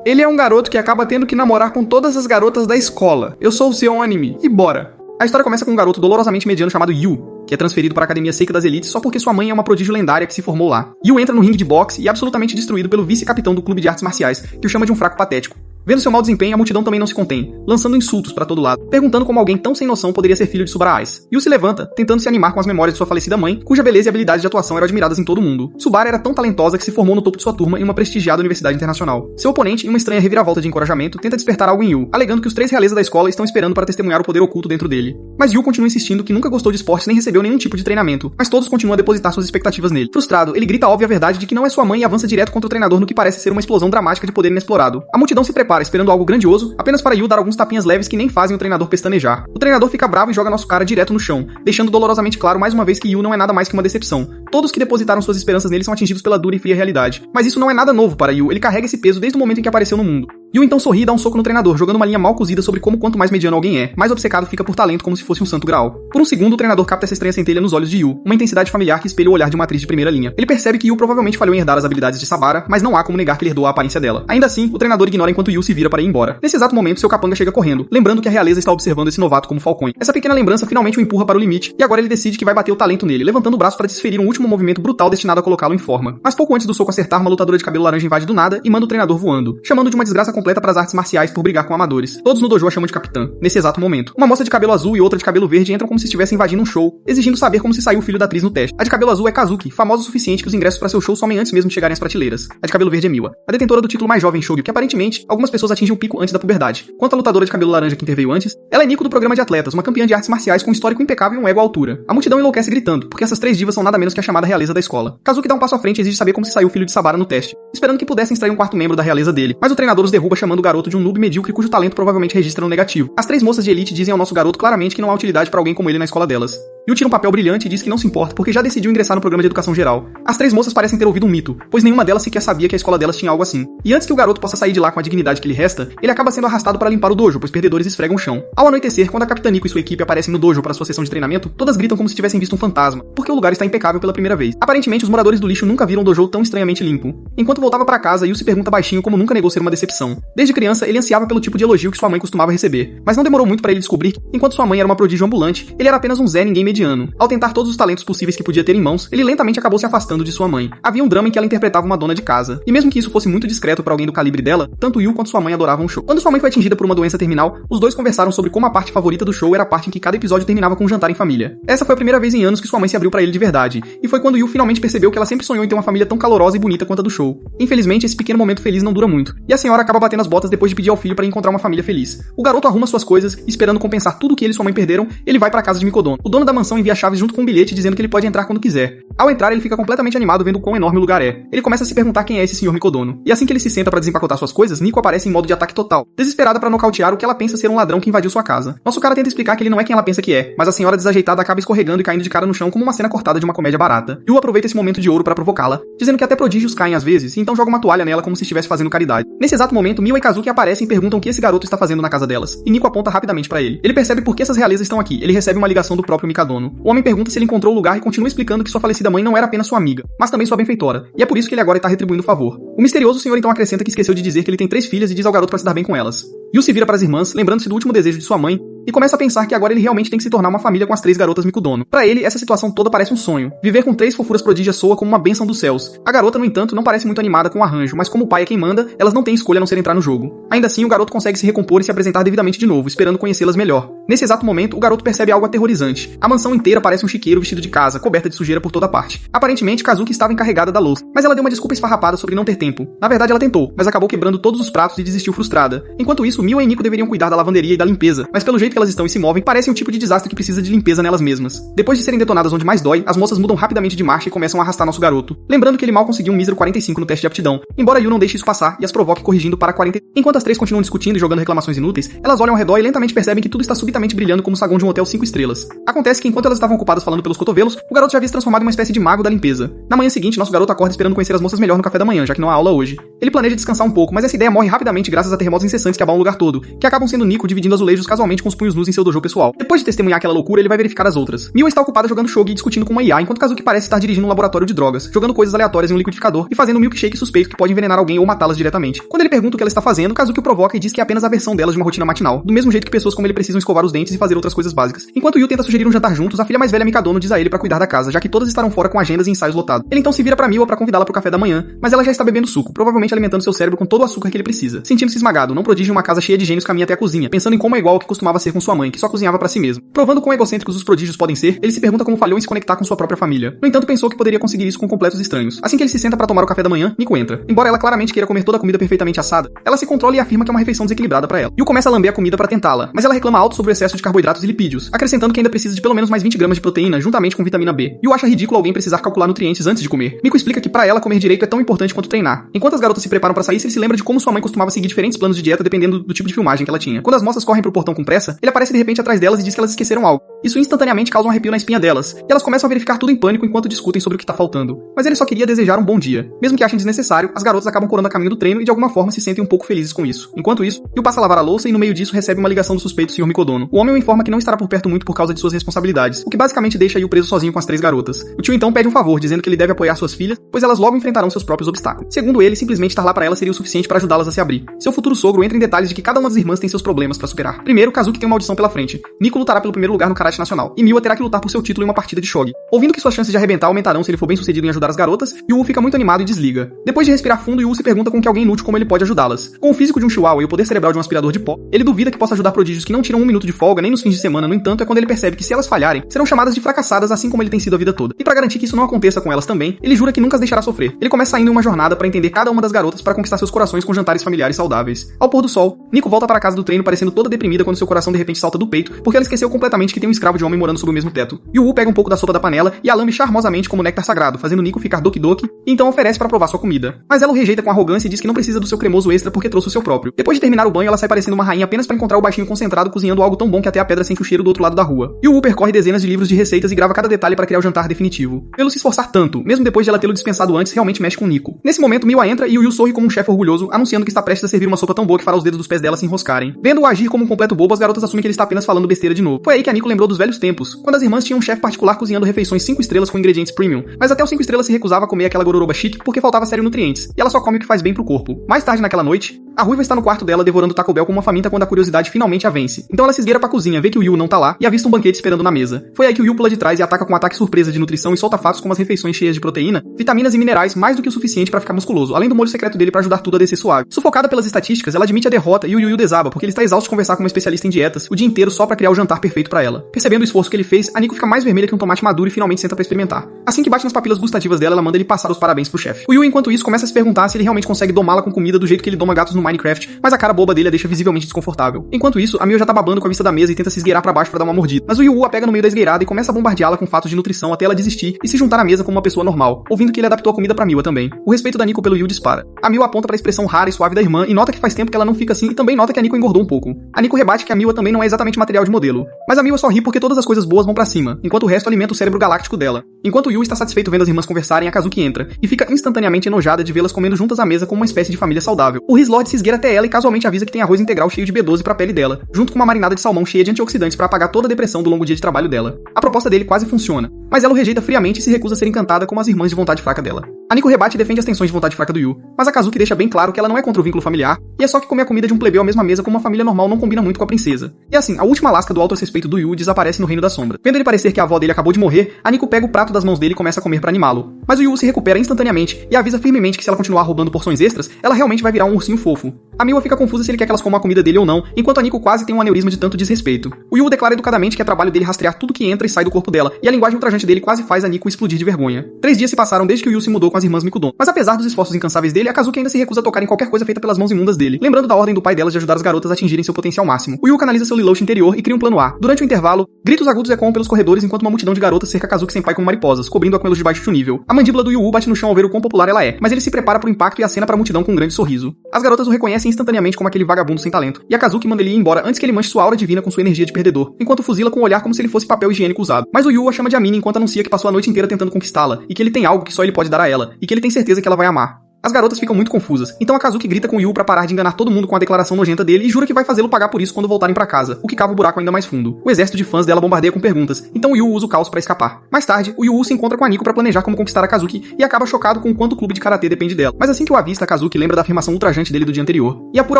Ele é um garoto que acaba tendo que namorar com todas as garotas da escola. Eu sou o seu anime. E bora! A história começa com um garoto dolorosamente mediano chamado Yu, que é transferido para a Academia Seika das Elites só porque sua mãe é uma prodígio lendária que se formou lá. Yu entra no ringue de boxe e é absolutamente destruído pelo vice-capitão do clube de artes marciais, que o chama de um fraco patético. Vendo seu mau desempenho, a multidão também não se contém, lançando insultos pra todo lado, perguntando como alguém tão sem noção poderia ser filho de Tsubara Ice. Yu se levanta, tentando se animar com as memórias de sua falecida mãe, cuja beleza e habilidade de atuação eram admiradas em todo o mundo. Tsubara era tão talentosa que se formou no topo de sua turma em uma prestigiada universidade internacional. Seu oponente, em uma estranha reviravolta de encorajamento, tenta despertar algo em Yu, alegando que os 3 realezas da escola estão esperando para testemunhar o poder oculto dentro dele. Mas Yu continua insistindo que nunca gostou de esportes nem recebeu nenhum tipo de treinamento, mas todos continuam a depositar suas expectativas nele. Frustrado, ele grita a óbvia verdade de que não é sua mãe e avança direto contra o treinador no que parece ser uma explosão dramática de poder inexplorado. A multidão se prepara esperando algo grandioso, apenas para Yu dar alguns tapinhas leves que nem fazem o treinador pestanejar. O treinador fica bravo e joga nosso cara direto no chão, deixando dolorosamente claro mais uma vez que Yu não é nada mais que uma decepção. Todos que depositaram suas esperanças nele são atingidos pela dura e fria realidade. Mas isso não é nada novo para Yu, ele carrega esse peso desde o momento em que apareceu no mundo. Yu então sorri e dá um soco no treinador, jogando uma linha mal cozida sobre como quanto mais mediano alguém é, mais obcecado fica por talento como se fosse um santo graal. Por um segundo, o treinador capta essa estranha centelha nos olhos de Yu, uma intensidade familiar que espelha o olhar de uma atriz de primeira linha. Ele percebe que Yu provavelmente falhou em herdar as habilidades de Sabara, mas não há como negar que ele herdou a aparência dela. Ainda assim, o treinador ignora enquanto Yu se vira para ir embora. Nesse exato momento, seu capanga chega correndo, lembrando que a realeza está observando esse novato como falcões. Essa pequena lembrança finalmente o empurra para o limite, e agora ele decide que vai bater o talento nele, levantando o braço para desferir um último movimento brutal destinado a colocá-lo em forma. Mas pouco antes do soco acertar, uma lutadora de cabelo laranja invade do nada e manda o treinador voando, chamando de uma desgraça completa para as artes marciais por brigar com amadores. Todos no dojo a chamam de capitã. Nesse exato momento, uma moça de cabelo azul e outra de cabelo verde entram como se estivessem invadindo um show, exigindo saber como se saiu o filho da atriz no teste. A de cabelo azul é Kazuki, famosa o suficiente que os ingressos para seu show somem antes mesmo de chegarem às prateleiras. A de cabelo verde é Miwa, a detentora do título mais jovem Shogyu, que aparentemente algumas pessoas atingem o pico antes da puberdade. Quanto à lutadora de cabelo laranja que interveio antes, ela é Nico do programa de atletas, uma campeã de artes marciais com um histórico impecável e um ego à altura. A multidão enlouquece gritando, porque essas 3 divas são nada menos que a chamada realeza da escola. Kazuki dá um passo à frente e exige saber como se saiu o filho de Sabara no teste, esperando que pudessem extrair um 4º membro da realeza dele, mas o treinador os derruba chamando o garoto de um noob medíocre cujo talento provavelmente registra no negativo. As 3 moças de elite dizem ao nosso garoto claramente que não há utilidade para alguém como ele na escola delas. Yu tira um papel brilhante e diz que não se importa porque já decidiu ingressar no programa de educação geral. As 3 moças parecem ter ouvido um mito, pois nenhuma delas sequer sabia que a escola delas tinha algo assim. E antes que o garoto possa sair de lá com a dignidade que lhe resta, ele acaba sendo arrastado para limpar o dojo, pois perdedores esfregam o chão. Ao anoitecer, quando a Capitã Nico e sua equipe aparecem no dojo para sua sessão de treinamento, todas gritam como se tivessem visto um fantasma, porque o lugar está impecável pela primeira vez. Aparentemente, os moradores do lixo nunca viram um dojo tão estranhamente limpo. Enquanto voltava para casa, Yu se pergunta baixinho como nunca negou ser uma decepção. Desde criança, ele ansiava pelo tipo de elogio que sua mãe costumava receber, mas não demorou muito para ele descobrir que, enquanto sua mãe era uma prodígio ambulante, ele era apenas um Zé ninguém mediano. Ao tentar todos os talentos possíveis que podia ter em mãos, ele lentamente acabou se afastando de sua mãe. Havia um drama em que ela interpretava uma dona de casa, e mesmo que isso fosse muito discreto para alguém do calibre dela, tanto Yu quanto sua mãe adoravam o show. Quando sua mãe foi atingida por uma doença terminal, os dois conversaram sobre como a parte favorita do show era a parte em que cada episódio terminava com um jantar em família. Essa foi a primeira vez em anos que sua mãe se abriu para ele de verdade, e foi quando Yu finalmente percebeu que ela sempre sonhou em ter uma família tão calorosa e bonita quanto a do show. Infelizmente, esse pequeno momento feliz não dura muito, e a senhora acaba batendo as botas depois de pedir ao filho para encontrar uma família feliz. O garoto arruma suas coisas, e esperando compensar tudo que ele e sua mãe perderam, ele vai para a casa de Mikodono. O dono da mansão envia chaves junto com um bilhete dizendo que ele pode entrar quando quiser. Ao entrar, ele fica completamente animado vendo quão enorme o lugar é. Ele começa a se perguntar quem é esse Sr. Mikodono. E assim que ele se senta para desempacotar suas coisas, Nico aparece em modo de ataque total, desesperada para nocautear o que ela pensa ser um ladrão que invadiu sua casa. Nosso cara tenta explicar que ele não é quem ela pensa que é, mas a senhora desajeitada acaba escorregando e caindo de cara no chão como uma cena cortada de uma comédia barata. Yu aproveita esse momento de ouro para provocá-la, dizendo que até prodígios caem às vezes, e então joga uma toalha nela como se estivesse fazendo caridade. Nesse exato momento, Miwa e Kazuki aparecem e perguntam o que esse garoto está fazendo na casa delas, e Nico aponta rapidamente para ele. Ele percebe por que essas realezas estão aqui. Ele recebe uma ligação do próprio Mikadono. O homem pergunta se ele encontrou o lugar e continua explicando que sua falecida mãe não era apenas sua amiga, mas também sua benfeitora, e é por isso que ele agora está retribuindo o favor. O misterioso senhor então acrescenta que esqueceu de dizer que ele tem 3 filhas e diz ao garoto para se dar bem com elas. Yu se vira para as irmãs, lembrando-se do último desejo de sua mãe, e começa a pensar que agora ele realmente tem que se tornar uma família com as 3 garotas Mikudono. Para ele, essa situação toda parece um sonho. Viver com 3 fofuras prodígias soa como uma bênção dos céus. A garota, no entanto, não parece muito animada com o arranjo, mas como o pai é quem manda, elas não têm escolha a não ser entrar no jogo. Ainda assim, o garoto consegue se recompor e se apresentar devidamente de novo, esperando conhecê-las melhor. Nesse exato momento, o garoto percebe algo aterrorizante. A mansão inteira parece um chiqueiro vestido de casa, coberta de sujeira por toda parte. Aparentemente, Kazuki estava encarregada da louça, mas ela deu uma desculpa esfarrapada sobre não ter tempo. Na verdade, ela tentou, mas acabou quebrando todos os pratos e desistiu frustrada. Enquanto isso, Miwa e Nico deveriam cuidar da lavanderia e da limpeza, mas pelo jeito que elas estão e se movem, parecem um tipo de desastre que precisa de limpeza nelas mesmas. Depois de serem detonadas onde mais dói, as moças mudam rapidamente de marcha e começam a arrastar nosso garoto. Lembrando que ele mal conseguiu um mísero 45 no teste de aptidão, embora Yu não deixe isso passar e as provoque corrigindo para 40. Enquanto as 3 continuam discutindo e jogando reclamações inúteis, elas olham ao redor e lentamente percebem que tudo está subitamente brilhando como o saguão de um hotel 5 estrelas. Acontece que enquanto elas estavam ocupadas falando pelos cotovelos, o garoto já havia se transformado em uma espécie de mago da limpeza. Na manhã seguinte, nosso garoto acorda esperando conhecer as moças melhor no café da manhã, já que não há aula hoje. Ele planeja descansar um pouco, mas essa ideia morre rapidamente graças a terremotos incessantes que abalam o lugar todo, que acabam sendo Nico dividindo azulejos casualmente com os punhos os nus em seu dojo pessoal. Depois de testemunhar aquela loucura, ele vai verificar as outras. Miwa está ocupada jogando shogi e discutindo com uma IA, enquanto Kazuki parece estar dirigindo um laboratório de drogas, jogando coisas aleatórias em um liquidificador e fazendo um milkshake suspeito que pode envenenar alguém ou matá-las diretamente. Quando ele pergunta o que ela está fazendo, Kazuki o provoca e diz que é apenas a versão delas de uma rotina matinal, do mesmo jeito que pessoas como ele precisam escovar os dentes e fazer outras coisas básicas. Enquanto Yu tenta sugerir um jantar juntos, a filha mais velha Mikadono diz a ele para cuidar da casa, já que todas estarão fora com agendas e ensaios lotados. Ele então se vira para Miwa para convidá-la pro café da manhã, mas ela já está bebendo suco, provavelmente alimentando seu cérebro com todo o açúcar que ele precisa. Sentindo-se esmagado, não prodígio em uma casa cheia de gênios caminha até a cozinha, pensando em como é igual ao que costumava ser com sua mãe, que só cozinhava para si mesmo. Provando quão egocêntricos os prodígios podem ser, ele se pergunta como falhou em se conectar com sua própria família. No entanto, pensou que poderia conseguir isso com completos estranhos. Assim que ele se senta para tomar o café da manhã, Nico entra. Embora ela claramente queira comer toda a comida perfeitamente assada, ela se controla e afirma que é uma refeição desequilibrada para ela. Yu começa a lamber a comida para tentá-la, mas ela reclama alto sobre o excesso de carboidratos e lipídios, acrescentando que ainda precisa de pelo menos mais 20 gramas de proteína juntamente com vitamina B. Yu acha ridículo alguém precisar calcular nutrientes antes de comer. Miko explica que para ela comer direito é tão importante quanto treinar. Enquanto as garotas se preparam para sair, ele se lembra de como sua mãe costumava seguir diferentes planos de dieta dependendo do tipo de filmagem que ela tinha. Quando as moças correm pro portão com pressa, ele aparece de repente atrás delas e diz que elas esqueceram algo. Isso instantaneamente causa um arrepio na espinha delas, e elas começam a verificar tudo em pânico enquanto discutem sobre o que tá faltando. Mas ele só queria desejar um bom dia. Mesmo que achem desnecessário, as garotas acabam corando a caminho do treino e de alguma forma se sentem um pouco felizes com isso. Enquanto isso, Yu passa a lavar a louça e no meio disso recebe uma ligação do suspeito Sr. Mikodono. O homem o informa que não estará por perto muito por causa de suas responsabilidades, o que basicamente deixa Yu preso sozinho com as 3 garotas. O tio então pede um favor, dizendo que ele deve apoiar suas filhas, pois elas logo enfrentarão seus próprios obstáculos. Segundo ele, simplesmente estar lá para elas seria o suficiente para ajudá-las a se abrir. Seu futuro sogro entra em detalhes de que cada uma das irmãs tem seus problemas para superar. Primeiro, Kazuki tem uma audição pela frente. Nico lutará pelo primeiro lugar no Karate Nacional, e Miwa terá que lutar por seu título em uma partida de shogi. Ouvindo que suas chances de arrebentar aumentarão se ele for bem sucedido em ajudar as garotas, Yu fica muito animado e desliga. Depois de respirar fundo, Yu se pergunta com que alguém inútil como ele pode ajudá-las. Com o físico de um chihuahua e o poder cerebral de um aspirador de pó, ele duvida que possa ajudar prodígios que não tiram um minuto de folga nem nos fins de semana. No entanto, é quando ele percebe que se elas falharem, serão chamadas de fracassadas assim como ele tem sido a vida toda. E para garantir que isso não aconteça com elas também, ele jura que nunca as deixará sofrer. Ele começa indo em uma jornada para entender cada uma das garotas para conquistar seus corações com jantares familiares saudáveis. Ao pôr do sol, Nico volta para a casa do treino parecendo toda deprimida quando seu coração de repente salta do peito, porque ela esqueceu completamente que tem um escravo de homem morando sob o mesmo teto. Yu pega um pouco da sopa da panela e a lambe charmosamente como néctar sagrado, fazendo Nico ficar doki-doki, e então oferece para provar sua comida. Mas ela o rejeita com arrogância e diz que não precisa do seu cremoso extra porque trouxe o seu próprio. Depois de terminar o banho, ela sai parecendo uma rainha apenas para encontrar o baixinho concentrado cozinhando algo tão bom que até a pedra sente o cheiro do outro lado da rua. Yu percorre dezenas de livros de receitas e grava cada detalhe para criar o jantar definitivo. Pelo se esforçar tanto, mesmo depois de ela tê-lo dispensado antes, realmente mexe com Nico. Nesse momento, Miwa entra e Yu sorri como um chefe orgulhoso, anunciando que está prestes a servir uma sopa tão boa que fará os dedos dos pés dela se enroscarem. Vendo-o agir como um completo bobo, as garotas assumem que ele está apenas falando besteira de novo. Foi aí que a Nico lembrou dos velhos tempos, quando as irmãs tinham um chefe particular cozinhando refeições 5 estrelas com ingredientes premium, mas até os 5 estrelas se recusava a comer aquela gororoba chique porque faltava sério nutrientes, e ela só come o que faz bem pro corpo. Mais tarde naquela noite, a Ruiva está no quarto dela devorando Taco Bell como uma faminta quando a curiosidade finalmente a vence. Então ela se esgueira pra cozinha, vê que o Yu não tá lá e avista um banquete esperando na mesa. Foi aí que o Yu pula de trás e ataca com um ataque surpresa de nutrição e solta fatos com umas refeições cheias de proteína, vitaminas e minerais mais do que o suficiente pra ficar musculoso, além do molho secreto dele pra ajudar tudo a descer suave. Sufocada pelas estatísticas, ela admite a derrota e o Yu desaba porque ele está exausto de conversar com uma especialista em dietas o dia inteiro só pra criar o jantar perfeito pra ela. Percebendo o esforço que ele fez, a Nico fica mais vermelha que um tomate maduro e finalmente senta pra experimentar. Assim que bate nas papilas gustativas dela, ela manda ele passar os parabéns pro chefe. O Yu, enquanto isso, começa a se perguntar se ele realmente consegue domá-la com comida do jeito que ele doma gatos no Minecraft, mas a cara boba dele a deixa visivelmente desconfortável. Enquanto isso, a Miwa já tá babando com a vista da mesa e tenta se esgueirar pra baixo pra dar uma mordida. Mas o Yu a pega no meio da esgueirada e começa a bombardeá-la com fatos de nutrição até ela desistir e se juntar à mesa como uma pessoa normal, ouvindo que ele adaptou a comida pra Miwa também. O respeito da Nico pelo Yu dispara. A Miwa aponta pra expressão rara e suave da irmã e nota que faz tempo que ela não fica assim e também nota que a Nico engordou um pouco. A Nico rebate que a Miwa também não é exatamente material de modelo. Mas a Miwa só ri porque todas as coisas boas vão pra cima, enquanto o resto alimenta o cérebro galáctico dela. Enquanto o Yu está satisfeito vendo as irmãs conversarem, a Kazuki entra e fica instantaneamente enojada de vê-las comendo juntas à mesa como uma espécie de família saudável. O Rislord se esgueira até ela e casualmente avisa que tem arroz integral cheio de B12 pra pele dela, junto com uma marinada de salmão cheia de antioxidantes pra apagar toda a depressão do longo dia de trabalho dela. A proposta dele quase funciona, mas ela o rejeita friamente e se recusa a ser encantada como as irmãs de vontade fraca dela. A Nico rebate e defende as tensões de vontade fraca do Yu, mas a Kazuki deixa bem claro que ela não é contra o vínculo familiar, e é só que comer a comida de um plebeu à mesma mesa com uma família normal não combina muito com a princesa. E assim, a última lasca do auto-respeito do Yu desaparece no Reino da Sombra. Vendo ele parecer que a avó dele acabou de morrer, a Nico pega o prato das mãos dele e começa a comer pra animá-lo. Mas o Yu se recupera instantaneamente e avisa firmemente que se ela continuar roubando porções extras, ela realmente vai virar um ursinho fofo. A Miwa fica confusa se ele quer que elas comam a comida dele ou não, enquanto a Nico quase tem um aneurisma de tanto desrespeito. O Yu declara educadamente que é trabalho dele rastrear tudo que entra e sai do corpo dela, e a linguagem ultrajante dele quase faz a Nico explodir de vergonha. 3 dias se passaram desde que o Yu se mudou com as irmãs Mikudon, mas apesar dos esforços incansáveis dele, a Kazuki ainda se recusa a tocar em qualquer coisa feita pelas mãos imundas dele, lembrando da ordem do pai delas de ajudar as garotas a atingirem seu potencial máximo. O Yu canaliza seu Lelouch interior e cria um plano A. Durante o intervalo, gritos agudos ecoam pelos corredores enquanto uma multidão de garotas cerca Kazuki Senpai como mariposas, cobrindo-a com elos de baixo nível. A mandíbula do Yu bate no chão ao ver o quão popular ela é, mas ele se prepara pro impacto e acena para a multidão com um grande sorriso. As garotas o reconhecem instantaneamente como aquele vagabundo sem talento, e a Kazuki manda ele ir embora antes que ele manche sua aura divina com sua energia de perdedor, enquanto fuzila com um olhar como se ele fosse papel higiênico usado. Mas o Yu a chama de Amina enquanto anuncia que passou a noite inteira tentando conquistá-la, e que ele tem algo que só ele pode dar a ela, e que ele tem certeza que ela vai amar. As garotas ficam muito confusas, então a Kazuki grita com o Yu pra parar de enganar todo mundo com a declaração nojenta dele e jura que vai fazê-lo pagar por isso quando voltarem pra casa, o que cava o buraco ainda mais fundo. O exército de fãs dela bombardeia com perguntas, então o Yu usa o caos pra escapar. Mais tarde, o Yu se encontra com a Nico pra planejar como conquistar a Kazuki e acaba chocado com o quanto o clube de karatê depende dela. Mas assim que o avista, a Kazuki lembra da afirmação ultrajante dele do dia anterior, e a pura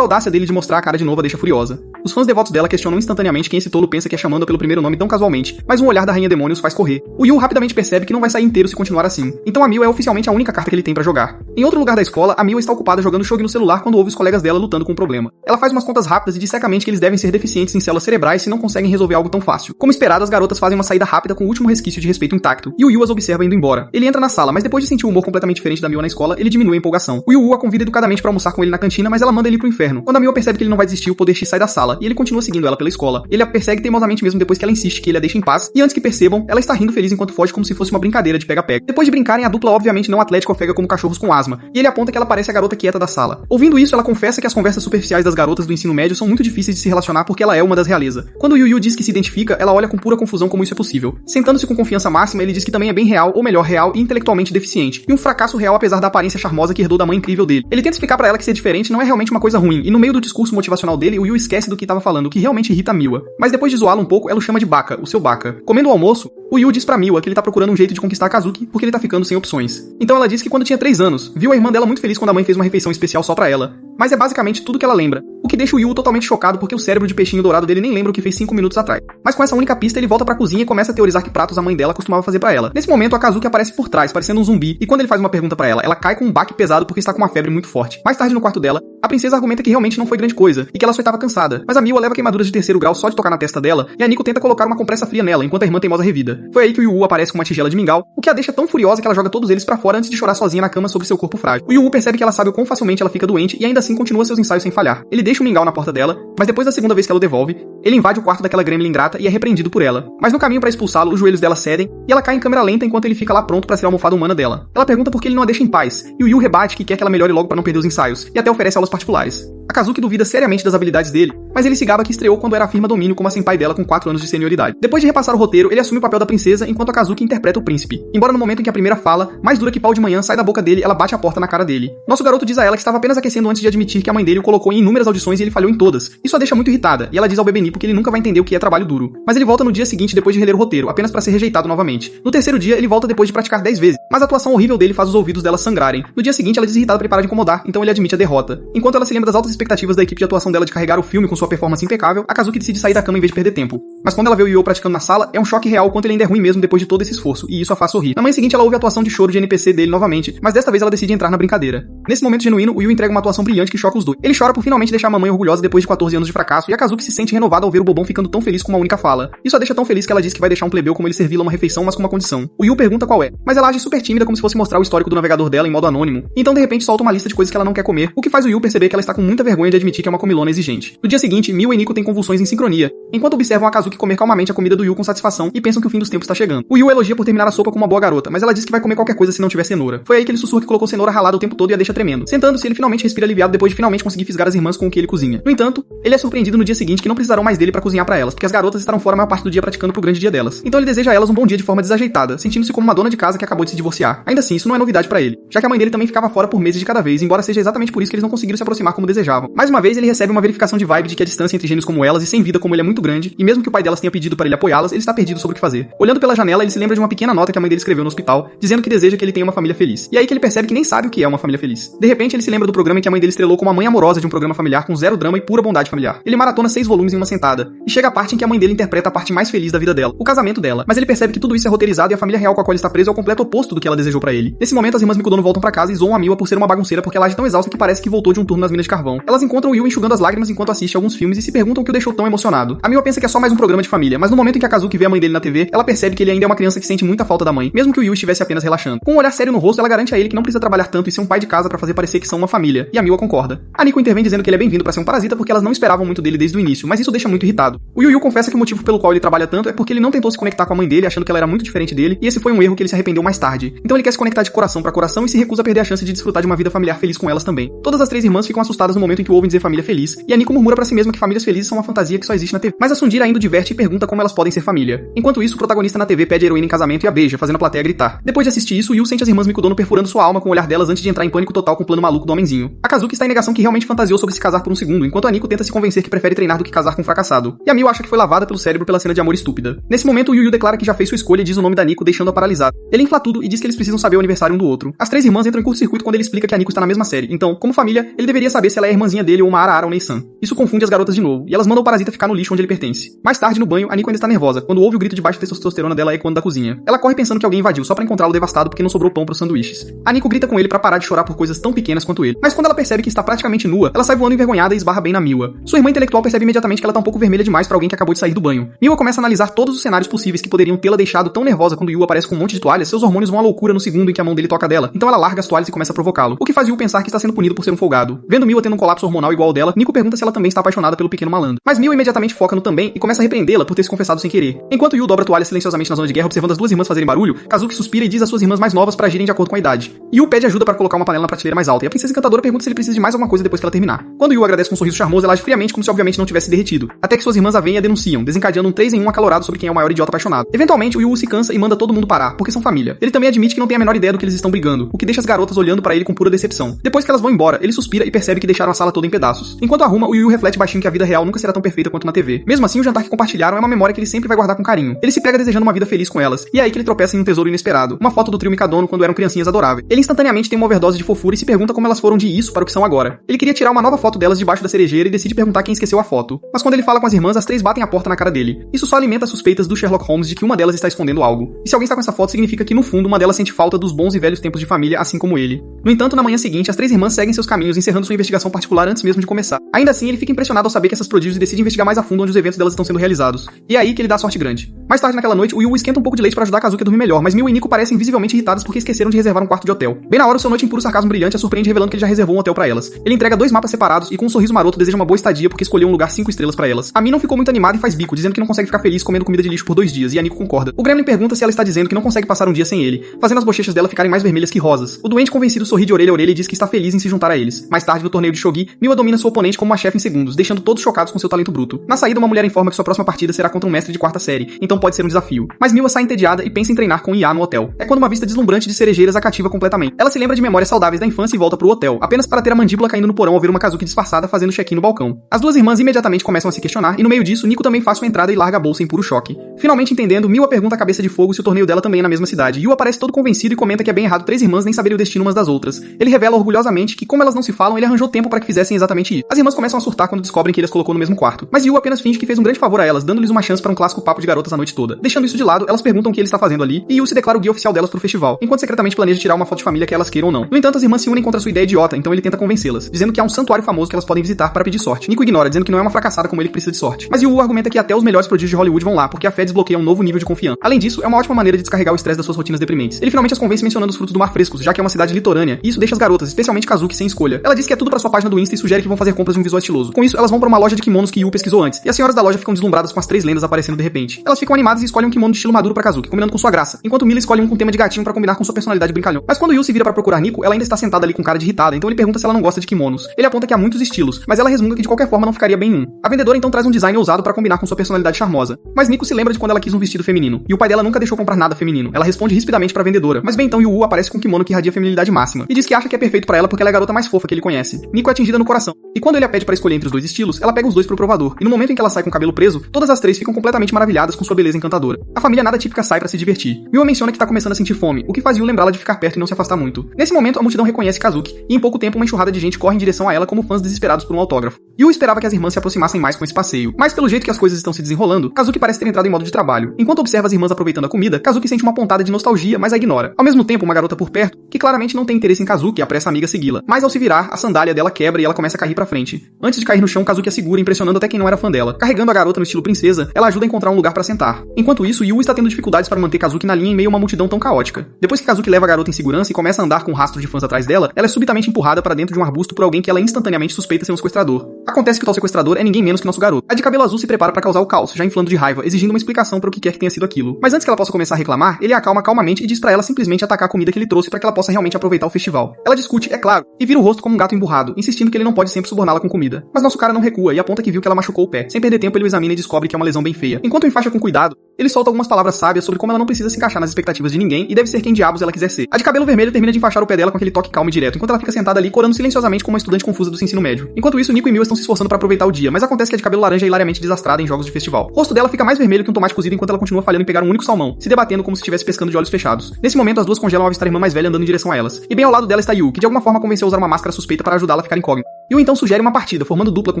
audácia dele de mostrar a cara de novo a deixa furiosa. Os fãs devotos dela questionam instantaneamente quem esse tolo pensa que é chamando pelo primeiro nome tão casualmente, mas um olhar da Rainha Demônios faz correr. O Yu rapidamente percebe que não vai sair inteiro se continuar assim, então a Miwa é oficialmente a única carta que ele tem pra jogar. Em outro lugar da escola, a Miwa está ocupada jogando shogi no celular quando ouve os colegas dela lutando com um problema. Ela faz umas contas rápidas e diz secamente que eles devem ser deficientes em células cerebrais se não conseguem resolver algo tão fácil. Como esperado, as garotas fazem uma saída rápida com o último resquício de respeito intacto, e o Yu as observa indo embora. Ele entra na sala, mas depois de sentir o humor completamente diferente da Miwa na escola, ele diminui a empolgação. O Yu a convida educadamente pra almoçar com ele na cantina, mas ela manda ele pro inferno. Quando a Miwa percebe que ele não vai desistir, o poder X sai da sala, e ele continua seguindo ela pela escola. Ele a persegue teimosamente mesmo depois que ela insiste que ele a deixa em paz, e antes que percebam, ela está rindo feliz enquanto foge como se fosse uma brincadeira de pega-pega. Depois de brincarem, a dupla obviamente não atlética ofega como cachorros com asma, e ele aponta que ela parece a garota quieta da sala. Ouvindo isso, ela confessa que as conversas superficiais das garotas do ensino médio são muito difíceis de se relacionar porque ela é uma das realeza. Quando o Yu diz que se identifica, ela olha com pura confusão como isso é possível. Sentando-se com confiança máxima, ele diz que também é bem real, ou melhor, real e intelectualmente deficiente, e um fracasso real apesar da aparência charmosa que herdou da mãe incrível dele. Ele tenta explicar pra ela que ser diferente não é realmente uma coisa ruim, e no meio do discurso motivacional dele, o Yu esquece do que estava falando, o que realmente irrita a Miwa. Mas depois de zoá-la um pouco, ela o chama de Baka, o seu Baka. Comendo o almoço, o Yu diz pra Miwa que ele tá procurando um jeito de conquistar a Kazuki porque ele tá ficando sem opções. Então ela diz que quando tinha 3 anos, viu a irmã dela muito feliz quando a mãe fez uma refeição especial só pra ela. Mas é basicamente tudo que ela lembra, o que deixa o Yu totalmente chocado porque o cérebro de peixinho dourado dele nem lembra o que fez 5 minutos atrás. Mas com essa única pista ele volta pra cozinha e começa a teorizar que pratos a mãe dela costumava fazer pra ela. Nesse momento a Kazuki aparece por trás, parecendo um zumbi, e quando ele faz uma pergunta pra ela, ela cai com um baque pesado porque está com uma febre muito forte. Mais tarde no quarto dela, a princesa argumenta que realmente não foi grande coisa, e que ela só estava cansada. Mas a Miwa leva queimaduras de 3º grau só de tocar na testa dela, e a Nico tenta colocar uma compressa fria nela, enquanto a irmã teimosa revida. Foi aí que o Yu aparece com uma tigela de mingau, o que a deixa tão furiosa que ela joga todos eles pra fora antes de chorar sozinha na cama sobre seu corpo frágil. O Yu percebe que ela sabe o quão facilmente ela fica doente e ainda assim continua seus ensaios sem falhar. Ele deixa o mingau na porta dela, mas depois da segunda vez que ela o devolve, ele invade o quarto daquela gremlin ingrata e é repreendido por ela. Mas no caminho pra expulsá-lo, os joelhos dela cedem e ela cai em câmera lenta enquanto ele fica lá pronto pra ser a almofada humana dela. Ela pergunta por que ele não a deixa em paz, e o Yu rebate que quer que ela melhore logo pra não perder os ensaios, e até oferece aulas particulares. A Kazuki duvida seriamente das habilidades dele, mas ele se gaba que estreou quando era a firma Domínio como a senpai dela com 4 anos de senioridade. Depois de repassar o roteiro, ele assume o papel da princesa enquanto a Kazuki interpreta o príncipe. Embora no momento em que a primeira fala, mais dura que pau de manhã, sai da boca dele, ela bate a porta na cara dele. Nosso garoto diz a ela que estava apenas aquecendo antes de admitir que a mãe dele o colocou em inúmeras audições e ele falhou em todas. Isso a deixa muito irritada, e ela diz ao Bebenipo que ele nunca vai entender o que é trabalho duro. Mas ele volta no dia seguinte depois de reler o roteiro, apenas pra ser rejeitado novamente. No terceiro dia, ele volta depois de praticar 10 vezes, mas a atuação horrível dele faz os ouvidos dela sangrarem. No dia seguinte, ela diz irritada pra ele parar de incomodar, então ele admite a derrota. Enquanto ela se lembra das altas expectativas da equipe de atuação dela de carregar o filme com sua performance impecável, a Kazuki decide sair da cama em vez de perder tempo. Mas quando ela vê o Yu praticando na sala, é um choque real o quanto ele ainda é ruim mesmo depois de todo esse esforço, e isso a faz sorrir. Na manhã seguinte, ela ouve a atuação de choro de NPC dele novamente, mas desta vez ela decide entrar na brincadeira. Nesse momento genuíno, o Yu entrega uma atuação brilhante que choca os dois. Ele chora por finalmente deixar a mamãe orgulhosa depois de 14 anos de fracasso, e a Kazuki se sente renovada ao ver o bobão ficando tão feliz com uma única fala. Isso a deixa tão feliz que ela diz que vai deixar um plebeu como ele servi-la uma refeição, mas com uma condição. O Yu pergunta qual é, mas ela age super tímida como se fosse mostrar o histórico do navegador dela em modo anônimo, então de repente solta uma lista de coisas que ela não quer comer, o que faz o Yu perceber que ela está com muita vergonha de admitir que é uma comilona exigente. No dia seguinte, Miwa e Nico têm convulsões em sincronia, enquanto observam a Kazuki comer calmamente a comida do Yu com satisfação e pensam que o fim dos tempos está chegando. O Yu elogia por terminar a sopa com uma boa garota, mas ela diz que vai comer qualquer coisa se não tiver cenoura. Foi aí que ele sussurra que colocou cenoura ralada o tempo todo e a deixa tremendo. Sentando-se, ele finalmente respira aliviado depois de finalmente conseguir fisgar as irmãs com o que ele cozinha. No entanto, ele é surpreendido no dia seguinte que não precisarão mais dele pra cozinhar pra elas, porque as garotas estarão fora a maior parte do dia praticando pro grande dia delas. Então ele deseja a elas um bom dia de forma desajeitada, sentindo-se como uma dona de casa que acabou de se divorciar. Ainda assim, isso não é novidade pra ele, já que a mãe dele também ficava fora por meses de cada vez, embora seja exatamente por isso que eles não conseguiram se aproximar como desejavam. Mais uma vez, ele recebe uma verificação de vibe de que a distância entre gênios como elas e sem vida como ele é muito grande, e mesmo que o pai delas tenha pedido para ele apoiá-las, ele está perdido sobre o que fazer. Olhando pela janela, ele se lembra de uma pequena nota que a mãe dele escreveu no hospital, dizendo que deseja que ele tenha uma família feliz. E aí que ele percebe que nem sabe o que é uma família feliz. De repente, ele se lembra do programa em que a mãe dele estrelou como a mãe amorosa de um programa familiar com zero drama e pura bondade familiar. Ele maratona 6 volumes em uma sentada, e chega a parte em que a mãe dele interpreta a parte mais feliz da vida dela, o casamento dela. Mas ele percebe que tudo isso é roteirizado e a família real com a qual ele está preso é o completo oposto do que ela desejou pra ele. Nesse momento, as irmãs Mikudono voltam pra casa e zoam a Miwa por ser uma bagunceira porque ela age tão exausta que parece que voltou de um turno nas minas de carvão. Elas encontram o Yu enxugando as lágrimas enquanto assiste alguns filmes e se perguntam o que o deixou tão emocionado. A Miwa pensa que é só mais um programa de família, mas no momento em que a Kazuki vê a mãe dele na TV, ela percebe que ele ainda é uma criança que sente muita falta da mãe, mesmo que o Yu estivesse apenas relaxando. Com um olhar sério no rosto, ela garante a ele que não precisa trabalhar tanto e ser um pai de casa pra fazer parecer que são uma família, e a Miwa concorda. A Nico intervém dizendo que ele é bem-vindo pra ser um parasita porque elas não esperavam muito dele desde o início, mas isso deixa muito irritado. O Yu confessa que o motivo pelo qual ele trabalha tanto é porque ele não tentou se conectar com a mãe dele achando que ela era muito diferente dele, e esse foi um erro que ele se arrependeu mais tarde. tarde. Então ele quer se conectar de coração pra coração e se recusa a perder a chance de desfrutar de uma vida familiar feliz com elas também. Todas as três irmãs ficam assustadas no momento em que ouvem dizer família feliz, e a Nico murmura pra si mesma que famílias felizes são uma fantasia que só existe na TV. Mas a Sundira ainda o diverte e pergunta como elas podem ser família. Enquanto isso, o protagonista na TV pede a heroína em casamento e a beija, fazendo a plateia gritar. Depois de assistir isso, Yu sente as irmãs Mikodono perfurando sua alma com o olhar delas antes de entrar em pânico total com o plano maluco do homenzinho. A Kazuki está em negação que realmente fantasiou sobre se casar por um segundo, enquanto a Nico tenta se convencer que prefere treinar do que casar com um fracassado. E a Miu acha que foi lavada pelo cérebro pela cena de amor estúpida. Nesse momento, o Yu declara que já fez sua escolha e diz o nome da Nico, deixando-a paralisada. Ele infla tudo e diz que eles precisam saber o aniversário um do outro. As três irmãs entram em curto-circuito quando ele explica que a Nico está na mesma série. Então, como família, ele deveria saber se ela é a irmãzinha dele ou uma Ara ou Nei-san. Isso confunde as garotas de novo, e elas mandam o parasita ficar no lixo onde ele pertence. Mais tarde, no banho, a Nico ainda está nervosa, quando ouve o grito de baixa testosterona dela ecoando da cozinha. Ela corre pensando que alguém invadiu só pra encontrá-lo devastado porque não sobrou pão pros sanduíches. A Nico grita com ele pra parar de chorar por coisas tão pequenas quanto ele. Mas quando ela percebe que está praticamente nua, ela sai voando envergonhada e esbarra bem na Miwa. Sua irmã intelectual percebe imediatamente que ela tá um pouco vermelha demais pra alguém que acabou de sair do banho. Miwa começa a analisar todos os cenários possíveis que poderiam tê-la deixado tão nervosa quando Yu aparece com um monte de toalhas, seus hormônios vão à loucura no segundo em que a mão dele toca dela. Então ela larga as toalhas e começa a provocá-lo, o que faz Yu pensar que está sendo punido por ser um folgado. Vendo Miwa tendo um colapso hormonal igual ao dela, Nico pergunta se ela também está apaixonada pelo pequeno malandro. Mas Miwa imediatamente foca no também e começa a repreendê-la por ter se confessado sem querer. Enquanto Yu dobra a toalha silenciosamente na zona de guerra, observando as duas irmãs fazerem barulho, Kazuki suspira e diz às suas irmãs mais novas para agirem de acordo com a idade. Yu pede ajuda para colocar uma panela na prateleira mais alta, e a princesa encantadora pergunta se ele precisa de mais alguma coisa depois que ela terminar. Quando Yu agradece com um sorriso charmoso, ela age friamente como se obviamente não tivesse derretido, até que suas irmãs a veem e a denunciam, desencadeando um 3 em 1 acalorado sobre quem é o maior idiota apaixonado. Eventualmente, o Yu se cansa e manda todo mundo parar, porque são família. Ele também admite que não tem a menor ideia do que eles estão brigando, o que deixa as garotas olhando para ele com pura decepção. Depois que elas vão embora, ele suspira e percebe que deixaram a sala toda em pedaços. Enquanto arruma, o Yu reflete baixinho que a vida real nunca será tão perfeita quanto na TV. Mesmo assim, o jantar que compartilharam é uma memória que ele sempre vai guardar com carinho. Ele se pega desejando uma vida feliz com elas, e é aí que ele tropeça em um tesouro inesperado, uma foto do trio Mikadono quando eram criancinhas adoráveis. Ele instantaneamente tem uma overdose de fofura e se pergunta como elas foram de isso para o que são agora. Ele queria tirar uma nova foto delas debaixo da cerejeira e decide perguntar quem esqueceu a foto. Mas quando ele fala com as irmãs, as três batem a porta na cara dele. Isso só alimenta as suspeitas do Sherlock Holmes de que uma delas está escondendo algo. E se alguém está com essa foto, significa que no fundo uma delas sente falta dos bons e velhos tempos de família, assim como ele. No entanto, na manhã seguinte, as três irmãs seguem seus caminhos, encerrando sua investigação particular antes mesmo de começar. Ainda assim, ele fica impressionado ao saber que essas prodígios e decide investigar mais a fundo onde os eventos delas estão sendo realizados. E é aí que ele dá a sorte grande. Mais tarde naquela noite, o Yu esquenta um pouco de leite para ajudar a Kazuki a dormir melhor, mas Miu e Nico parecem visivelmente irritadas porque esqueceram de reservar um quarto de hotel. Bem na hora, o seu noite em puro sarcasmo brilhante a surpreende revelando que ele já reservou um hotel para elas. Ele entrega 2 mapas separados e com um sorriso maroto deseja uma boa estadia porque escolheu um lugar 5 estrelas para elas. A Mi não ficou muito animada e faz bico, dizendo que não consegue ficar feliz comendo comida de lixo por 2 dias, e a Nico concorda. O Gremlin pergunta se ela está dizendo que não consegue passar um dia sem ele, fazendo as bochechas dela ficarem mais vermelhas que rosas. O doente convencido sorri de orelha a orelha e diz que está feliz em se juntar a eles. Mais tarde, no torneio de Shogi, Miwa domina seu oponente como uma chefe em segundos, deixando todos chocados com seu talento bruto. Na saída, uma mulher informa que sua próxima partida será contra um mestre de 4ª série, então pode ser um desafio. Mas Miwa sai entediada e pensa em treinar com Ia no hotel. É quando uma vista deslumbrante de cerejeiras a cativa completamente. Ela se lembra de memórias saudáveis da infância e volta pro hotel, apenas para ter a mandíbula caindo no porão ao ver uma Kazuki disfarçada fazendo check-in no balcão. As duas irmãs imediatamente começam a se questionar, e no meio disso, Nico também faz sua entrada e larga a bolsa em puro choque. Finalmente entendendo, Miwa pergunta à cabeça de fogo se o torneio dela também é na mesma cidade. Yu aparece todo convencido e comenta que é bem errado 3 irmãs nem saberem o destino umas das outras. Ele revela orgulhosamente que, como elas não se falam, ele arranjou tempo para que fizessem exatamente isso. As irmãs começam a surtar quando descobrem que ele as colocou no mesmo quarto. Mas Yu apenas finge que fez um grande favor a elas, dando-lhes uma chance para um clássico papo de garotas a noite toda. Deixando isso de lado, elas perguntam o que ele está fazendo ali, e Yu se declara o guia oficial delas pro festival, enquanto secretamente planeja tirar uma foto de família que elas queiram ou não. No entanto, as irmãs se unem contra sua ideia idiota, então ele tenta convencê-las, dizendo que há um santuário famoso que elas podem visitar para pedir sorte. Nico ignora, dizendo que não é uma fracassada como ele que precisa de sorte. Mas Yu argumenta que até os melhores prodígios de Hollywood vão lá, porque a fé desbloqueia um novo nível de confiança. Além disso, é uma ótima maneira de descarregar o estresse das suas rotinas deprimentes. Ele finalmente as convence mencionando os frutos do mar frescos, já que é uma cidade litorânea, e isso deixa as garotas, especialmente Kazuki, sem escolha. Ela diz que é tudo pra sua página do Insta e sugere que vão fazer compras de um visual estiloso. Com isso, elas vão pra uma loja de kimonos que Yu pesquisou antes, e as senhoras da loja ficam deslumbradas com as 3 lendas aparecendo de repente. Elas ficam animadas e escolhem um kimono de estilo maduro pra Kazuki, combinando com sua graça, enquanto Mila escolhe um com tema de gatinho pra combinar com sua personalidade brincalhão. Mas quando Yu se vira pra procurar Nico, ela ainda está sentada ali com cara de irritada, então ele pergunta se ela não gosta de kimonos. Ele aponta que há muitos estilos, mas ela resmunga que de qualquer forma não ficaria bem um. A vendedora então traz um design ousado pra combinar com sua personalidade charmosa. Mas Nico se lembra de quando ela quis um vestido feminino, e o pai dela nunca deixou comprar nada feminino. Ela responde rispidamente pra vendedora, mas bem então Yu aparece com um kimono que irradia feminilidade máxima, e diz que acha que é perfeito pra ela porque ela é a garota mais fofa que ele conhece. Nico é atingida no coração, e quando ele a pede pra escolher entre os 2 estilos, ela pega os 2 pro provador, e no momento em que ela sai com o cabelo preso, todas as 3 ficam completamente maravilhadas com sua beleza encantadora. A família nada típica sai pra se divertir. Miwa menciona que tá começando a sentir fome, o que faz Yu lembrá-la de ficar perto e não se afastar muito. Nesse momento, a multidão reconhece Kazuki, e em pouco tempo uma enxurrada de gente corre em direção a ela como fãs desesperados por um autógrafo. Yu esperava que as irmãs se aproximassem mais com esse passeio, mas pelo jeito que as coisas estão se desenrolando, Kazuki parece ter entrado em modo de trabalho. Enquanto observa as irmãs aproveitando a comida, Kazuki sente uma pontada de nostalgia, mas a ignora. Ao mesmo tempo, uma garota por perto, que claramente não tem interesse em Kazuki, apressa a amiga a segui-la. Mas ao se virar, a sandália dela quebra e ela começa a cair pra frente. Antes de cair no chão, Kazuki a segura, impressionando até quem não era fã dela. Carregando a garota no estilo princesa, ela ajuda a encontrar um lugar pra sentar. Enquanto isso, Yu está tendo dificuldades para manter Kazuki na linha em meio a uma multidão tão caótica. Depois que Kazuki leva a garota em segurança e começa a andar com um rastro de fãs atrás dela, ela é subitamente empurrada para dentro de um arbusto por alguém que ela instantaneamente suspeita ser um sequestrador. Acontece que o tal sequestrador é ninguém menos que nosso garoto. A de cabelo azul se prepara para causar o caos, já inflando de raiva, exigindo uma explicação para o que quer que tenha sido aquilo. Mas antes que ela possa começar a reclamar, ele a acalma calmamente e diz pra ela simplesmente atacar a comida que ele trouxe pra que ela possa realmente aproveitar o festival. Ela discute, é claro, e vira o rosto como um gato emburrado, insistindo que ele não pode sempre suborná-la com comida. Mas nosso cara não recua e aponta que viu que ela machucou o pé. Sem perder tempo, ele o examina e descobre que é uma lesão bem feia. Enquanto enfaixa com cuidado, ele solta algumas palavras sábias sobre como ela não precisa se encaixar nas expectativas de ninguém e deve ser quem diabos ela quiser ser. A de cabelo vermelho termina de enfaixar o pé dela com aquele toque calmo e direto, enquanto ela fica sentada ali corando silenciosamente como uma estudante confusa do seu ensino médio. Enquanto isso, Nico e Mil estão se esforçando pra aproveitar o dia, mas acontece que a de cabelo laranja é hilariamente desastrada em jogos de festival. O rosto dela fica mais vermelho que um tomate cozido enquanto ela continua falhando em pegar um único salmão, se debatendo como se estivesse pescando de olhos fechados. Nesse momento, as duas congelam ao avistar a irmã mais velha andando em direção a elas. E bem ao lado dela está Yu, que de alguma forma convenceu a usar uma máscara suspeita para ajudá-la a ficar incógnita. Yu então sugere uma partida, formando dupla com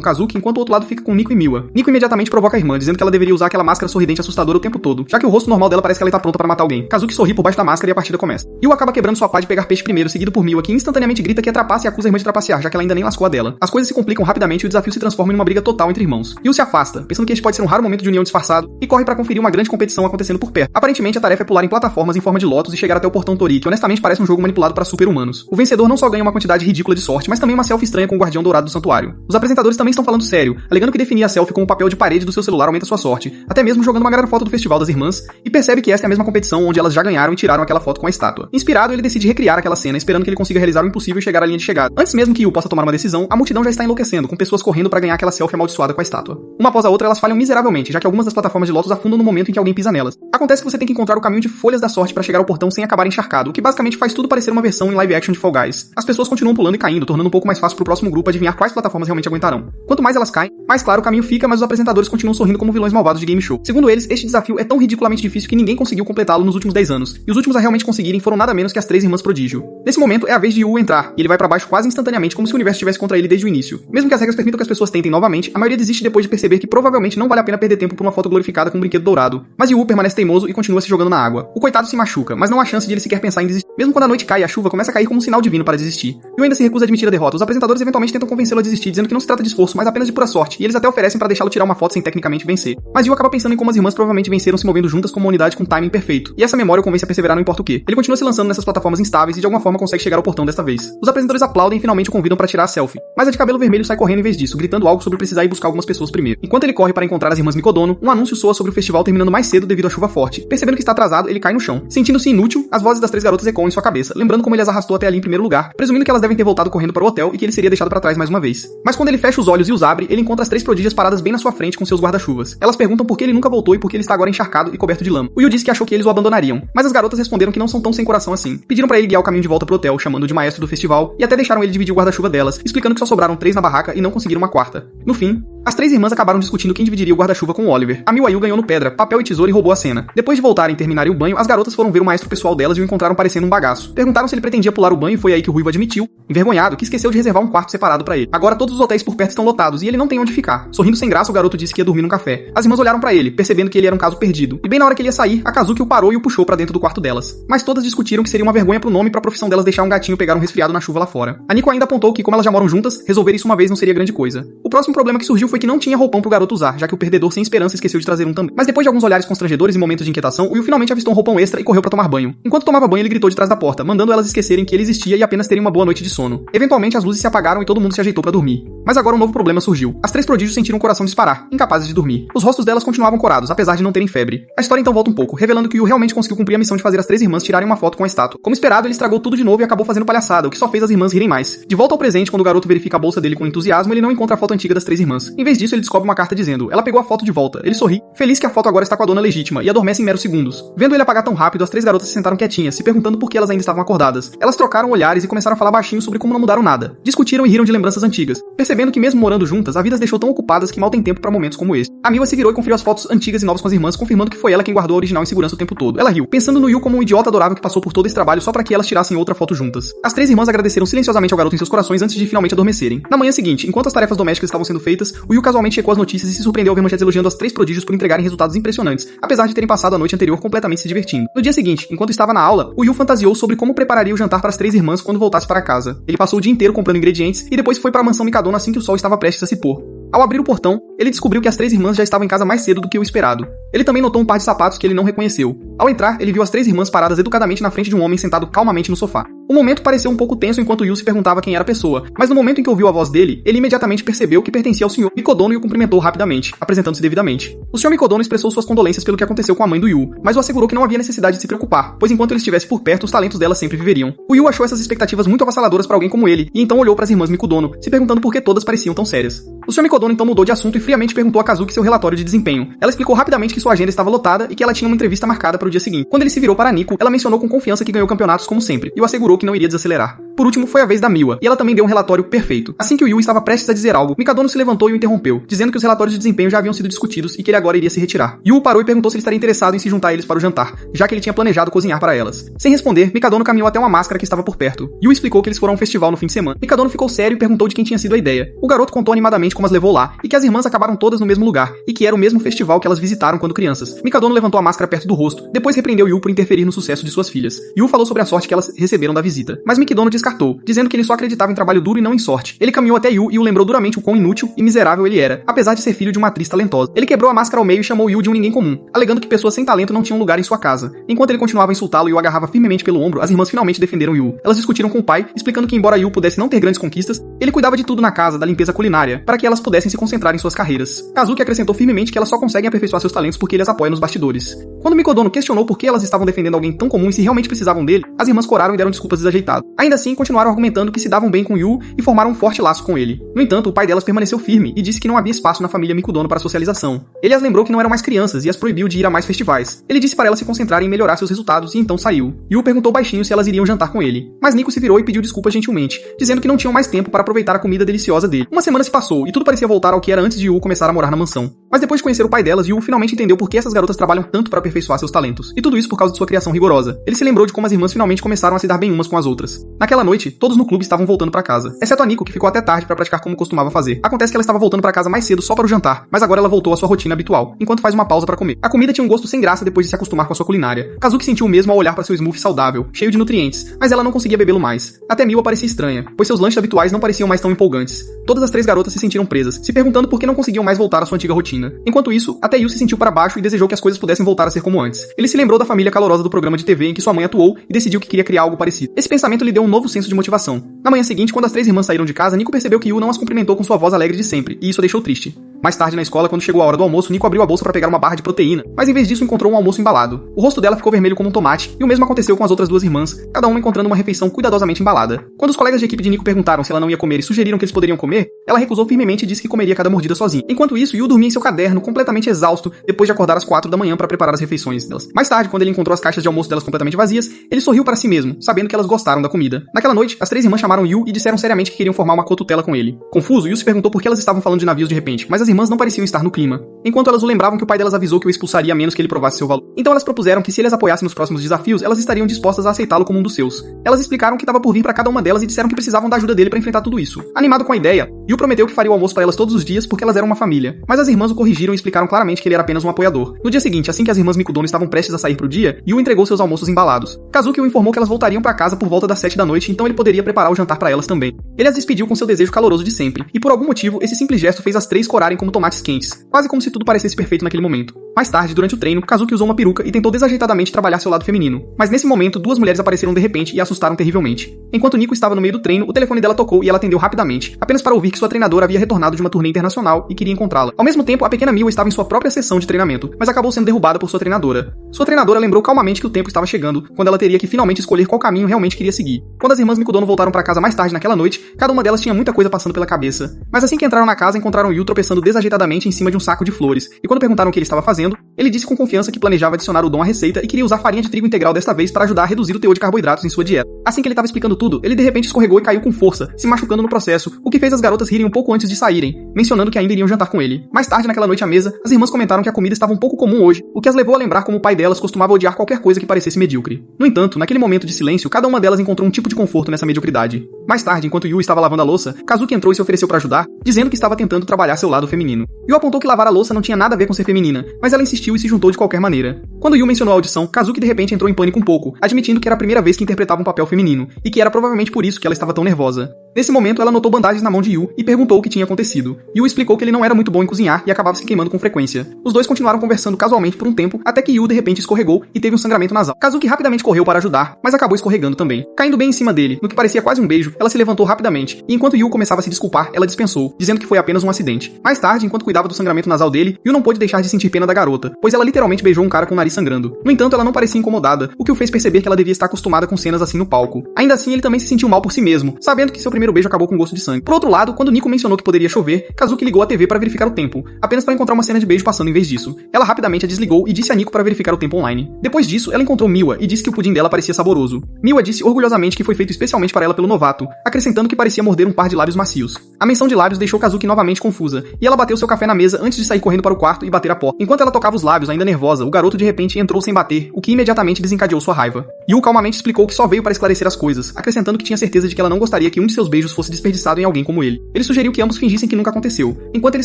Kazuki, enquanto o outro lado fica com Nico e Miwa. Nico imediatamente provoca a irmã, dizendo que ela deveria usar aquela máscara sorridente assustadora o tempo todo, já que o rosto normal dela parece que ela está pronta para matar alguém. Kazuki sorri por baixo da máscara e a partida começa. Yu acaba quebrando sua pá de pegar peixe primeiro, seguido por Miwa, que instantaneamente grita que é trapaça e acusa a irmã de trapacear, já que ela ainda nem lascou a dela. As coisas se complicam rapidamente e o desafio se transforma em uma briga total entre irmãos. Yu se afasta, pensando que este pode ser um raro momento de união disfarçado, e corre para conferir uma grande competição acontecendo por perto. Aparentemente, a tarefa é pular em plataformas em forma de lotos e chegar até o portão Tori, que honestamente parece um jogo manipulado para super-humanos. O vencedor não só ganha uma quantidade ridícula de sorte, mas também uma selfie estranha com o guardião dourado do santuário. Os apresentadores também estão falando sério, alegando que definir a selfie como papel de parede do seu celular aumenta sua sorte, até mesmo jogando uma grande foto do Festival das Irmãs, e percebe que esta é a mesma competição onde elas já ganharam e tiraram aquela foto com a estátua. Inspirado, ele decide recriar aquela cena, esperando que ele consiga realizar o impossível e chegar à linha de chegada. Antes mesmo que Yu possa tomar uma decisão, a multidão já está enlouquecendo, com pessoas correndo para ganhar aquela selfie amaldiçoada com a estátua. Uma após a outra, elas falham miseravelmente, já que algumas das plataformas de lotos afundam no momento em que alguém pisa nelas. Acontece que você tem que encontrar o caminho de folhas da sorte para chegar ao portão sem acabar encharcado, o que basicamente faz tudo parecer uma versão em live action de Fall Guys. As pessoas continuam pulando e caindo, tornando um pouco mais fácil pro próximo grupo adivinhar quais plataformas realmente aguentarão. Quanto mais elas caem, mais claro o caminho fica, mas os apresentadores continuam sorrindo como vilões malvados de game show. Segundo eles, este desafio é tão ridiculamente difícil que ninguém conseguiu completá-lo nos últimos 10 anos, e os últimos a realmente conseguirem foram nada menos que as 3 irmãs prodígio. Nesse momento, é a vez de Yu entrar, e ele vai pra baixo quase instantaneamente, como se o universo estivesse contra ele desde o início. Mesmo que as regras permitam que as pessoas tentem novamente, a maioria desiste depois de perceber que provavelmente não vale a pena perder tempo por uma foto glorificada com um brinquedo dourado. Mas Yu permanece teimoso e continua se jogando na água. O coitado se machuca, mas não há chance de ele sequer pensar em desistir. Mesmo quando a noite cai e a chuva começa a cair como um sinal divino para desistir. Yu ainda se recusa a admitir a derrota. Os apresentadores eventualmente tentam convencê-lo a desistir, dizendo que não se trata de esforço, mas apenas de pura sorte, e eles até oferecem para deixá-lo tirar uma foto sem tecnicamente vencer. Mas Yu acaba pensando em como as irmãs provavelmente venceram se movendo juntas como uma unidade com timing perfeito. E essa memória o convence a perseverar não importa o que. Ele continua se lançando nessas plataformas instáveis e de alguma forma consegue chegar ao portão desta vez. Os apresentadores aplaudem e finalmente o convidam para tirar a selfie. Mas a de cabelo vermelho sai correndo em vez disso, gritando algo sobre precisar ir buscar algumas pessoas primeiro. Enquanto ele corre para encontrar as irmãs Mikodono, um anúncio soa sobre o festival terminando mais cedo devido à chuva forte. Percebendo que está atrasado, ele cai no chão. Sentindo-se inútil, as vozes das 3 garotas ecoam em sua cabeça, lembrando como ele as arrastou até ali em primeiro lugar, presumindo que elas devem ter voltado correndo para o hotel e que ele seria deixado para trás mais uma vez. Mas quando ele fecha os olhos e os abre, ele encontra as 3 prodígias paradas bem na sua frente com seus guarda-chuvas. Elas perguntam por que ele nunca voltou e por que ele está agora encharcado e coberto de lama. O Yu disse que achou que eles o abandonariam, mas as garotas responderam que não são tão sem coração assim. Pediram para ele guiar o caminho de volta pro hotel, chamando-o de maestro do festival, e até deixaram ele dividir o guarda-chuva delas, explicando que só sobraram 3 na barraca e não conseguiram uma quarta. No fim, as 3 irmãs acabaram discutindo quem dividiria o guarda-chuva com o Oliver. A Miwa Yu ganhou no pedra, papel e tesoura e roubou a cena. Depois de voltarem e terminarem o banho, as garotas foram ver o maestro pessoal delas e o encontraram parecendo um bagaço. Perguntaram se ele pretendia pular o banho e foi aí que o Ruivo admitiu, envergonhado, que esqueceu de reservar um quarto separado para ele. Agora todos os hotéis por perto estão lotados e ele não tem onde ficar. Sorrindo sem graça, o garoto disse que ia dormir num café. As irmãs olharam para ele, percebendo que ele era um caso perdido. E bem na hora que ele ia sair, a Kazuki o parou e o puxou para dentro do quarto delas. Mas todas discutiram que seria uma vergonha pro nome e pra profissão delas deixar um gatinho pegar um resfriado na chuva lá fora. A Nico ainda apontou que, como elas já moram juntas, resolver isso uma vez não seria grande coisa. O próximo problema que surgiu foi que não tinha roupão pro garoto usar, já que o perdedor sem esperança esqueceu de trazer um também. Mas depois de alguns olhares constrangedores e momentos de inquietação, o Will finalmente avistou um roupão extra e correu pra tomar banho. Enquanto tomava banho, ele gritou de trás da porta, mandando elas esquecerem que ele existia e apenas terem uma boa noite de sono. Eventualmente, as luzes se apagaram e todo mundo se ajeitou pra dormir. Mas agora um novo problema surgiu. As 3 prodígios sentiram o coração disparar, incapazes de dormir. Os rostos delas continuavam corados, apesar de não terem febre. A história então volta um pouco, revelando que o Will realmente conseguiu cumprir a missão de fazer as 3 irmãs tirarem uma foto com a estátua. Como esperado, ele estragou tudo de novo e acabou fazendo palhaçada, o que só fez as irmãs rirem mais. De volta ao presente, quando o garoto verifica a bolsa dele com entusiasmo, ele não encontra a foto antiga das 3 irmãs. Em vez disso, ele descobre uma carta dizendo: ela pegou a foto de volta. Ele sorri, feliz que a foto agora está com a dona legítima, e adormece em meros segundos. Vendo ele apagar tão rápido, as 3 garotas se sentaram quietinhas, se perguntando por que elas ainda estavam acordadas. Elas trocaram olhares e começaram a falar baixinho sobre como não mudaram nada. Discutiram e riram de lembranças antigas, percebendo que mesmo morando juntas, a vida as deixou tão ocupadas que mal tem tempo para momentos como esse. A Miwa se virou e conferiu as fotos antigas e novas com as irmãs, confirmando que foi ela quem guardou a original em segurança o tempo todo. Ela riu, pensando no Yu como um idiota adorável que passou por todo esse trabalho só para que elas tirassem outra foto juntas. As 3 irmãs agradeceram silenciosamente ao garoto em seus corações antes de finalmente adormecerem. Na manhã seguinte, enquanto as tarefas domésticas estavam sendo feitas, o Yu casualmente checou as notícias e se surpreendeu ao ver manchetes elogiando as 3 prodígios por entregarem resultados impressionantes, apesar de terem passado a noite anterior completamente se divertindo. No dia seguinte, enquanto estava na aula, o Yu fantasiou sobre como prepararia o jantar para as 3 irmãs quando voltasse para casa. Ele passou o dia inteiro comprando ingredientes e depois foi para a mansão Mikadona assim que o sol estava prestes a se pôr. Ao abrir o portão, ele descobriu que as 3 irmãs já estavam em casa mais cedo do que o esperado. Ele também notou um par de sapatos que ele não reconheceu. Ao entrar, ele viu as 3 irmãs paradas educadamente na frente de um homem sentado calmamente no sofá. O momento pareceu um pouco tenso enquanto Yu se perguntava quem era a pessoa, mas no momento em que ouviu a voz dele, ele imediatamente percebeu que pertencia ao Sr. Mikodono e o cumprimentou rapidamente, apresentando-se devidamente. O Sr. Mikodono expressou suas condolências pelo que aconteceu com a mãe do Yu, mas o assegurou que não havia necessidade de se preocupar, pois enquanto ele estivesse por perto, os talentos dela sempre viveriam. O Yu achou essas expectativas muito avassaladoras para alguém como ele, e então olhou para as irmãs Mikodono, se perguntando por que todas pareciam tão sérias. O Sr. Mikodono então mudou de assunto e friamente perguntou a Kazuki seu relatório de desempenho. Ela explicou rapidamente que sua agenda estava lotada e que ela tinha uma entrevista marcada para o dia seguinte. Quando ele se virou para Nico, ela mencionou com confiança que ganhou campeonatos como sempre, e o assegurou que não iria desacelerar. Por último, foi a vez da Miwa, e ela também deu um relatório perfeito. Assim que o Yu estava prestes a dizer algo, Mikadono se levantou e o interrompeu, dizendo que os relatórios de desempenho já haviam sido discutidos e que ele agora iria se retirar. Yu parou e perguntou se ele estaria interessado em se juntar a eles para o jantar, já que ele tinha planejado cozinhar para elas. Sem responder, Mikadono caminhou até uma máscara que estava por perto. Yu explicou que eles foram a um festival no fim de semana. Mikadono ficou sério e perguntou de quem tinha sido a ideia. O garoto contou animadamente como as levou lá, e que as irmãs acabaram todas no mesmo lugar, e que era o mesmo festival que elas visitaram quando crianças. Mikadono levantou a máscara perto do rosto, depois repreendeu Yu por interferir no sucesso de suas filhas. Yu falou sobre a sorte que elas receberam da visita, mas Mikadono descartou, dizendo que ele só acreditava em trabalho duro e não em sorte. Ele caminhou até Yu e o lembrou duramente o quão inútil e miserável ele era, apesar de ser filho de uma atriz talentosa. Ele quebrou a máscara ao meio e chamou Yu de um ninguém comum, alegando que pessoas sem talento não tinham lugar em sua casa. Enquanto ele continuava a insultá-lo e o agarrava firmemente pelo ombro, as irmãs finalmente defenderam Yu. Elas discutiram com o pai, explicando que embora Yu pudesse não ter grandes conquistas, ele cuidava de tudo na casa, da limpeza culinária, para que elas pudessem se concentrar em suas carreiras. Kazuki acrescentou firmemente que elas só conseguem aperfeiçoar seus talentos porque ele as apoia nos bastidores. Quando Mikodono questionou por que elas estavam defendendo alguém tão comum e se realmente precisavam dele, as irmãs coraram e deram desculpas desajeitadas. Ainda assim, continuaram argumentando que se davam bem com Yu e formaram um forte laço com ele. No entanto, o pai delas permaneceu firme e disse que não havia espaço na família Mikodono para socialização. Ele as lembrou que não eram mais crianças e as proibiu de ir a mais festivais. Ele disse para elas se concentrarem em melhorar seus resultados e então saiu. Yu perguntou baixinho se elas iriam jantar com ele. Mas Nico se virou e pediu desculpas gentilmente, dizendo que não tinham mais tempo para aproveitar a comida deliciosa dele. Uma semana se passou e tudo parecia voltar ao que era antes de Yu começar a morar na mansão. Mas depois de conhecer o pai delas, Yu finalmente entendeu por que essas garotas trabalham tanto para aperfeiçoar seus talentos. E tudo isso por causa de sua criação rigorosa. Ele se lembrou de como as irmãs finalmente começaram a se dar bem umas com as outras. Naquela noite, todos no clube estavam voltando para casa, exceto a Nico, que ficou até tarde para praticar como costumava fazer. Acontece que ela estava voltando para casa mais cedo só para o jantar, mas agora ela voltou à sua rotina habitual, enquanto faz uma pausa para comer. A comida tinha um gosto sem graça depois de se acostumar com a sua culinária. Kazuki sentiu o mesmo ao olhar para seu smoothie saudável, cheio de nutrientes, mas ela não conseguia bebê-lo mais. Até Miwa parecia estranha, pois seus lanches habituais não pareciam mais tão empolgantes. Todas as 3 garotas se sentiram presas, se perguntando por que não conseguiam mais voltar à sua antiga rotina. Enquanto isso, até Yu se sentiu para baixo e desejou que as coisas pudessem voltar a ser como antes. Ele se lembrou da família calorosa do programa de TV em que sua mãe atuou e decidiu que queria criar algo parecido. Esse pensamento lhe deu um novo senso de motivação. Na manhã seguinte, quando as 3 irmãs saíram de casa, Nico percebeu que Yu não as cumprimentou com sua voz alegre de sempre, e isso a deixou triste. Mais tarde na escola, quando chegou a hora do almoço, Nico abriu a bolsa para pegar uma barra de proteína, mas em vez disso encontrou um almoço embalado. O rosto dela ficou vermelho como um tomate, e o mesmo aconteceu com as outras 2 irmãs, cada uma encontrando uma refeição cuidadosamente embalada. Quando os colegas de equipe de Nico perguntaram se ela não ia comer e sugeriram que eles poderiam comer, ela recusou firmemente e disse que comeria cada mordida sozinha. Enquanto isso, Yu dormia em seu caderno, completamente exausto, depois de acordar às 4 da manhã para preparar as refeições delas. Mais tarde, quando ele encontrou as caixas de almoço delas completamente vazias, ele sorriu para si mesmo, sabendo que elas gostaram da comida. Naquela noite, as 3 irmãs chamaram Yu e disseram seriamente que queriam formar uma cotutela com ele. Confuso, Yu se perguntou por que elas estavam falando de navios de repente, mas as irmãs não pareciam estar no clima. Enquanto elas o lembravam que o pai delas avisou que o expulsaria a menos que ele provasse seu valor. Então elas propuseram que se eles apoiassem nos próximos desafios, elas estariam dispostas a aceitá-lo como um dos seus. Elas explicaram que estava por vir para cada uma delas e disseram que precisavam da ajuda dele para enfrentar tudo isso. Animado com a ideia, Yu prometeu que faria o almoço para elas todos os dias porque elas eram uma família. Mas as irmãs o corrigiram e explicaram claramente que ele era apenas um apoiador. No dia seguinte, assim que as irmãs Mikodono estavam prestes a sair pro dia, Yu entregou seus almoços embalados. Kazuki o informou que elas voltariam para casa por volta das 7 da noite, então ele poderia preparar o jantar para elas também. Ele as despediu com seu desejo caloroso de sempre, e por algum motivo, esse simples gesto fez as 3 corarem como tomates quentes, quase como se tudo parecesse perfeito naquele momento. Mais tarde, durante o treino, Kazuki usou uma peruca e tentou desajeitadamente trabalhar seu lado feminino. Mas nesse momento, 2 mulheres apareceram de repente e a assustaram terrivelmente. Enquanto Nico estava no meio do treino, o telefone dela tocou e ela atendeu rapidamente, apenas para ouvir que sua treinadora havia retornado de uma turnê internacional e queria encontrá-la. Ao mesmo tempo, a pequena Miwa estava em sua própria sessão de treinamento, mas acabou sendo derrubada por sua treinadora. Sua treinadora lembrou calmamente que o tempo estava chegando, quando ela teria que finalmente escolher qual caminho realmente queria seguir. Quando as irmãs Mikodono voltaram para casa mais tarde naquela noite, cada uma delas tinha muita coisa passando pela cabeça. Mas assim que entraram na casa, encontraram Yu tropeçando desajeitadamente em cima de um saco de flores, e quando perguntaram o que ele estava fazendo, ele disse com confiança que planejava adicionar o dom à receita e queria usar farinha de trigo integral desta vez para ajudar a reduzir o teor de carboidratos em sua dieta. Assim que ele estava explicando tudo, ele de repente escorregou e caiu com força, se machucando no processo, o que fez as garotas rirem um pouco antes de saírem, mencionando que ainda iriam jantar com ele. Mais tarde naquela noite à mesa, as irmãs comentaram que a comida estava um pouco comum hoje, o que as levou a lembrar como o pai delas costumava odiar qualquer coisa que parecesse medíocre. No entanto, naquele momento de silêncio, cada uma delas encontrou um tipo de conforto nessa mediocridade. Mais tarde, enquanto Yu estava lavando a louça, Kazuki entrou e se ofereceu para ajudar, dizendo que estava tentando trabalhar seu lado feminino. feminino. Yu apontou que lavar a louça não tinha nada a ver com ser feminina, mas ela insistiu e se juntou de qualquer maneira. Quando Yu mencionou a audição, Kazuki de repente entrou em pânico um pouco, admitindo que era a primeira vez que interpretava um papel feminino, e que era provavelmente por isso que ela estava tão nervosa. Nesse momento, ela notou bandagens na mão de Yu e perguntou o que tinha acontecido. Yu explicou que ele não era muito bom em cozinhar e acabava se queimando com frequência. Os dois continuaram conversando casualmente por um tempo, até que Yu de repente escorregou e teve um sangramento nasal. Kazuki rapidamente correu para ajudar, mas acabou escorregando também. Caindo bem em cima dele, no que parecia quase um beijo, ela se levantou rapidamente, e enquanto Yu começava a se desculpar, ela dispensou, dizendo que foi apenas um acidente. Mais tarde, enquanto cuidava do sangramento nasal dele, Yu não pôde deixar de sentir pena da garota, pois ela literalmente beijou um cara com o nariz sangrando. No entanto, ela não parecia incomodada, o que o fez perceber que ela devia estar acostumada com cenas assim no palco. Ainda assim, ele também se sentiu mal por si mesmo, sabendo que seu primeiro beijo acabou com gosto de sangue. Por outro lado, quando Nico mencionou que poderia chover, Kazuki ligou a TV para verificar o tempo, apenas para encontrar uma cena de beijo passando em vez disso. Ela rapidamente a desligou e disse a Nico para verificar o tempo online. Depois disso, ela encontrou Miwa e disse que o pudim dela parecia saboroso. Miwa disse orgulhosamente que foi feito especialmente para ela pelo novato, acrescentando que parecia morder um par de lábios macios. A menção de lábios deixou Kazuki novamente confusa, e ela bateu seu café na mesa antes de sair correndo para o quarto e bater a porta. Enquanto ela tocava os lábios, ainda nervosa, o garoto de repente entrou sem bater, o que imediatamente desencadeou sua raiva. Yu calmamente explicou que só veio para esclarecer as coisas, acrescentando que tinha certeza de que ela não gostaria que um de seus beijos fosse desperdiçado em alguém como ele. Ele sugeriu que ambos fingissem que nunca aconteceu. Enquanto ele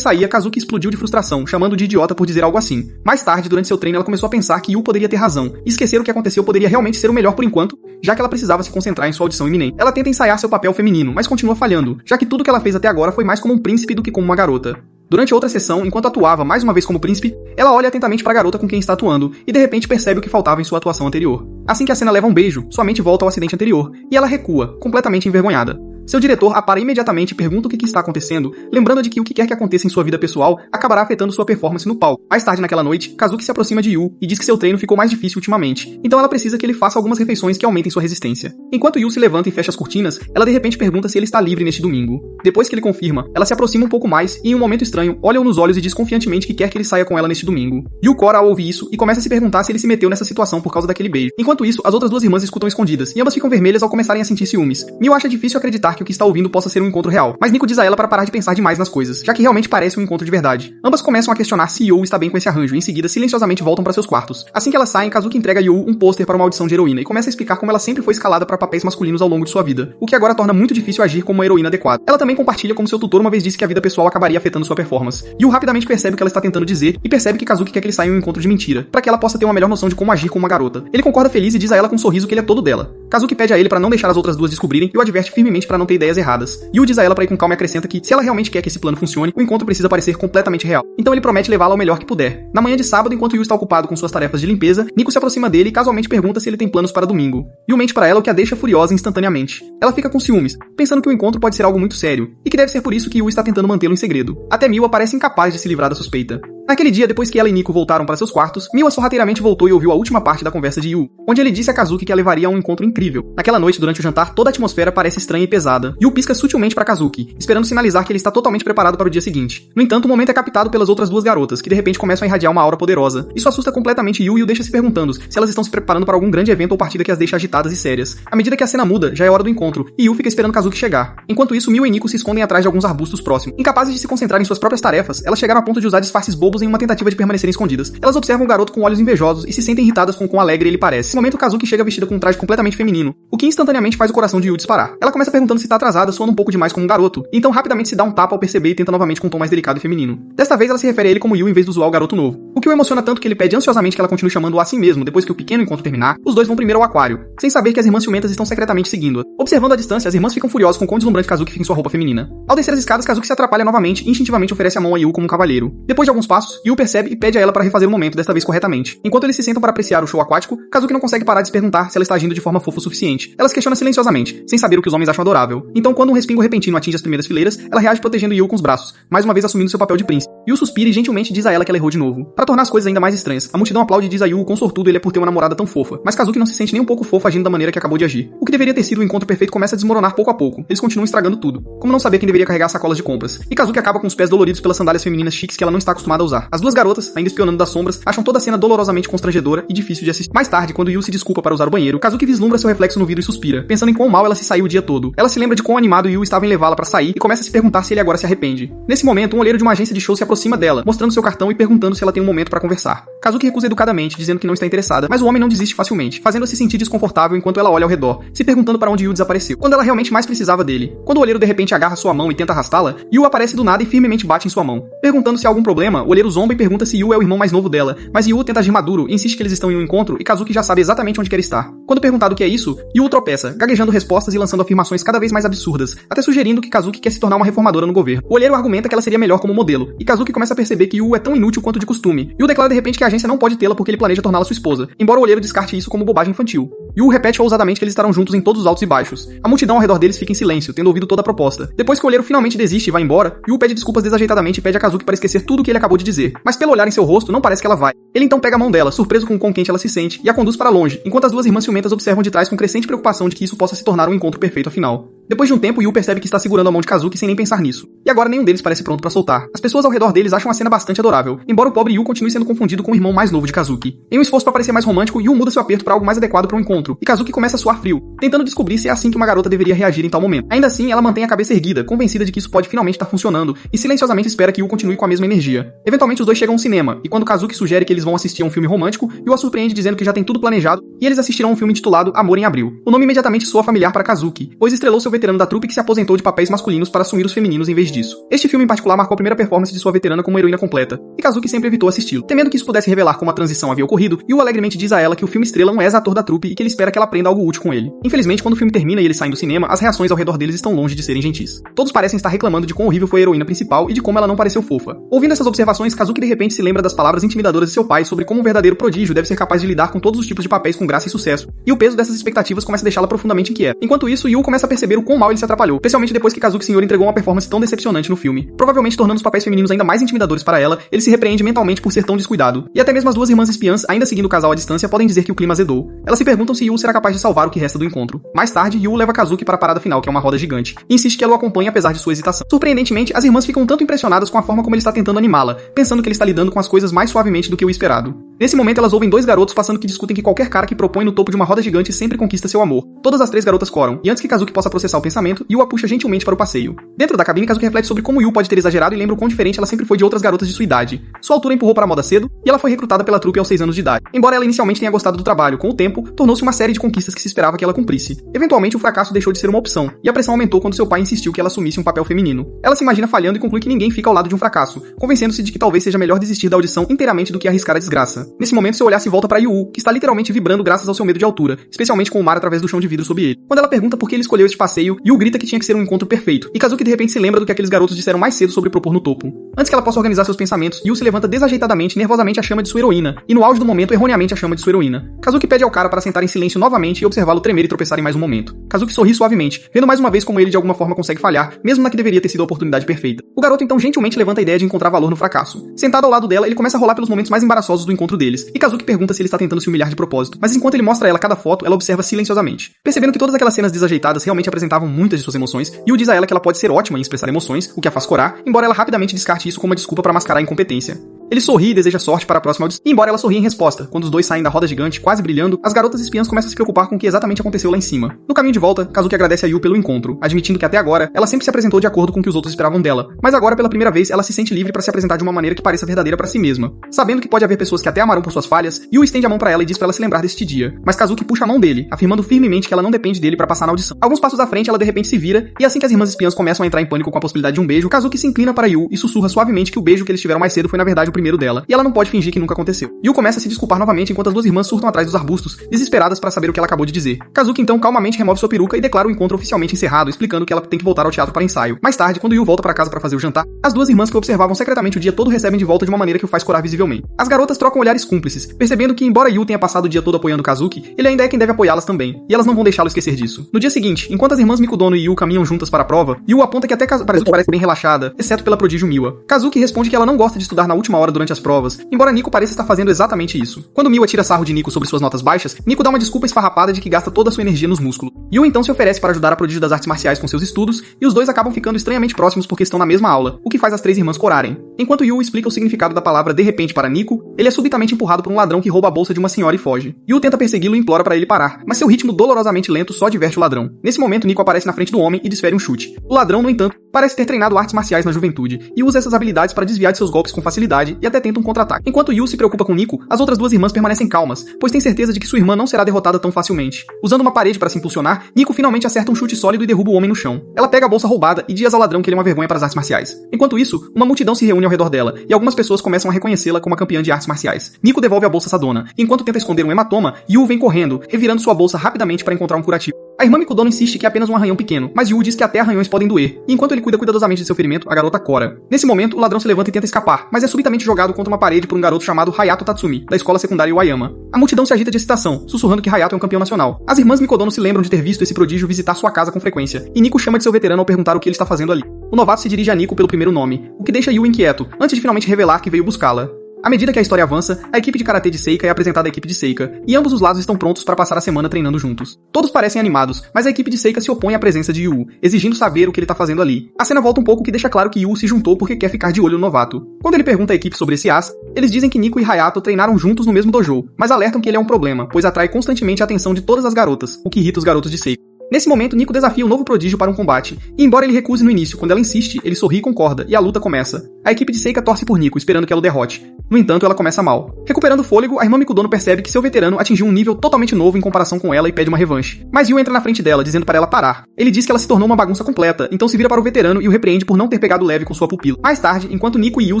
saía, Kazuki explodiu de frustração, chamando de idiota por dizer algo assim. Mais tarde, durante seu treino, ela começou a pensar que Yu poderia ter razão, e esquecer o que aconteceu poderia realmente ser o melhor por enquanto, já que ela precisava se concentrar em sua audição iminente. Ela tenta ensaiar seu papel feminino, mas continua falhando, já que tudo que ela fez até agora foi mais como um príncipe do que como uma garota. Durante outra sessão, enquanto atuava mais uma vez como príncipe, ela olha atentamente para a garota com quem está atuando e de repente percebe o que faltava em sua atuação anterior. Assim que a cena leva um beijo, sua mente volta ao acidente anterior, e ela recua, completamente envergonhada. Seu diretor apara imediatamente e pergunta o que está acontecendo, lembrando de que o que quer que aconteça em sua vida pessoal acabará afetando sua performance no palco. Mais tarde naquela noite, Kazuki se aproxima de Yu e diz que seu treino ficou mais difícil ultimamente, então ela precisa que ele faça algumas refeições que aumentem sua resistência. Enquanto Yu se levanta e fecha as cortinas, ela de repente pergunta se ele está livre neste domingo. Depois que ele confirma, ela se aproxima um pouco mais e em um momento estranho, olha-o nos olhos e diz confiantemente que quer que ele saia com ela neste domingo. Yu cora ao ouvir isso e começa a se perguntar se ele se meteu nessa situação por causa daquele beijo. Enquanto isso, as outras duas irmãs escutam escondidas e ambas ficam vermelhas ao começarem a sentir ciúmes. Miu acha difícil acreditar que o que está ouvindo possa ser um encontro real, mas Nico diz a ela para parar de pensar demais nas coisas, já que realmente parece um encontro de verdade. Ambas começam a questionar se Yu está bem com esse arranjo e em seguida silenciosamente voltam para seus quartos. Assim que elas saem, Kazuki entrega a Yu um pôster para uma audição de heroína e começa a explicar como ela sempre foi escalada para papéis masculinos ao longo de sua vida, o que agora torna muito difícil agir como uma heroína adequada. Ela também compartilha como seu tutor uma vez disse que a vida pessoal acabaria afetando sua performance. Yu rapidamente percebe o que ela está tentando dizer e percebe que Kazuki quer que ele saia em um encontro de mentira, para que ela possa ter uma melhor noção de como agir com uma garota. Ele concorda feliz e diz a ela com um sorriso que ele é todo dela. Kazuki pede a ele para não deixar as outras duas descobrirem e o adverte firmemente para não ter ideias erradas. Yu diz a ela para ir com calma e acrescenta que, se ela realmente quer que esse plano funcione, o encontro precisa parecer completamente real. Então ele promete levá-la ao melhor que puder. Na manhã de sábado, enquanto Yu está ocupado com suas tarefas de limpeza, Nico se aproxima dele e casualmente pergunta se ele tem planos para domingo. Yu mente para ela o que a deixa furiosa instantaneamente. Ela fica com ciúmes, pensando que o encontro pode ser algo muito sério, e que deve ser por isso que Yu está tentando mantê-lo em segredo. Até Miwa parece incapaz de se livrar da suspeita. Naquele dia, depois que ela e Nico voltaram para seus quartos, Miwa sorrateiramente voltou e ouviu a última parte da conversa de Yu, onde ele disse a Kazuki que a levaria a um encontro incrível. Naquela noite, durante o jantar, toda a atmosfera parece estranha e pesada. Yu pisca sutilmente para Kazuki, esperando sinalizar que ele está totalmente preparado para o dia seguinte. No entanto, o momento é captado pelas outras duas garotas, que de repente começam a irradiar uma aura poderosa. Isso assusta completamente Yu e o deixa se perguntando se elas estão se preparando para algum grande evento ou partida que as deixa agitadas e sérias. À medida que a cena muda, já é hora do encontro, e Yu fica esperando Kazuki chegar. Enquanto isso, Miwa e Nico se escondem atrás de alguns arbustos próximos. Incapazes de se concentrar em suas próprias tarefas, elas chegaram a ponto de usar disfarces bobos em uma tentativa de permanecerem escondidas. Elas observam o garoto com olhos invejosos e se sentem irritadas com o quão alegre ele parece. Nesse momento, Kazuki chega vestida com um traje completamente feminino, o que instantaneamente faz o coração de Yu disparar. Ela começa perguntando se tá atrasada, soando um pouco demais como um garoto, e então rapidamente se dá um tapa ao perceber e tenta novamente com um tom mais delicado e feminino. Desta vez, ela se refere a ele como Yu em vez do usual garoto novo, o que o emociona tanto que ele pede ansiosamente que ela continue chamando-o assim mesmo. Depois que o pequeno encontro terminar, os dois vão primeiro ao aquário, sem saber que as irmãs ciumentas estão secretamente seguindo-a. Observando a distância, as irmãs ficam furiosas com o quão deslumbrante Kazuki fica em sua roupa feminina. Ao descer as escadas, Kazuki se atrapalha novamente e instintivamente oferece a mão a Yu como um cavalheiro. Depois de alguns passos, Yu percebe e pede a ela para refazer o momento, desta vez corretamente. Enquanto eles se sentam para apreciar o show aquático, Kazuki não consegue parar de se perguntar se ela está agindo de forma fofa o suficiente. Ela se questiona silenciosamente, sem saber o que os homens acham adorável. Então, quando um respingo repentino atinge as primeiras fileiras, ela reage protegendo Yu com os braços, mais uma vez assumindo seu papel de príncipe. Yu suspira e gentilmente diz a ela que ela errou de novo. Para tornar as coisas ainda mais estranhas, a multidão aplaude e diz a Yu o quão sortudo ele é por ter uma namorada tão fofa, mas Kazuki não se sente nem um pouco fofo agindo da maneira que acabou de agir. O que deveria ter sido o encontro perfeito começa a desmoronar pouco a pouco. Eles continuam estragando tudo. Como não saber quem deveria carregar sacolas de compras. E Kazuki acaba com os pés doloridos pelas sandálias femininas chiques que ela não está acostumada a usar. usar. As duas garotas, ainda espionando das sombras, acham toda a cena dolorosamente constrangedora e difícil de assistir. Mais tarde, quando Yu se desculpa para usar o banheiro, Kazuki vislumbra seu reflexo no vidro e suspira, pensando em quão mal ela se saiu o dia todo. Ela se lembra de quão animado Yu estava em levá-la para sair e começa a se perguntar se ele agora se arrepende. Nesse momento, um olheiro de uma agência de show se aproxima dela, mostrando seu cartão e perguntando se ela tem um momento para conversar. Kazuki recusa educadamente, dizendo que não está interessada, mas o homem não desiste facilmente, fazendo-a se sentir desconfortável enquanto ela olha ao redor, se perguntando para onde Yu desapareceu, quando ela realmente mais precisava dele. Quando o olheiro de repente agarra sua mão e tenta arrastá-la, Yu aparece do nada e firmemente bate em sua mão. Perguntando se há algum problema, o olheiro zomba e pergunta se Yu é o irmão mais novo dela, mas Yu tenta agir maduro e insiste que eles estão em um encontro e Kazuki já sabe exatamente onde quer estar. Quando perguntado o que é isso, Yu tropeça, gaguejando respostas e lançando afirmações cada vez mais absurdas, até sugerindo que Kazuki quer se tornar uma reformadora no governo. O olheiro argumenta que ela seria melhor como modelo, e Kazuki começa a perceber que Yu é tão inútil quanto de costume. Yu declara de repente que a agência não pode tê-la porque ele planeja torná-la sua esposa, embora o olheiro descarte isso como bobagem infantil. Yu repete ousadamente que eles estarão juntos em todos os altos e baixos. A multidão ao redor deles fica em silêncio, tendo ouvido toda a proposta. Depois que o olheiro finalmente desiste e vai embora, Yu pede desculpas desajeitadamente e pede a Kazuki para esquecer tudo o que ele acabou de dizer, mas pelo olhar em seu rosto, não parece que ela vai. Ele então pega a mão dela, surpreso com o quão quente ela se sente, e a conduz para longe, enquanto as duas irmãs ciumentas observam de trás com crescente preocupação de que isso possa se tornar um encontro perfeito afinal. Depois de um tempo, Yu percebe que está segurando a mão de Kazuki sem nem pensar nisso. E agora nenhum deles parece pronto para soltar. As pessoas ao redor deles acham a cena bastante adorável, embora o pobre Yu continue sendo confundido com o irmão mais novo de Kazuki. Em um esforço para parecer mais romântico, Yu muda seu aperto para algo mais adequado para um encontro, e Kazuki começa a suar frio, tentando descobrir se é assim que uma garota deveria reagir em tal momento. Ainda assim, ela mantém a cabeça erguida, convencida de que isso pode finalmente estar funcionando, e silenciosamente espera que Yu continue com a mesma energia. Eventualmente os dois chegam ao cinema, e quando Kazuki sugere que eles vão assistir a um filme romântico, Yu a surpreende dizendo que já tem tudo planejado, e eles assistirão um filme intitulado Amor em Abril. O nome imediatamente soa familiar para Kazuki, pois estrelou seu veterano da trupe que se aposentou de papéis masculinos para assumir os femininos em vez disso. Este filme em particular marcou a primeira performance de sua veterana como heroína completa, e Kazuki sempre evitou assisti-lo. Temendo que isso pudesse revelar como a transição havia ocorrido, Yu alegremente diz a ela que o filme estrela um ex-ator da trupe e que ele espera que ela aprenda algo útil com ele. Infelizmente, quando o filme termina e eles saem do cinema, as reações ao redor deles estão longe de serem gentis. Todos parecem estar reclamando de quão horrível foi a heroína principal e de como ela não pareceu fofa. Ouvindo essas observações, Kazuki de repente se lembra das palavras intimidadoras de seu pai sobre como um verdadeiro prodígio deve ser capaz de lidar com todos os tipos de papéis com graça e sucesso, e o peso dessas expectativas começa a deixá-la profundamente inquieta. Enquanto isso, Yu começa a perceber o quão mal ele se atrapalhou, especialmente depois que Kazuki Senhor entregou uma performance tão decepcionante no filme, provavelmente tornando os papéis femininos ainda mais intimidadores para ela. Ele se repreende mentalmente por ser tão descuidado, e até mesmo as duas irmãs espiãs, ainda seguindo o casal à distância, podem dizer que o clima azedou. Elas se perguntam se Yu será capaz de salvar o que resta do encontro. Mais tarde, Yu leva Kazuki para a parada final, que é uma roda gigante, e insiste que ela o acompanhe apesar de sua hesitação. Surpreendentemente, as irmãs ficam tanto impressionadas com a forma como ele está tentando animá-la, pensando que ele está lidando com as coisas mais suavemente do que o esperado. Nesse momento, elas ouvem dois garotos passando que discutem que qualquer cara que propõe no topo de uma roda gigante sempre conquista seu amor. Todas as três garotas coram, e antes que Kazuki possa processar o pensamento, Yu a puxa gentilmente para o passeio. Dentro da cabine, Kazuki reflete sobre como Yu pode ter exagerado e lembra o quão diferente ela sempre foi de outras garotas de sua idade. Sua altura empurrou para a moda cedo, e ela foi recrutada pela trupe aos 6 anos de idade. Embora ela inicialmente tenha gostado do trabalho, com o tempo, tornou-se uma série de conquistas que se esperava que ela cumprisse. Eventualmente, o fracasso deixou de ser uma opção, e a pressão aumentou quando seu pai insistiu que ela assumisse um papel feminino. Ela se imagina falhando e conclui que ninguém fica ao lado de um fracasso, convencendo-se de que talvez seja melhor desistir da audição inteiramente do que arriscar a desgraça. Nesse momento, seu olhar se volta para Yu, que está literalmente vibrando graças ao seu medo de altura, especialmente com o mar através do chão de vidro sob ele. Quando ela pergunta por que ele escolheu este passeio, Yu grita que tinha que ser um encontro perfeito, e Kazuki de repente se lembra do que aqueles garotos disseram mais cedo sobre propor no topo. Antes que ela possa organizar seus pensamentos, Yu se levanta desajeitadamente e nervosamente a chama de sua heroína, e no auge do momento erroneamente a chama de sua heroína. Kazuki pede ao cara para sentar em silêncio novamente e observá-lo tremer e tropeçar em mais um momento. Kazuki sorri suavemente, vendo mais uma vez como ele de alguma forma consegue falhar, mesmo na que deveria ter sido a oportunidade perfeita. O garoto então gentilmente levanta a ideia de encontrar valor no fracasso. Sentado ao lado dela, ele começa a rolar pelos momentos mais embaraçosos do encontro deles, e Kazuki pergunta se ele está tentando se humilhar de propósito, mas enquanto ele mostra a ela cada foto, ela observa silenciosamente. Percebendo que todas aquelas cenas desajeitadas realmente apresentavam muitas de suas emoções, Yu diz a ela que ela pode ser ótima em expressar emoções, o que a faz corar, embora ela rapidamente descarte isso como uma desculpa para mascarar a incompetência. Ele sorri e deseja sorte para a próxima audição. E embora ela sorria em resposta, quando os dois saem da roda gigante, quase brilhando, as garotas espiãs começam a se preocupar com o que exatamente aconteceu lá em cima. No caminho de volta, Kazuki agradece a Yu pelo encontro, admitindo que até agora, ela sempre se apresentou de acordo com o que os outros esperavam dela. Mas agora, pela primeira vez, ela se sente livre para se apresentar de uma maneira que pareça verdadeira para si mesma. Sabendo que pode haver pessoas que até amarão por suas falhas, Yu estende a mão para ela e diz para ela se lembrar deste dia. Mas Kazuki puxa a mão dele, afirmando firmemente que ela não depende dele para passar na audição. Alguns passos à frente, ela de repente se vira, e assim que as irmãs espiãs começam a entrar em pânico com a possibilidade de um beijo, Kazuki se inclina para Yu e sussurra suavemente que o beijo que eles tiveram mais cedo foi na verdade o primeiro dela, e ela não pode fingir que nunca aconteceu. Yu começa a se desculpar novamente enquanto as duas irmãs surtam atrás dos arbustos, desesperadas para saber o que ela acabou de dizer. Kazuki então calmamente remove sua peruca e declara o encontro oficialmente encerrado, explicando que ela tem que voltar ao teatro para ensaio. Mais tarde, quando Yu volta para casa para fazer o jantar, as duas irmãs que observavam secretamente o dia todo recebem de volta de uma maneira que o faz corar visivelmente. As garotas trocam olhares cúmplices, percebendo que embora Yu tenha passado o dia todo apoiando Kazuki, ele ainda é quem deve apoiá-las também, e elas não vão deixá-lo esquecer disso. No dia seguinte, enquanto as irmãs Mikudono e Yu caminham juntas para a prova, Yu aponta que até Kazuki parece bem relaxada, exceto pela prodígio Miwa. Kazuki responde que ela não gosta de estudar na última hora comemora durante as provas, embora Nico pareça estar fazendo exatamente isso. Quando Miwa tira sarro de Nico sobre suas notas baixas, Nico dá uma desculpa esfarrapada de que gasta toda a sua energia nos músculos. Yu então se oferece para ajudar a prodígio das artes marciais com seus estudos, e os dois acabam ficando estranhamente próximos porque estão na mesma aula, o que faz as três irmãs corarem. Enquanto Yu explica o significado da palavra de repente para Nico, ele é subitamente empurrado por um ladrão que rouba a bolsa de uma senhora e foge. Yu tenta persegui-lo e implora para ele parar, mas seu ritmo dolorosamente lento só diverte o ladrão. Nesse momento, Nico aparece na frente do homem e desfere um chute. O ladrão, no entanto, parece ter treinado artes marciais na juventude, e usa essas habilidades para desviar de seus golpes com facilidade e até tenta um contra-ataque. Enquanto Yu se preocupa com Nico, as outras duas irmãs permanecem calmas, pois tem certeza de que sua irmã não será derrotada tão facilmente. Usando uma parede para se impulsionar, Nico finalmente acerta um chute sólido e derruba o homem no chão. Ela pega a bolsa roubada e diz ao ladrão que ele é uma vergonha para as artes marciais. Enquanto isso, uma multidão se reúne ao redor dela, e algumas pessoas começam a reconhecê-la como a campeã de artes marciais. Nico devolve a bolsa Sadona, e enquanto tenta esconder um hematoma, Yu vem correndo, revirando sua bolsa rapidamente para encontrar um curativo. A irmã Mikudono insiste que é apenas um arranhão pequeno, mas Yu diz que até arranhões podem doer, e enquanto ele cuida cuidadosamente de seu ferimento, a garota cora. Nesse momento, o ladrão se levanta e tenta escapar, mas é subitamente jogado contra uma parede por um garoto chamado Hayato Tatsumi, da escola secundária Iwayama. A multidão se agita de excitação, sussurrando que Hayato é um campeão nacional. As irmãs Mikodono se lembram de ter visto esse prodígio visitar sua casa com frequência, e Nico chama de seu veterano ao perguntar o que ele está fazendo ali. O novato se dirige a Nico pelo primeiro nome, o que deixa Yu inquieto, antes de finalmente revelar que veio buscá-la. À medida que a história avança, a equipe de karatê de Seika é apresentada à equipe de Seika, e ambos os lados estão prontos para passar a semana treinando juntos. Todos parecem animados, mas a equipe de Seika se opõe à presença de Yu, exigindo saber o que ele tá fazendo ali. A cena volta um pouco que deixa claro que Yu se juntou porque quer ficar de olho no novato. Quando ele pergunta à equipe sobre esse as, eles dizem que Nico e Hayato treinaram juntos no mesmo dojo, mas alertam que ele é um problema, pois atrai constantemente a atenção de todas as garotas, o que irrita os garotos de Seika. Nesse momento, Nico desafia o novo prodígio para um combate, e embora ele recuse no início, quando ela insiste, ele sorri e concorda, e a luta começa. A equipe de Seika torce por Nico, esperando que ela o derrote. No entanto, ela começa mal. Recuperando o fôlego, a irmã Mikudono percebe que seu veterano atingiu um nível totalmente novo em comparação com ela e pede uma revanche. Mas Yu entra na frente dela, dizendo para ela parar. Ele diz que ela se tornou uma bagunça completa, então se vira para o veterano e o repreende por não ter pegado leve com sua pupila. Mais tarde, enquanto Nico e Yu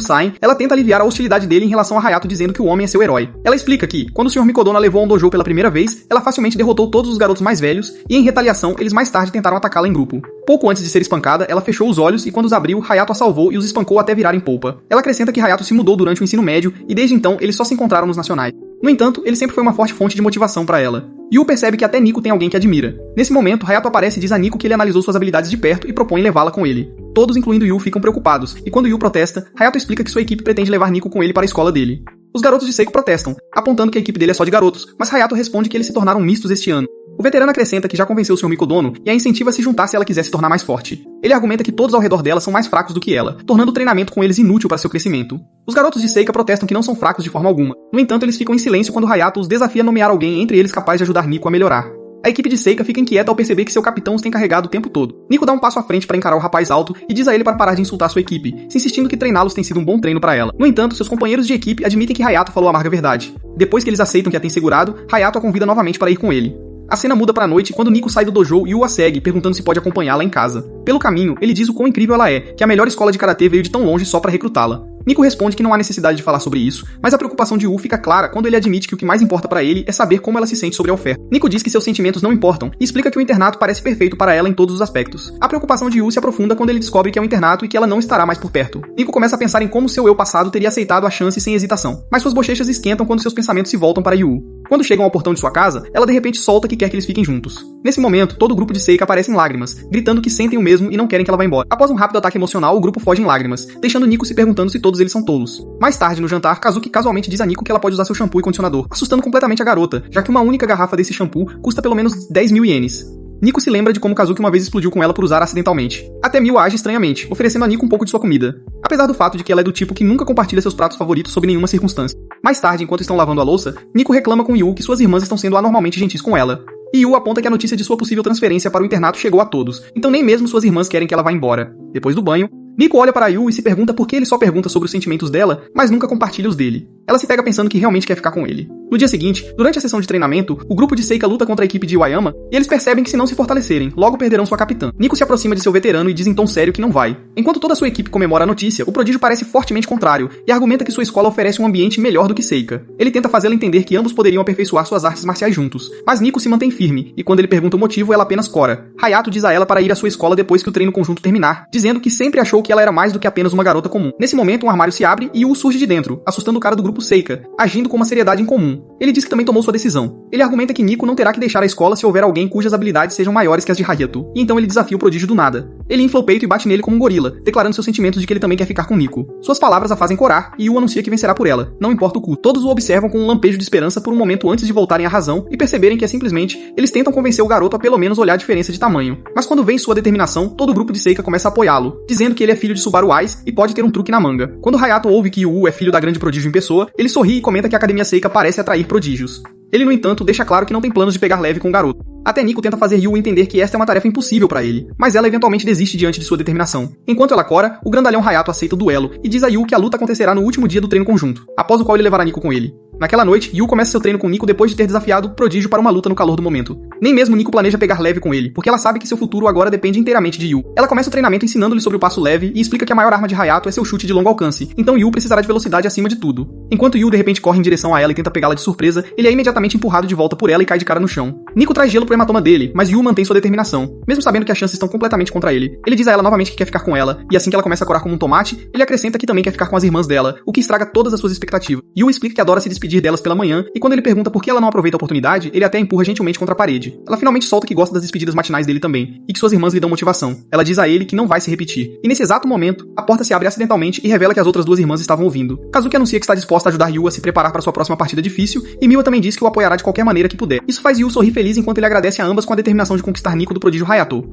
saem, ela tenta aliviar a hostilidade dele em relação a Hayato, dizendo que o homem é seu herói. Ela explica que, quando o Sr. Mikodono a levou a um dojo pela primeira vez, ela facilmente derrotou todos os garotos mais velhos, e em retaliação, eles mais tarde tentaram atacá-la em grupo. Pouco antes de ser espancada, ela fechou os olhos e quando os abriu, Hayato a salvou e os espancou até virarem polpa. Ela acrescenta que Hayato se mudou durante o ensino médio e desde então eles só se encontraram nos nacionais. No entanto, ele sempre foi uma forte fonte de motivação para ela. Yu percebe que até Nico tem alguém que admira. Nesse momento, Hayato aparece e diz a Nico que ele analisou suas habilidades de perto e propõe levá-la com ele. Todos, incluindo Yu, ficam preocupados, e quando Yu protesta, Hayato explica que sua equipe pretende levar Nico com ele para a escola dele. Os garotos de Seiko protestam, apontando que a equipe dele é só de garotos, mas Hayato responde que eles se tornaram mistos este ano. O veterano acrescenta que já convenceu o Sr. Mikodono e a incentiva a se juntar se ela quiser se tornar mais forte. Ele argumenta que todos ao redor dela são mais fracos do que ela, tornando o treinamento com eles inútil para seu crescimento. Os garotos de Seika protestam que não são fracos de forma alguma. No entanto, eles ficam em silêncio quando Hayato os desafia a nomear alguém entre eles capaz de ajudar Nico a melhorar. A equipe de Seika fica inquieta ao perceber que seu capitão os tem carregado o tempo todo. Nico dá um passo à frente para encarar o rapaz alto e diz a ele para parar de insultar sua equipe, se insistindo que treiná-los tem sido um bom treino para ela. No entanto, seus companheiros de equipe admitem que Hayato falou a amarga verdade. Depois que eles aceitam que a tem segurado, Hayato a convida novamente para ir com ele. A cena muda pra noite quando Nico sai do dojo e Yu a segue, perguntando se pode acompanhá-la em casa. Pelo caminho, ele diz o quão incrível ela é, que a melhor escola de karatê veio de tão longe só pra recrutá-la. Nico responde que não há necessidade de falar sobre isso, mas a preocupação de Yu fica clara quando ele admite que o que mais importa pra ele é saber como ela se sente sobre a oferta. Nico diz que seus sentimentos não importam e explica que o internato parece perfeito para ela em todos os aspectos. A preocupação de Yu se aprofunda quando ele descobre que é um internato e que ela não estará mais por perto. Nico começa a pensar em como seu eu passado teria aceitado a chance sem hesitação, mas suas bochechas esquentam quando seus pensamentos se voltam para Yu. Quando chegam ao portão de sua casa, ela de repente solta que quer que eles fiquem juntos. Nesse momento, todo o grupo de Seika aparece em lágrimas, gritando que sentem o mesmo e não querem que ela vá embora. Após um rápido ataque emocional, o grupo foge em lágrimas, deixando Nico se perguntando se todos eles são tolos. Mais tarde, no jantar, Kazuki casualmente diz a Nico que ela pode usar seu shampoo e condicionador, assustando completamente a garota, já que uma única garrafa desse shampoo custa pelo menos 10.000 ienes. Nico se lembra de como Kazuki uma vez explodiu com ela por usar acidentalmente. Até Miu age estranhamente, oferecendo a Nico um pouco de sua comida, apesar do fato de que ela é do tipo que nunca compartilha seus pratos favoritos sob nenhuma circunstância. Mais tarde, enquanto estão lavando a louça, Nico reclama com Yu que suas irmãs estão sendo anormalmente gentis com ela. E Yu aponta que a notícia de sua possível transferência para o internato chegou a todos, então nem mesmo suas irmãs querem que ela vá embora. Depois do banho, Nico olha para Yu e se pergunta por que ele só pergunta sobre os sentimentos dela, mas nunca compartilha os dele. Ela se pega pensando que realmente quer ficar com ele. No dia seguinte, durante a sessão de treinamento, o grupo de Seika luta contra a equipe de Iwayama e eles percebem que se não se fortalecerem, logo perderão sua capitã. Nico se aproxima de seu veterano e diz em tom sério que não vai. Enquanto toda sua equipe comemora a notícia, o prodígio parece fortemente contrário e argumenta que sua escola oferece um ambiente melhor do que Seika. Ele tenta fazê-la entender que ambos poderiam aperfeiçoar suas artes marciais juntos, mas Nico se mantém firme e quando ele pergunta o motivo, ela apenas cora. Hayato diz a ela para ir à sua escola depois que o treino conjunto terminar, dizendo que sempre achou que ela era mais do que apenas uma garota comum. Nesse momento, um armário se abre e Yu surge de dentro, assustando o cara do grupo Seika, agindo com uma seriedade incomum. comum. Ele diz que também tomou sua decisão. Ele argumenta que Nico não terá que deixar a escola se houver alguém cujas habilidades sejam maiores que as de Hayato, e então ele desafia o prodígio do nada. Ele infla o peito e bate nele como um gorila, declarando seus sentimentos de que ele também quer ficar com Nico. Suas palavras a fazem corar, e Yu anuncia que vencerá por ela, não importa o custo. Todos o observam com um lampejo de esperança por um momento antes de voltarem à razão e perceberem que é simplesmente eles tentam convencer o garoto a pelo menos olhar a diferença de tamanho. Mas quando vem sua determinação, todo o grupo de Seika começa a apoiá-lo, dizendo que ele é filho de Subaru Wise e pode ter um truque na manga. Quando Hayato ouve que Yu é filho da grande prodígio em pessoa, ele sorri e comenta que a Academia Seika parece atrair prodígios. Ele, no entanto, deixa claro que não tem planos de pegar leve com o garoto. Até Nico tenta fazer Yu entender que esta é uma tarefa impossível pra ele, mas ela eventualmente desiste diante de sua determinação. Enquanto ela cora, o grandalhão Hayato aceita o duelo e diz a Yu que a luta acontecerá no último dia do treino conjunto, após o qual ele levará Nico com ele. Naquela noite, Yu começa seu treino com Nico depois de ter desafiado o prodígio para uma luta no calor do momento. Nem mesmo Nico planeja pegar leve com ele, porque ela sabe que seu futuro agora depende inteiramente de Yu. Ela começa o treinamento ensinando-lhe sobre o passo leve e explica que a maior arma de Hayato é seu chute de longo alcance, então Yu precisará de velocidade acima de tudo. Enquanto Yu de repente corre em direção a ela e tenta pegá-la de surpresa, ele é imediatamente empurrado de volta por ela e cai de cara no chão. Nico traz gelo pro hematoma dele, mas Yu mantém sua determinação, mesmo sabendo que as chances estão completamente contra ele. Ele diz a ela novamente que quer ficar com ela, e assim que ela começa a corar como um tomate, ele acrescenta que também quer ficar com as irmãs dela, o que estraga todas as suas expectativas. Yu explica que adora se despedir delas pela manhã, e quando ele pergunta por que ela não aproveita a oportunidade, ele até empurra gentilmente contra a parede. Ela finalmente solta que gosta das despedidas matinais dele também, e que suas irmãs lhe dão motivação. Ela diz a ele que não vai se repetir. E nesse exato momento, a porta se abre acidentalmente e revela que as outras duas irmãs estavam ouvindo. Kazuki anuncia que está disposta a ajudar Yu a se preparar para sua próxima partida difícil, e Miwa também diz que o apoiará de qualquer maneira que puder. Isso faz Yu sorrir feliz enquanto ele agradece a ambas com a determinação de conquistar Nico do prodígio Hayato.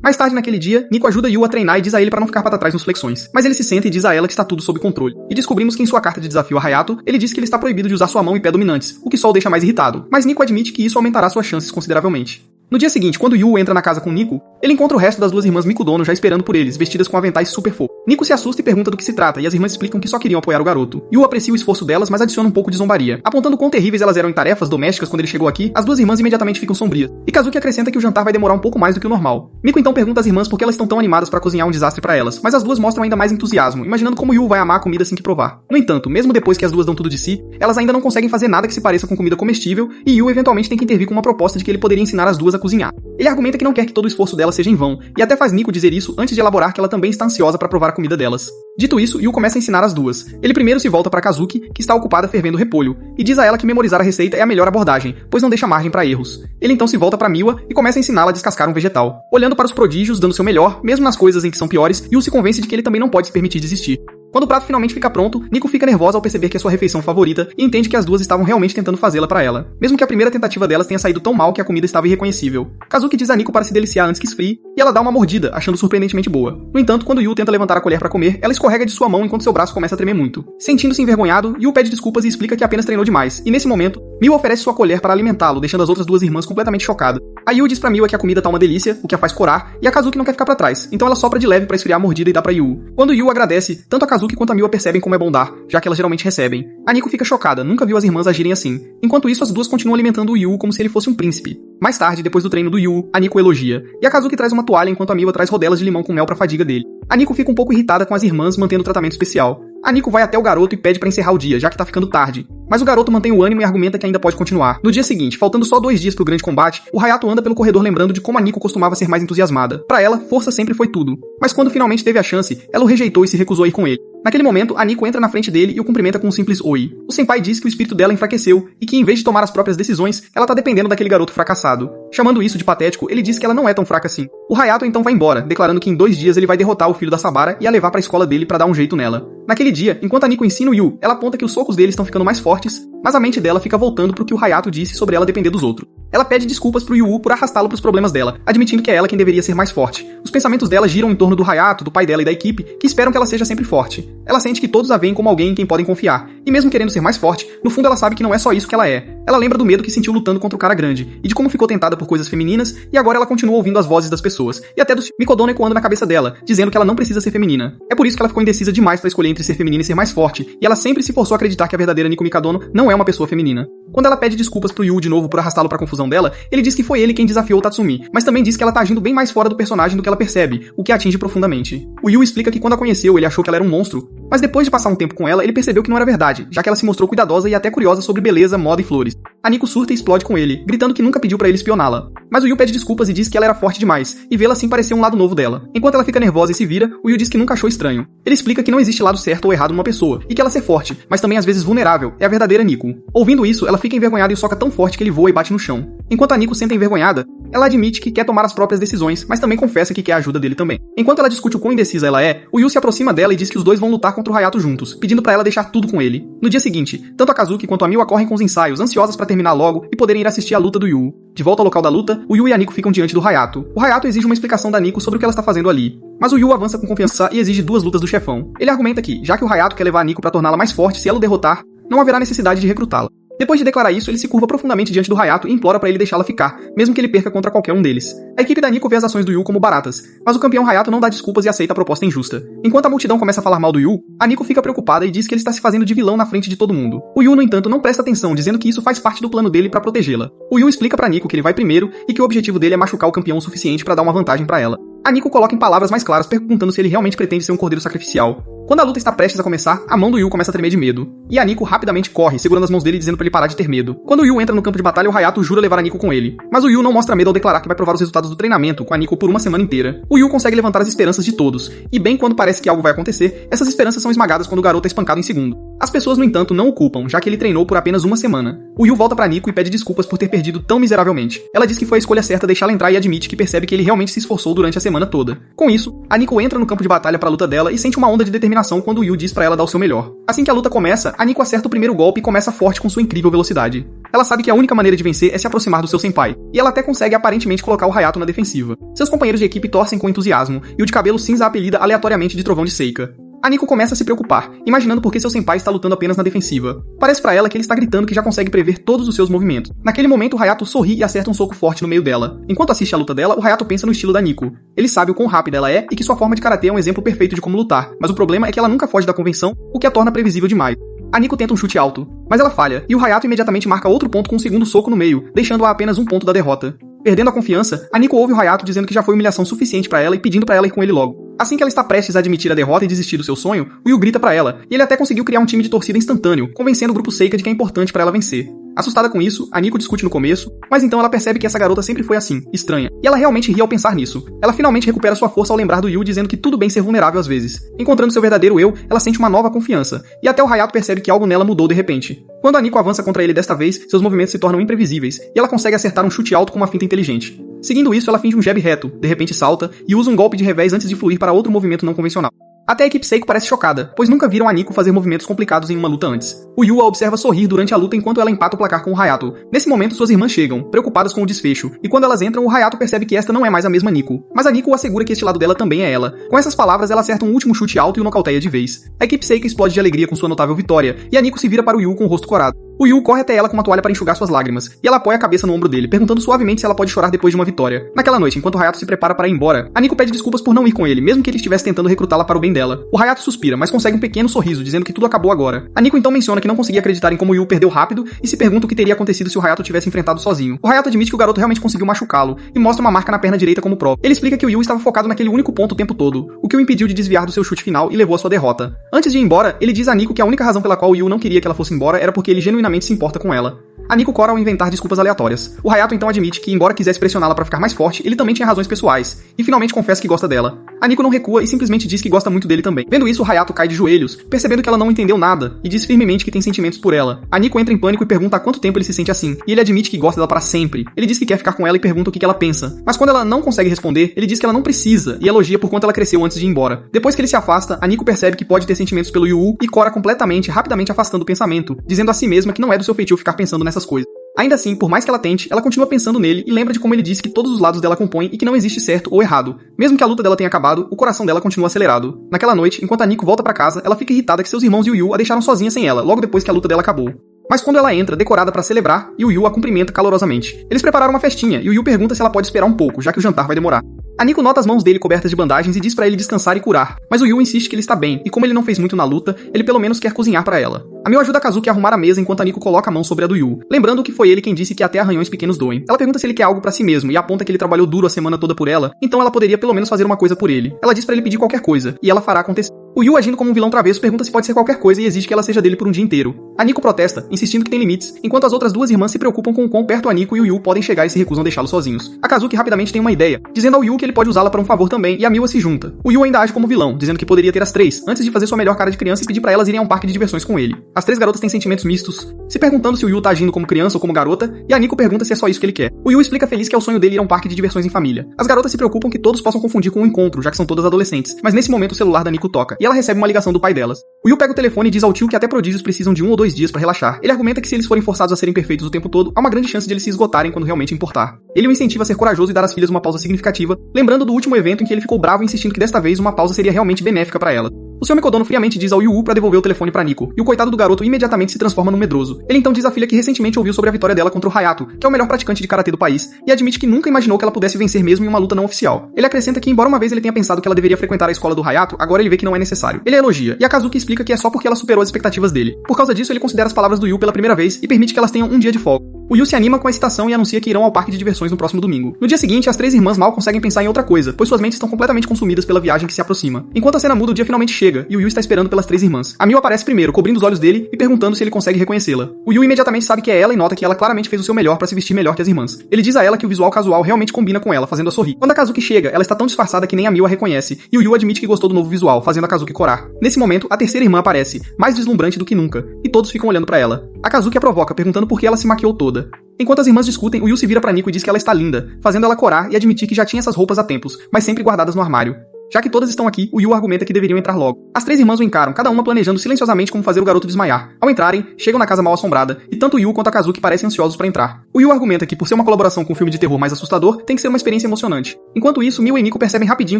Mais tarde naquele dia, Nico ajuda Yu a treinar e diz a ele para não ficar para trás nos flexões. Mas ele se senta e diz a ela que está tudo sob controle. E descobrimos que em sua carta de desafio a Hayato, ele diz que ele está proibido de usar sua mão e pé dominantes, o que só o deixa mais irritado. Mas Nico admite que isso aumentará suas chances consideravelmente. No dia seguinte, quando Yu entra na casa com Nico, ele encontra o resto das duas irmãs Mikudono já esperando por eles, vestidas com aventais super fofos. Nico se assusta e pergunta do que se trata, e as irmãs explicam que só queriam apoiar o garoto. Yu aprecia o esforço delas, mas adiciona um pouco de zombaria. Apontando quão terríveis elas eram em tarefas domésticas quando ele chegou aqui, as duas irmãs imediatamente ficam sombrias. E Kazuki acrescenta que o jantar vai demorar um pouco mais do que o normal. Nico então pergunta às irmãs por que elas estão tão animadas para cozinhar um desastre para elas, mas as duas mostram ainda mais entusiasmo, imaginando como Yu vai amar a comida assim que provar. No entanto, mesmo depois que as duas dão tudo de si, elas ainda não conseguem fazer nada que se pareça com comida comestível, e Yu eventualmente tem que intervir com uma proposta de que ele poderia ensinar as duas a cozinhar. Ele argumenta que não quer que todo o esforço dela seja em vão, e até faz Nico dizer isso antes de elaborar que ela também está ansiosa para provar a comida delas. Dito isso, Yu começa a ensinar as duas. Ele primeiro se volta para Kazuki, que está ocupada fervendo repolho, e diz a ela que memorizar a receita é a melhor abordagem, pois não deixa margem para erros. Ele então se volta para Miwa e começa a ensiná-la a descascar um vegetal. Olhando para os prodígios, dando seu melhor, mesmo nas coisas em que são piores, Yu se convence de que ele também não pode se permitir desistir. Quando o prato finalmente fica pronto, Nico fica nervosa ao perceber que é sua refeição favorita e entende que as duas estavam realmente tentando fazê-la para ela, mesmo que a primeira tentativa delas tenha saído tão mal que a comida estava irreconhecível. Kazuki diz a Nico para se deliciar antes que esfrie, e ela dá uma mordida, achando surpreendentemente boa. No entanto, quando Yu tenta levantar a colher para comer, ela escorrega de sua mão enquanto seu braço começa a tremer muito. Sentindo-se envergonhado, Yu pede desculpas e explica que apenas treinou demais, e nesse momento, Miwa oferece sua colher para alimentá-lo, deixando as outras duas irmãs completamente chocadas. A Yu diz pra Miwa que a comida tá uma delícia, o que a faz corar, e a Kazuki não quer ficar pra trás, então ela sopra de leve pra esfriar a mordida e dá pra Yu. Quando Yu agradece, tanto a Kazuki quanto a Miwa percebem como é bom dar, já que elas geralmente recebem. A Nico fica chocada, nunca viu as irmãs agirem assim. Enquanto isso, as duas continuam alimentando o Yu como se ele fosse um príncipe. Mais tarde, depois do treino do Yu, a Nico elogia, e a Kazuki traz uma toalha enquanto a Miwa traz rodelas de limão com mel pra fadiga dele. A Nico fica um pouco irritada com as irmãs mantendo o tratamento especial. A Nico vai até o garoto e pede pra encerrar o dia, já que tá ficando tarde. Mas o garoto mantém o ânimo e argumenta que ainda pode continuar. No dia seguinte, faltando só 2 dias pro grande combate, o Hayato anda pelo corredor lembrando de como a Nico costumava ser mais entusiasmada. Pra ela, força sempre foi tudo. Mas quando finalmente teve a chance, ela o rejeitou e se recusou a ir com ele. Naquele momento, a Nico entra na frente dele e o cumprimenta com um simples oi. O senpai diz que o espírito dela enfraqueceu e que em vez de tomar as próprias decisões, ela tá dependendo daquele garoto fracassado. Chamando isso de patético, ele diz que ela não é tão fraca assim. O Hayato então vai embora, declarando que em 2 dias ele vai derrotar o filho da Sabara e a levar pra escola dele pra dar um jeito nela. Naquele dia, enquanto a Nico ensina o Yu, ela aponta que os socos dele estão ficando mais fortes, mas a mente dela fica voltando pro que o Hayato disse sobre ela depender dos outros. Ela pede desculpas pro Yu por arrastá-lo pros problemas dela, admitindo que é ela quem deveria ser mais forte. Os pensamentos dela giram em torno do Hayato, do pai dela e da equipe, que esperam que ela seja sempre forte. Ela sente que todos a veem como alguém em quem podem confiar, e mesmo querendo ser mais forte, no fundo ela sabe que não é só isso que ela é. Ela lembra do medo que sentiu lutando contra o cara grande, e de como ficou tentada por coisas femininas, e agora ela continua ouvindo as vozes das pessoas, e até do Mikodono ecoando na cabeça dela, dizendo que ela não precisa ser feminina. É por isso que ela ficou indecisa demais pra escolher entre ser feminina e ser mais forte, e ela sempre se forçou a acreditar que a verdadeira Nico Mikadono não é uma pessoa feminina. Quando ela pede desculpas pro Yu de novo por arrastá-lo pra confusão dela, ele diz que foi ele quem desafiou o Tatsumi, mas também diz que ela tá agindo bem mais fora do personagem do que ela percebe, o que a atinge profundamente. O Yu explica que quando a conheceu, ele achou que ela era um monstro, mas depois de passar um tempo com ela, ele percebeu que não era verdade, já que ela se mostrou cuidadosa e até curiosa sobre beleza, moda e flores. A Nico surta e explode com ele, gritando que nunca pediu pra ele espioná-la. Mas o Yu pede desculpas e diz que ela era forte demais, e vê-la assim parecer um lado novo dela. Enquanto ela fica nervosa e se vira, o Yu diz que nunca achou estranho. Ele explica que não existe lado certo ou errado numa pessoa, e que ela ser forte, mas também às vezes vulnerável, é a verdadeira Nico. Ouvindo isso, ela fica envergonhada e soca tão forte que ele voa e bate no chão. Enquanto a Nico senta envergonhada, ela admite que quer tomar as próprias decisões, mas também confessa que quer a ajuda dele também. Enquanto ela discute o quão indecisa ela é, o Yu se aproxima dela e diz que os dois vão lutar contra o Hayato juntos, pedindo pra ela deixar tudo com ele. No dia seguinte, tanto a Kazuki quanto a Miwa correm com os ensaios, ansiosas pra terminar logo e poderem ir assistir a luta do Yu. De volta ao local da luta, o Yu e a Nico ficam diante do Hayato. O Hayato exige uma explicação da Nico sobre o que ela está fazendo ali. Mas o Yu avança com confiança e exige 2 lutas do chefão. Ele argumenta que, já que o Hayato quer levar a Nico pra torná-la mais forte se ela o derrotar, não haverá necessidade de recrutá-la. Depois de declarar isso, ele se curva profundamente diante do Hayato e implora pra ele deixá-la ficar, mesmo que ele perca contra qualquer um deles. A equipe da Nico vê as ações do Yu como baratas, mas o campeão Hayato não dá desculpas e aceita a proposta injusta. Enquanto a multidão começa a falar mal do Yu, a Nico fica preocupada e diz que ele está se fazendo de vilão na frente de todo mundo. O Yu, no entanto, não presta atenção, dizendo que isso faz parte do plano dele pra protegê-la. O Yu explica pra Nico que ele vai primeiro e que o objetivo dele é machucar o campeão o suficiente pra dar uma vantagem pra ela. A Nico coloca em palavras mais claras, perguntando se ele realmente pretende ser um cordeiro sacrificial. Quando a luta está prestes a começar, a mão do Yu começa a tremer de medo. E a Nico rapidamente corre, segurando as mãos dele dizendo pra ele parar de ter medo. Quando o Yu entra no campo de batalha, o Hayato jura levar a Nico com ele. Mas o Yu não mostra medo ao declarar que vai provar os resultados do treinamento com a Nico por uma semana inteira. O Yu consegue levantar as esperanças de todos. E bem quando parece que algo vai acontecer, essas esperanças são esmagadas quando o garoto é espancado em segundo. As pessoas, no entanto, não o culpam, já que ele treinou por apenas uma semana. O Yu volta pra Nico e pede desculpas por ter perdido tão miseravelmente. Ela diz que foi a escolha certa deixá-la entrar e admite que percebe que ele realmente se esforçou durante a semana toda. Com isso, a Nico entra no campo de batalha pra luta dela e sente uma onda de determinação quando o Yu diz pra ela dar o seu melhor. Assim que a luta começa, a Nico acerta o primeiro golpe e começa forte com sua incrível velocidade. Ela sabe que a única maneira de vencer é se aproximar do seu senpai, e ela até consegue aparentemente colocar o Hayato na defensiva. Seus companheiros de equipe torcem com entusiasmo, e o de cabelo cinza a apelida aleatoriamente de Trovão de Seika. A Nico começa a se preocupar, imaginando por que seu senpai está lutando apenas na defensiva. Parece pra ela que ele está gritando que já consegue prever todos os seus movimentos. Naquele momento, o Hayato sorri e acerta um soco forte no meio dela. Enquanto assiste a luta dela, o Hayato pensa no estilo da Nico. Ele sabe o quão rápida ela é e que sua forma de karatê é um exemplo perfeito de como lutar, mas o problema é que ela nunca foge da convenção, o que a torna previsível demais. A Nico tenta um chute alto, mas ela falha, e o Hayato imediatamente marca outro ponto com um segundo soco no meio, deixando-a a apenas um ponto da derrota. Perdendo a confiança, a Nico ouve o Hayato dizendo que já foi humilhação suficiente pra ela e pedindo pra ela ir com ele logo. Assim que ela está prestes a admitir a derrota e desistir do seu sonho, o Yu grita pra ela, e ele até conseguiu criar um time de torcida instantâneo, convencendo o grupo Seika de que é importante pra ela vencer. Assustada com isso, a Nico discute no começo, mas então ela percebe que essa garota sempre foi assim, estranha, e ela realmente ri ao pensar nisso. Ela finalmente recupera sua força ao lembrar do Yu dizendo que tudo bem ser vulnerável às vezes. Encontrando seu verdadeiro eu, ela sente uma nova confiança, e até o Hayato percebe que algo nela mudou de repente. Quando a Nico avança contra ele desta vez, seus movimentos se tornam imprevisíveis, e ela consegue acertar um chute alto com uma finta inteligente. Seguindo isso, ela finge um jab reto, de repente salta, e usa um golpe de revés antes de fluir para outro movimento não convencional. Até a equipe Seiko parece chocada, pois nunca viram a Nico fazer movimentos complicados em uma luta antes. O Yu a observa sorrir durante a luta enquanto ela empata o placar com o Hayato. Nesse momento, suas irmãs chegam, preocupadas com o desfecho, e quando elas entram, o Hayato percebe que esta não é mais a mesma Nico. Mas a Nico assegura que este lado dela também é ela. Com essas palavras, ela acerta um último chute alto e o nocauteia de vez. A equipe Seiko explode de alegria com sua notável vitória, e a Nico se vira para o Yu com o rosto corado. O Yu corre até ela com uma toalha para enxugar suas lágrimas, e ela apoia a cabeça no ombro dele, perguntando suavemente se ela pode chorar depois de uma vitória. Naquela noite, enquanto o Hayato se prepara para ir embora, a Nico pede desculpas por não ir com ele, mesmo que ele estivesse tentando recrutá-la para o bem dela. O Hayato suspira, mas consegue um pequeno sorriso, dizendo que tudo acabou agora. A Nico então menciona que não conseguia acreditar em como o Yu perdeu rápido, e se pergunta o que teria acontecido se o Hayato tivesse enfrentado sozinho. O Hayato admite que o garoto realmente conseguiu machucá-lo, e mostra uma marca na perna direita como prova. Ele explica que o Yu estava focado naquele único ponto o tempo todo, o que o impediu de desviar do seu chute final e levou à sua derrota. Antes de ir embora, ele diz a Nico que a única razão pela qual o Yu não queria que ela fosse embora era porque ele genuinamente se importa com ela. A Nico cora ao inventar desculpas aleatórias. O Hayato então admite que, embora quisesse pressioná-la pra ficar mais forte, ele também tinha razões pessoais, e finalmente confessa que gosta dela. A Nico não recua e simplesmente diz que gosta muito dele também. Vendo isso, o Hayato cai de joelhos, percebendo que ela não entendeu nada, e diz firmemente que tem sentimentos por ela. A Nico entra em pânico e pergunta há quanto tempo ele se sente assim, e ele admite que gosta dela para sempre. Ele diz que quer ficar com ela e pergunta o que ela pensa. Mas quando ela não consegue responder, ele diz que ela não precisa, e elogia por quanto ela cresceu antes de ir embora. Depois que ele se afasta, a Nico percebe que pode ter sentimentos pelo Yu e cora completamente, rapidamente afastando o pensamento, dizendo a si mesma que não é do seu feitio ficar pensando nessas coisas. Ainda assim, por mais que ela tente, ela continua pensando nele e lembra de como ele disse que todos os lados dela compõem e que não existe certo ou errado. Mesmo que a luta dela tenha acabado, o coração dela continua acelerado. Naquela noite, enquanto a Nico volta pra casa, ela fica irritada que seus irmãos e o Yu a deixaram sozinha sem ela, logo depois que a luta dela acabou. Mas quando ela entra, decorada pra celebrar, e o Yu a cumprimenta calorosamente. Eles prepararam uma festinha, e o Yu pergunta se ela pode esperar um pouco, já que o jantar vai demorar. A Nico nota as mãos dele cobertas de bandagens e diz pra ele descansar e curar, mas o Yu insiste que ele está bem, e como ele não fez muito na luta, ele pelo menos quer cozinhar pra ela. A Miu ajuda a Kazuki a arrumar a mesa enquanto a Nico coloca a mão sobre a do Yu, lembrando que foi ele quem disse que até arranhões pequenos doem. Ela pergunta se ele quer algo pra si mesmo e aponta que ele trabalhou duro a semana toda por ela, então ela poderia pelo menos fazer uma coisa por ele. Ela diz pra ele pedir qualquer coisa, e ela fará acontecer. O Yu, agindo como um vilão travesso, pergunta se pode ser qualquer coisa e exige que ela seja dele por um dia inteiro. A Nico protesta, insistindo que tem limites, enquanto as outras duas irmãs se preocupam com o quão perto a Nico e o Yu podem chegar e se recusam a deixá-los sozinhos. A Kazuki rapidamente tem uma ideia, dizendo ao Yu que ele pode usá-la para um favor também, e a Miwa se junta. O Yu ainda age como vilão, dizendo que poderia ter as três, antes de fazer sua melhor cara de criança e pedir pra elas irem a um parque de diversões com ele. As três garotas têm sentimentos mistos, se perguntando se o Yu tá agindo como criança ou como garota, e a Nico pergunta se é só isso que ele quer. O Yu explica feliz que é o sonho dele ir a um parque de diversões em família. As garotas se preocupam que todos possam confundir com um encontro, já que são todas adolescentes, mas nesse momento o celular da Nico toca, e ela recebe uma ligação do pai delas. O Yu pega o telefone e diz ao tio que até prodígios precisam de 1 ou 2 dias pra relaxar. Ele argumenta que se eles forem forçados a serem perfeitos o tempo todo, há uma grande chance de eles se esgotarem quando realmente importar. Ele o incentiva a ser corajoso e dar às filhas uma pausa significativa, lembrando do último evento em que ele ficou bravo insistindo que desta vez uma pausa seria realmente benéfica pra ela. O Sr. Mikodono friamente diz ao Yu pra devolver o telefone pra Nico, e o coitado do garoto imediatamente se transforma num medroso. Ele então diz à filha que recentemente ouviu sobre a vitória dela contra o Hayato, que é o melhor praticante de karatê do país, e admite que nunca imaginou que ela pudesse vencer mesmo em uma luta não oficial. Ele acrescenta que, embora uma vez ele tenha pensado que ela deveria frequentar a escola do Hayato, agora ele vê que não é necessário. Ele a elogia, e a Kazuki explica que é só porque ela superou as expectativas dele. Por causa disso, ele considera as palavras do Yu pela primeira vez e permite que elas tenham um dia de folga. O Yu se anima com a excitação e anuncia que irão ao parque de diversões no próximo domingo. No dia seguinte, as três irmãs mal conseguem pensar em outra coisa, pois suas mentes estão completamente consumidas pela viagem que se aproxima. Enquanto a cena muda, o dia finalmente chega, e o Yu está esperando pelas três irmãs. A Miu aparece primeiro, cobrindo os olhos dele e perguntando se ele consegue reconhecê-la. O Yu imediatamente sabe que é ela e nota que ela claramente fez o seu melhor para se vestir melhor que as irmãs. Ele diz a ela que o visual casual realmente combina com ela, fazendo-a sorrir. Quando a Kazuki chega, ela está tão disfarçada que nem a Miu a reconhece, e o Yu admite que gostou do novo visual, fazendo a Kazuki corar. Nesse momento, a terceira irmã aparece, mais deslumbrante do que nunca, e todos ficam olhando para ela. A Kazuki a provoca, perguntando por que ela se maquiou toda. Enquanto as irmãs discutem, o Yu se vira pra Nico e diz que ela está linda, fazendo ela corar e admitir que já tinha essas roupas há tempos, mas sempre guardadas no armário. Já que todas estão aqui, o Yu argumenta que deveriam entrar logo. As três irmãs o encaram, cada uma planejando silenciosamente como fazer o garoto desmaiar. Ao entrarem, chegam na casa mal assombrada, e tanto o Yu quanto a Kazuki parecem ansiosos pra entrar. O Yu argumenta que, por ser uma colaboração com um filme de terror mais assustador, tem que ser uma experiência emocionante. Enquanto isso, Miu e Nico percebem rapidinho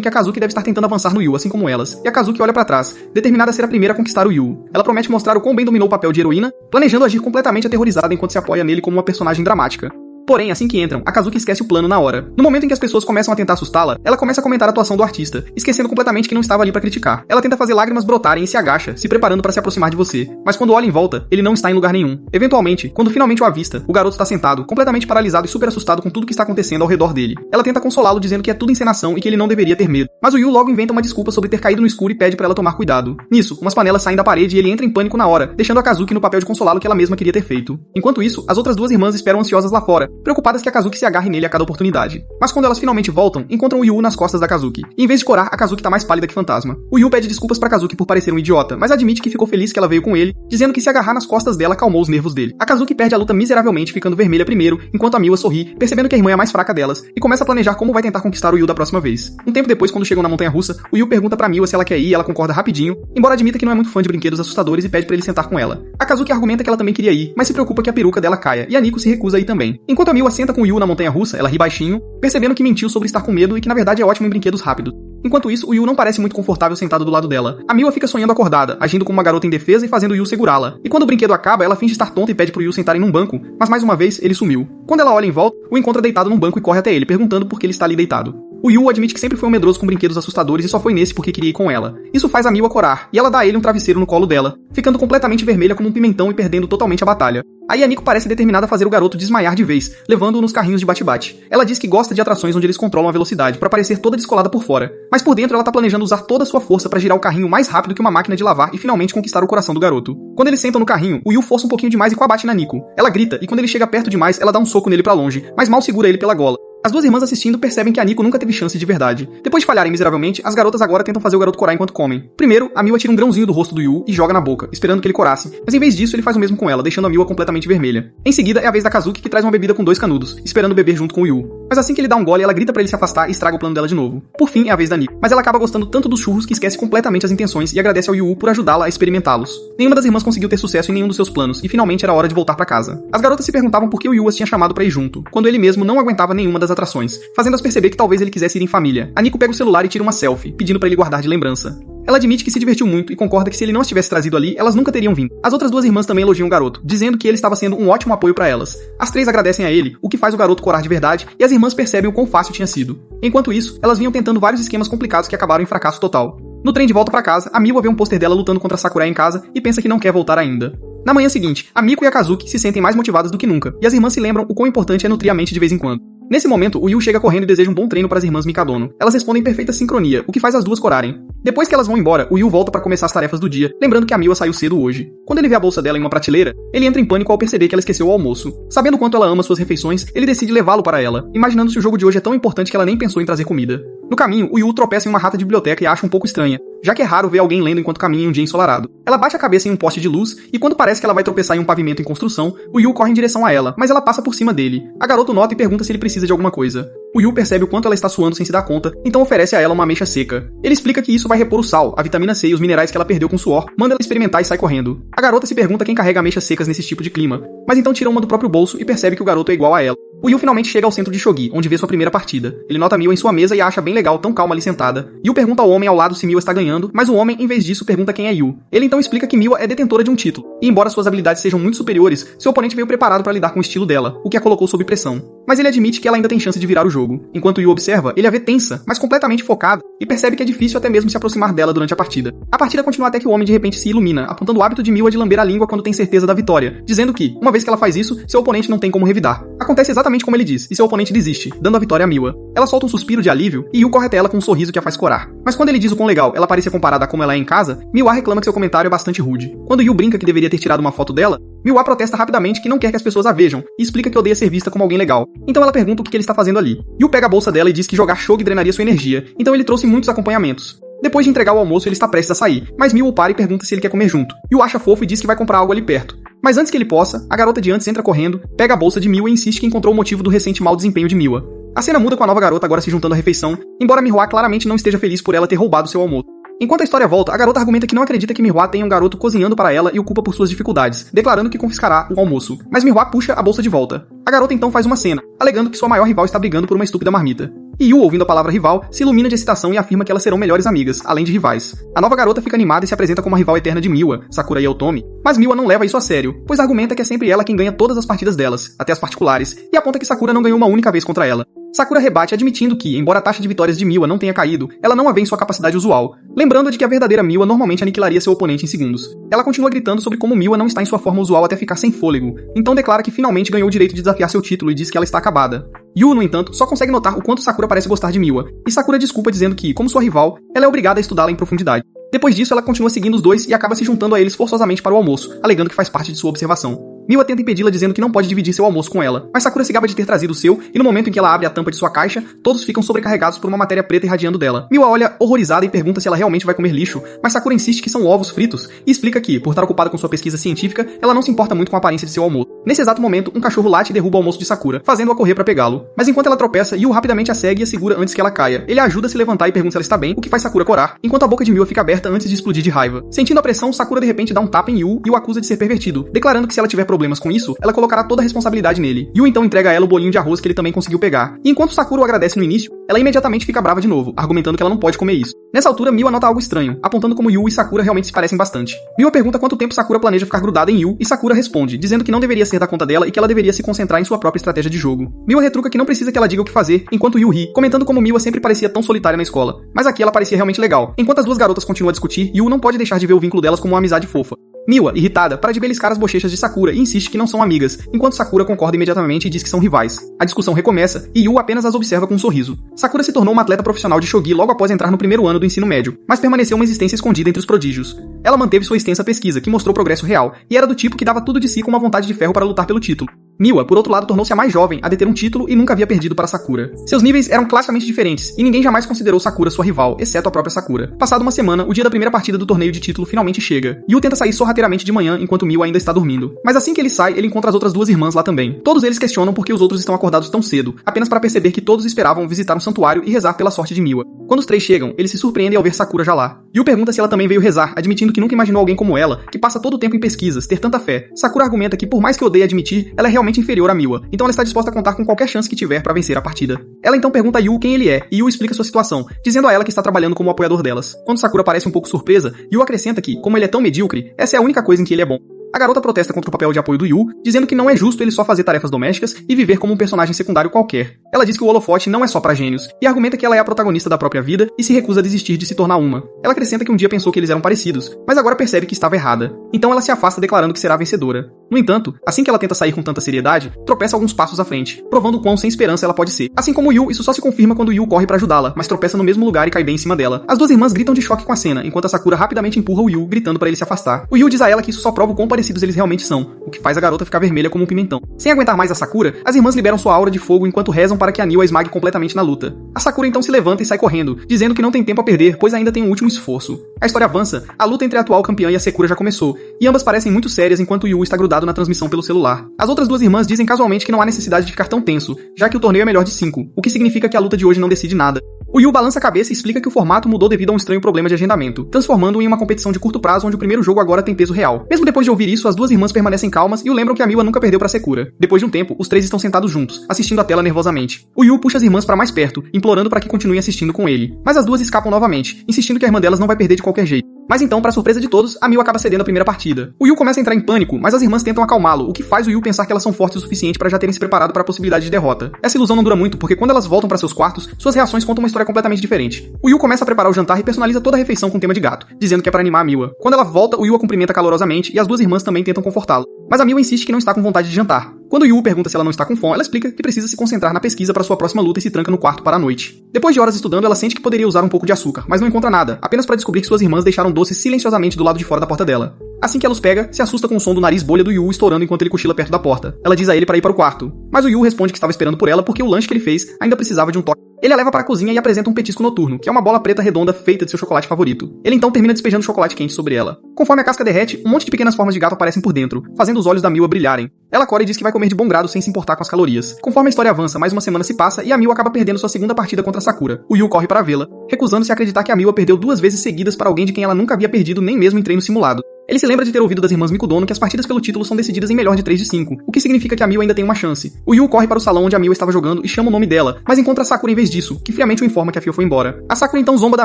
que a Kazuki deve estar tentando avançar no Yu, assim como elas, e a Kazuki olha pra trás, determinada a ser a primeira a conquistar o Yu. Ela promete mostrar o quão bem dominou o papel de heroína, planejando agir completamente aterrorizada enquanto se apoia nele como uma personagem dramática. Porém, assim que entram, a Kazuki esquece o plano na hora. No momento em que as pessoas começam a tentar assustá-la, ela começa a comentar a atuação do artista, esquecendo completamente que não estava ali pra criticar. Ela tenta fazer lágrimas brotarem e se agacha, se preparando pra se aproximar de você. Mas quando olha em volta, ele não está em lugar nenhum. Eventualmente, quando finalmente o avista, o garoto está sentado, completamente paralisado e super assustado com tudo que está acontecendo ao redor dele. Ela tenta consolá-lo dizendo que é tudo encenação e que ele não deveria ter medo. Mas o Yu logo inventa uma desculpa sobre ter caído no escuro e pede pra ela tomar cuidado. Nisso, umas panelas saem da parede e ele entra em pânico na hora, deixando a Kazuki no papel de consolá-lo que ela mesma queria ter feito. Enquanto isso, as outras duas irmãs esperam ansiosas lá fora, preocupadas que a Kazuki se agarre nele a cada oportunidade. Mas quando elas finalmente voltam, encontram o Yu nas costas da Kazuki. E em vez de corar, a Kazuki tá mais pálida que fantasma. O Yu pede desculpas pra Kazuki por parecer um idiota, mas admite que ficou feliz que ela veio com ele, dizendo que se agarrar nas costas dela acalmou os nervos dele. A Kazuki perde a luta miseravelmente, ficando vermelha primeiro, enquanto a Miwa sorri, percebendo que a irmã é a mais fraca delas, e começa a planejar como vai tentar conquistar o Yu da próxima vez. Um tempo depois, quando chegam na montanha-russa, o Yu pergunta pra Miwa se ela quer ir e ela concorda rapidinho, embora admita que não é muito fã de brinquedos assustadores e pede pra ele sentar com ela. A Kazuki argumenta que ela também queria ir, mas se preocupa que a peruca dela caia, e a Nico se recusa a ir também. Enquanto a Miwa senta com o Yu na montanha-russa, ela ri baixinho, percebendo que mentiu sobre estar com medo e que na verdade é ótimo em brinquedos rápidos. Enquanto isso, o Yu não parece muito confortável sentado do lado dela. A Miwa fica sonhando acordada, agindo como uma garota indefesa e fazendo o Yu segurá-la. E quando o brinquedo acaba, ela finge estar tonta e pede pro Yu sentarem num banco, mas mais uma vez, ele sumiu. Quando ela olha em volta, o encontra deitado num banco e corre até ele, perguntando por que ele está ali deitado. O Yu admite que sempre foi um medroso com brinquedos assustadores e só foi nesse porque queria ir com ela. Isso faz a Miwa corar, e ela dá a ele um travesseiro no colo dela, ficando completamente vermelha como um pimentão e perdendo totalmente a batalha. Aí a Nico parece determinada a fazer o garoto desmaiar de vez, levando-o nos carrinhos de bate-bate. Ela diz que gosta de atrações onde eles controlam a velocidade, pra parecer toda descolada por fora. Mas por dentro ela tá planejando usar toda a sua força pra girar o carrinho mais rápido que uma máquina de lavar e finalmente conquistar o coração do garoto. Quando eles sentam no carrinho, o Yu força um pouquinho demais e coabate na Nico. Ela grita, e quando ele chega perto demais, ela dá um soco nele pra longe, mas mal segura ele pela gola. As duas irmãs assistindo percebem que a Nico nunca teve chance de verdade. Depois de falharem miseravelmente, as garotas agora tentam fazer o garoto corar enquanto comem. Primeiro, a Miwa tira um grãozinho do rosto do Yu e joga na boca, esperando que ele corasse. Mas em vez disso, ele faz o mesmo com ela, deixando a Miwa completamente vermelha. Em seguida, é a vez da Kazuki que traz uma bebida com 2 canudos, esperando beber junto com o Yu. Mas assim que ele dá um gole, ela grita pra ele se afastar e estraga o plano dela de novo. Por fim, é a vez da Nico. Mas ela acaba gostando tanto dos churros que esquece completamente as intenções e agradece ao Yu por ajudá-la a experimentá-los. Nenhuma das irmãs conseguiu ter sucesso em nenhum dos seus planos, e finalmente era hora de voltar pra casa. As garotas se perguntavam por que o Yu as tinha chamado pra ir junto, quando ele mesmo não aguentava nenhuma das atrações, fazendo-as perceber que talvez ele quisesse ir em família. A Nico pega o celular e tira uma selfie, pedindo pra ele guardar de lembrança. Ela admite que se divertiu muito e concorda que se ele não as tivesse trazido ali, elas nunca teriam vindo. As outras duas irmãs também elogiam o garoto, dizendo que ele estava sendo um ótimo apoio pra elas. As três agradecem a ele, o que faz o garoto corar de verdade, e as irmãs percebem o quão fácil tinha sido. Enquanto isso, elas vinham tentando vários esquemas complicados que acabaram em fracasso total. No trem de volta pra casa, a Miwa vê um pôster dela lutando contra a Sakurai em casa e pensa que não quer voltar ainda. Na manhã seguinte, a Miko e a Kazuki se sentem mais motivadas do que nunca, e as irmãs se lembram o quão importante é nutrir a mente de vez em quando. Nesse momento, o Yu chega correndo e deseja um bom treino para as irmãs Mikadono. Elas respondem em perfeita sincronia, o que faz as duas corarem. Depois que elas vão embora, o Yu volta para começar as tarefas do dia, lembrando que a Miwa saiu cedo hoje. Quando ele vê a bolsa dela em uma prateleira, ele entra em pânico ao perceber que ela esqueceu o almoço. Sabendo quanto ela ama suas refeições, ele decide levá-lo para ela, imaginando se o jogo de hoje é tão importante que ela nem pensou em trazer comida. No caminho, o Yu tropeça em uma rata de biblioteca e a acha um pouco estranha, já que é raro ver alguém lendo enquanto caminha em um dia ensolarado. Ela bate a cabeça em um poste de luz, e quando parece que ela vai tropeçar em um pavimento em construção, o Yu corre em direção a ela, mas ela passa por cima dele. A garota nota e pergunta se ele precisa de alguma coisa. O Yu percebe o quanto ela está suando sem se dar conta, então oferece a ela uma ameixa seca. Ele explica que isso vai repor o sal, a vitamina C e os minerais que ela perdeu com suor, manda ela experimentar e sai correndo. A garota se pergunta quem carrega ameixas secas nesse tipo de clima, mas então tira uma do próprio bolso e percebe que o garoto é igual a ela. O Yu finalmente chega ao centro de Shogi, onde vê sua primeira partida. Ele nota Miwa em sua mesa e a acha bem legal, tão calma ali sentada. Yu pergunta ao homem ao lado se Miwa está ganhando, mas o homem, em vez disso, pergunta quem é Yu. Ele então explica que Miwa é detentora de um título, e embora suas habilidades sejam muito superiores, seu oponente veio preparado para lidar com o estilo dela, o que a colocou sob pressão. Mas ele admite que ela ainda tem chance de virar o jogo. Enquanto Yu observa, ele a vê tensa, mas completamente focada, e percebe que é difícil até mesmo se aproximar dela durante a partida. A partida continua até que o homem de repente se ilumina, apontando o hábito de Miwa de lamber a língua quando tem certeza da vitória, dizendo que, uma vez que ela faz isso, seu oponente não tem como revidar. Acontece exatamente como ele diz, e seu oponente desiste, dando a vitória a Miwa. Ela solta um suspiro de alívio, e Yu corre até ela com um sorriso que a faz corar. Mas quando ele diz o quão legal ela parecia comparada a como ela é em casa, Miwa reclama que seu comentário é bastante rude. Quando Yu brinca que deveria ter tirado uma foto dela, Miwa protesta rapidamente que não quer que as pessoas a vejam, e explica que odeia ser vista como alguém legal. Então ela pergunta o que ele está fazendo ali. Yu pega a bolsa dela e diz que jogar shogi drenaria sua energia, então ele trouxe muitos acompanhamentos. Depois de entregar o almoço, ele está prestes a sair, mas Miwa o para e pergunta se ele quer comer junto. Yu acha fofo e diz que vai comprar algo ali perto. Mas antes que ele possa, a garota de antes entra correndo, pega a bolsa de Miwa e insiste que encontrou o motivo do recente mau desempenho de Miwa. A cena muda com a nova garota agora se juntando à refeição, embora Miwa claramente não esteja feliz por ela ter roubado seu almoço. Enquanto a história volta, a garota argumenta que não acredita que Miwa tenha um garoto cozinhando para ela e o culpa por suas dificuldades, declarando que confiscará o almoço. Mas Miwa puxa a bolsa de volta. A garota então faz uma cena, alegando que sua maior rival está brigando por uma estúpida marmita. E Yu, ouvindo a palavra rival, se ilumina de excitação e afirma que elas serão melhores amigas, além de rivais. A nova garota fica animada e se apresenta como a rival eterna de Miwa, Sakura e Otomi, mas Miwa não leva isso a sério, pois argumenta que é sempre ela quem ganha todas as partidas delas, até as particulares, e aponta que Sakura não ganhou uma única vez contra ela. Sakura rebate admitindo que, embora a taxa de vitórias de Miwa não tenha caído, ela não a vê em sua capacidade usual, lembrando de que a verdadeira Miwa normalmente aniquilaria seu oponente em segundos. Ela continua gritando sobre como Miwa não está em sua forma usual até ficar sem fôlego, então declara que finalmente ganhou o direito de desafiar seu título e diz que ela está acabada. Yu, no entanto, só consegue notar o quanto Sakura parece gostar de Miwa, e Sakura desculpa dizendo que, como sua rival, ela é obrigada a estudá-la em profundidade. Depois disso, ela continua seguindo os dois e acaba se juntando a eles forçosamente para o almoço, alegando que faz parte de sua observação. Miwa tenta impedi-la dizendo que não pode dividir seu almoço com ela, mas Sakura se gaba de ter trazido o seu, e no momento em que ela abre a tampa de sua caixa, todos ficam sobrecarregados por uma matéria preta irradiando dela. Miwa olha horrorizada e pergunta se ela realmente vai comer lixo, mas Sakura insiste que são ovos fritos, e explica que, por estar ocupada com sua pesquisa científica, ela não se importa muito com a aparência de seu almoço. Nesse exato momento, um cachorro late e derruba o almoço de Sakura, fazendo-a correr para pegá-lo. Mas enquanto ela tropeça, Yu rapidamente a segue e a segura antes que ela caia. Ele a ajuda a se levantar e pergunta se ela está bem, o que faz Sakura corar, enquanto a boca de Miwa fica aberta antes de explodir de raiva. Sentindo a pressão, Sakura de repente dá um tapa em Yu e o acusa de ser pervertido, declarando que se ela tiver problemas com isso, ela colocará toda a responsabilidade nele. Yu então entrega a ela o bolinho de arroz que ele também conseguiu pegar. E enquanto Sakura o agradece no início, ela imediatamente fica brava de novo, argumentando que ela não pode comer isso. Nessa altura, Miwa nota algo estranho, apontando como Yu e Sakura realmente se parecem bastante. Miwa pergunta quanto tempo Sakura planeja ficar grudada em Yu, e Sakura responde, dizendo que não deveria ser da conta dela e que ela deveria se concentrar em sua própria estratégia de jogo. Miwa retruca que não precisa que ela diga o que fazer, enquanto Yu ri, comentando como Miwa sempre parecia tão solitária na escola. Mas aqui ela parecia realmente legal. Enquanto as duas garotas continuam a discutir, Yu não pode deixar de ver o vínculo delas como uma amizade fofa. Miwa, irritada, para de beliscar as bochechas de Sakura e insiste que não são amigas, enquanto Sakura concorda imediatamente e diz que são rivais. A discussão recomeça e Yu apenas as observa com um sorriso. Sakura se tornou uma atleta profissional de shogi logo após entrar no primeiro ano do ensino médio, mas permaneceu uma existência escondida entre os prodígios. Ela manteve sua extensa pesquisa, que mostrou progresso real, e era do tipo que dava tudo de si com uma vontade de ferro para lutar pelo título. Miwa, por outro lado, tornou-se a mais jovem a deter um título e nunca havia perdido para Sakura. Seus níveis eram classicamente diferentes, e ninguém jamais considerou Sakura sua rival, exceto a própria Sakura. Passada uma semana, o dia da primeira partida do torneio de título finalmente chega. Yu tenta sair sorrateiramente de manhã enquanto Miwa ainda está dormindo. Mas assim que ele sai, ele encontra as outras duas irmãs lá também. Todos eles questionam por que os outros estão acordados tão cedo, apenas para perceber que todos esperavam visitar um santuário e rezar pela sorte de Miwa. Quando os três chegam, eles se surpreendem ao ver Sakura já lá. Yu pergunta se ela também veio rezar, admitindo que nunca imaginou alguém como ela, que passa todo o tempo em pesquisas, ter tanta fé. Sakura argumenta que, por mais que odeie admitir, ela é realmente inferior a Miwa, então ela está disposta a contar com qualquer chance que tiver para vencer a partida. Ela então pergunta a Yu quem ele é, e Yu explica sua situação, dizendo a ela que está trabalhando como apoiador delas. Quando Sakura parece um pouco surpresa, Yu acrescenta que, como ele é tão medíocre, essa é a única coisa em que ele é bom. A garota protesta contra o papel de apoio do Yu, dizendo que não é justo ele só fazer tarefas domésticas e viver como um personagem secundário qualquer. Ela diz que o holofote não é só pra gênios, e argumenta que ela é a protagonista da própria vida e se recusa a desistir de se tornar uma. Ela acrescenta que um dia pensou que eles eram parecidos, mas agora percebe que estava errada. Então ela se afasta declarando que será a vencedora. No entanto, assim que ela tenta sair com tanta seriedade, tropeça alguns passos à frente, provando o quão sem esperança ela pode ser. Assim como o Yu, isso só se confirma quando o Yu corre pra ajudá-la, mas tropeça no mesmo lugar e cai bem em cima dela. As duas irmãs gritam de choque com a cena, enquanto a Sakura rapidamente empurra o Yu, gritando pra ele se afastar. O Yu diz a ela que isso só prova o quão parecidos eles realmente são, o que faz a garota ficar vermelha como um pimentão. Sem aguentar mais a Sakura, as irmãs liberam sua aura de fogo enquanto rezam para que a Nil a esmague completamente na luta. A Sakura então se levanta e sai correndo, dizendo que não tem tempo a perder, pois ainda tem um último esforço. A história avança, a luta entre a atual campeã e a Sakura já começou, e ambas parecem muito sérias enquanto o Yu está grudado na transmissão pelo celular. As outras duas irmãs dizem casualmente que não há necessidade de ficar tão tenso, já que o torneio é melhor de 5, o que significa que a luta de hoje não decide nada. O Yu balança a cabeça e explica que o formato mudou devido a um estranho problema de agendamento, transformando-o em uma competição de curto prazo onde o primeiro jogo agora tem peso real. Mesmo depois de ouvir isso, as duas irmãs permanecem calmas e o lembram que a Miwa nunca perdeu pra Sakura. Depois de um tempo, os três estão sentados juntos, assistindo a tela nervosamente. O Yu puxa as irmãs pra mais perto, implorando para que continuem assistindo com ele. Mas as duas escapam novamente, insistindo que a irmã delas não vai perder de qualquer jeito. Mas então, pra surpresa de todos, a Miwa acaba cedendo a primeira partida. O Yu começa a entrar em pânico, mas as irmãs tentam acalmá-lo, o que faz o Yu pensar que elas são fortes o suficiente para já terem se preparado para a possibilidade de derrota. Essa ilusão não dura muito, porque quando elas voltam para seus quartos, suas reações contam uma história completamente diferente. O Yu começa a preparar o jantar e personaliza toda a refeição com tema de gato, dizendo que é para animar a Miwa. Quando ela volta, o Yu a cumprimenta calorosamente e as duas irmãs também tentam confortá-lo. Mas a Miwa insiste que não está com vontade de jantar. Quando o Yu pergunta se ela não está com fome, ela explica que precisa se concentrar na pesquisa para sua próxima luta e se tranca no quarto para a noite. Depois de horas estudando, ela sente que poderia usar um pouco de açúcar, mas não encontra nada, apenas para descobrir que suas irmãs deixaram doces silenciosamente do lado de fora da porta dela. Assim que ela os pega, se assusta com o som do nariz bolha do Yu estourando enquanto ele cochila perto da porta. Ela diz a ele para ir para o quarto, mas o Yu responde que estava esperando por ela porque o lanche que ele fez ainda precisava de um toque. Ele a leva para a cozinha e apresenta um petisco noturno, que é uma bola preta redonda feita de seu chocolate favorito. Ele então termina despejando chocolate quente sobre ela. Conforme a casca derrete, um monte de pequenas formas de gato aparecem por dentro, fazendo os olhos da Miwa brilharem. Ela corre e diz que vai comer de bom grado sem se importar com as calorias. Conforme a história avança, mais uma semana se passa e a Miwa acaba perdendo sua segunda partida contra a Sakura. O Yu corre para vê-la, recusando-se a acreditar que a Miwa perdeu 2 vezes seguidas para alguém de quem ela nunca havia perdido nem mesmo em treino simulado. Ele se lembra de ter ouvido das irmãs Mikudono que as partidas pelo título são decididas em melhor de 3 de 5, o que significa que a Miwa ainda tem uma chance. O Yu corre para o salão onde a Miwa estava jogando e chama o nome dela, mas encontra a Sakura em vez disso, que friamente o informa que a Fio foi embora. A Sakura então zomba da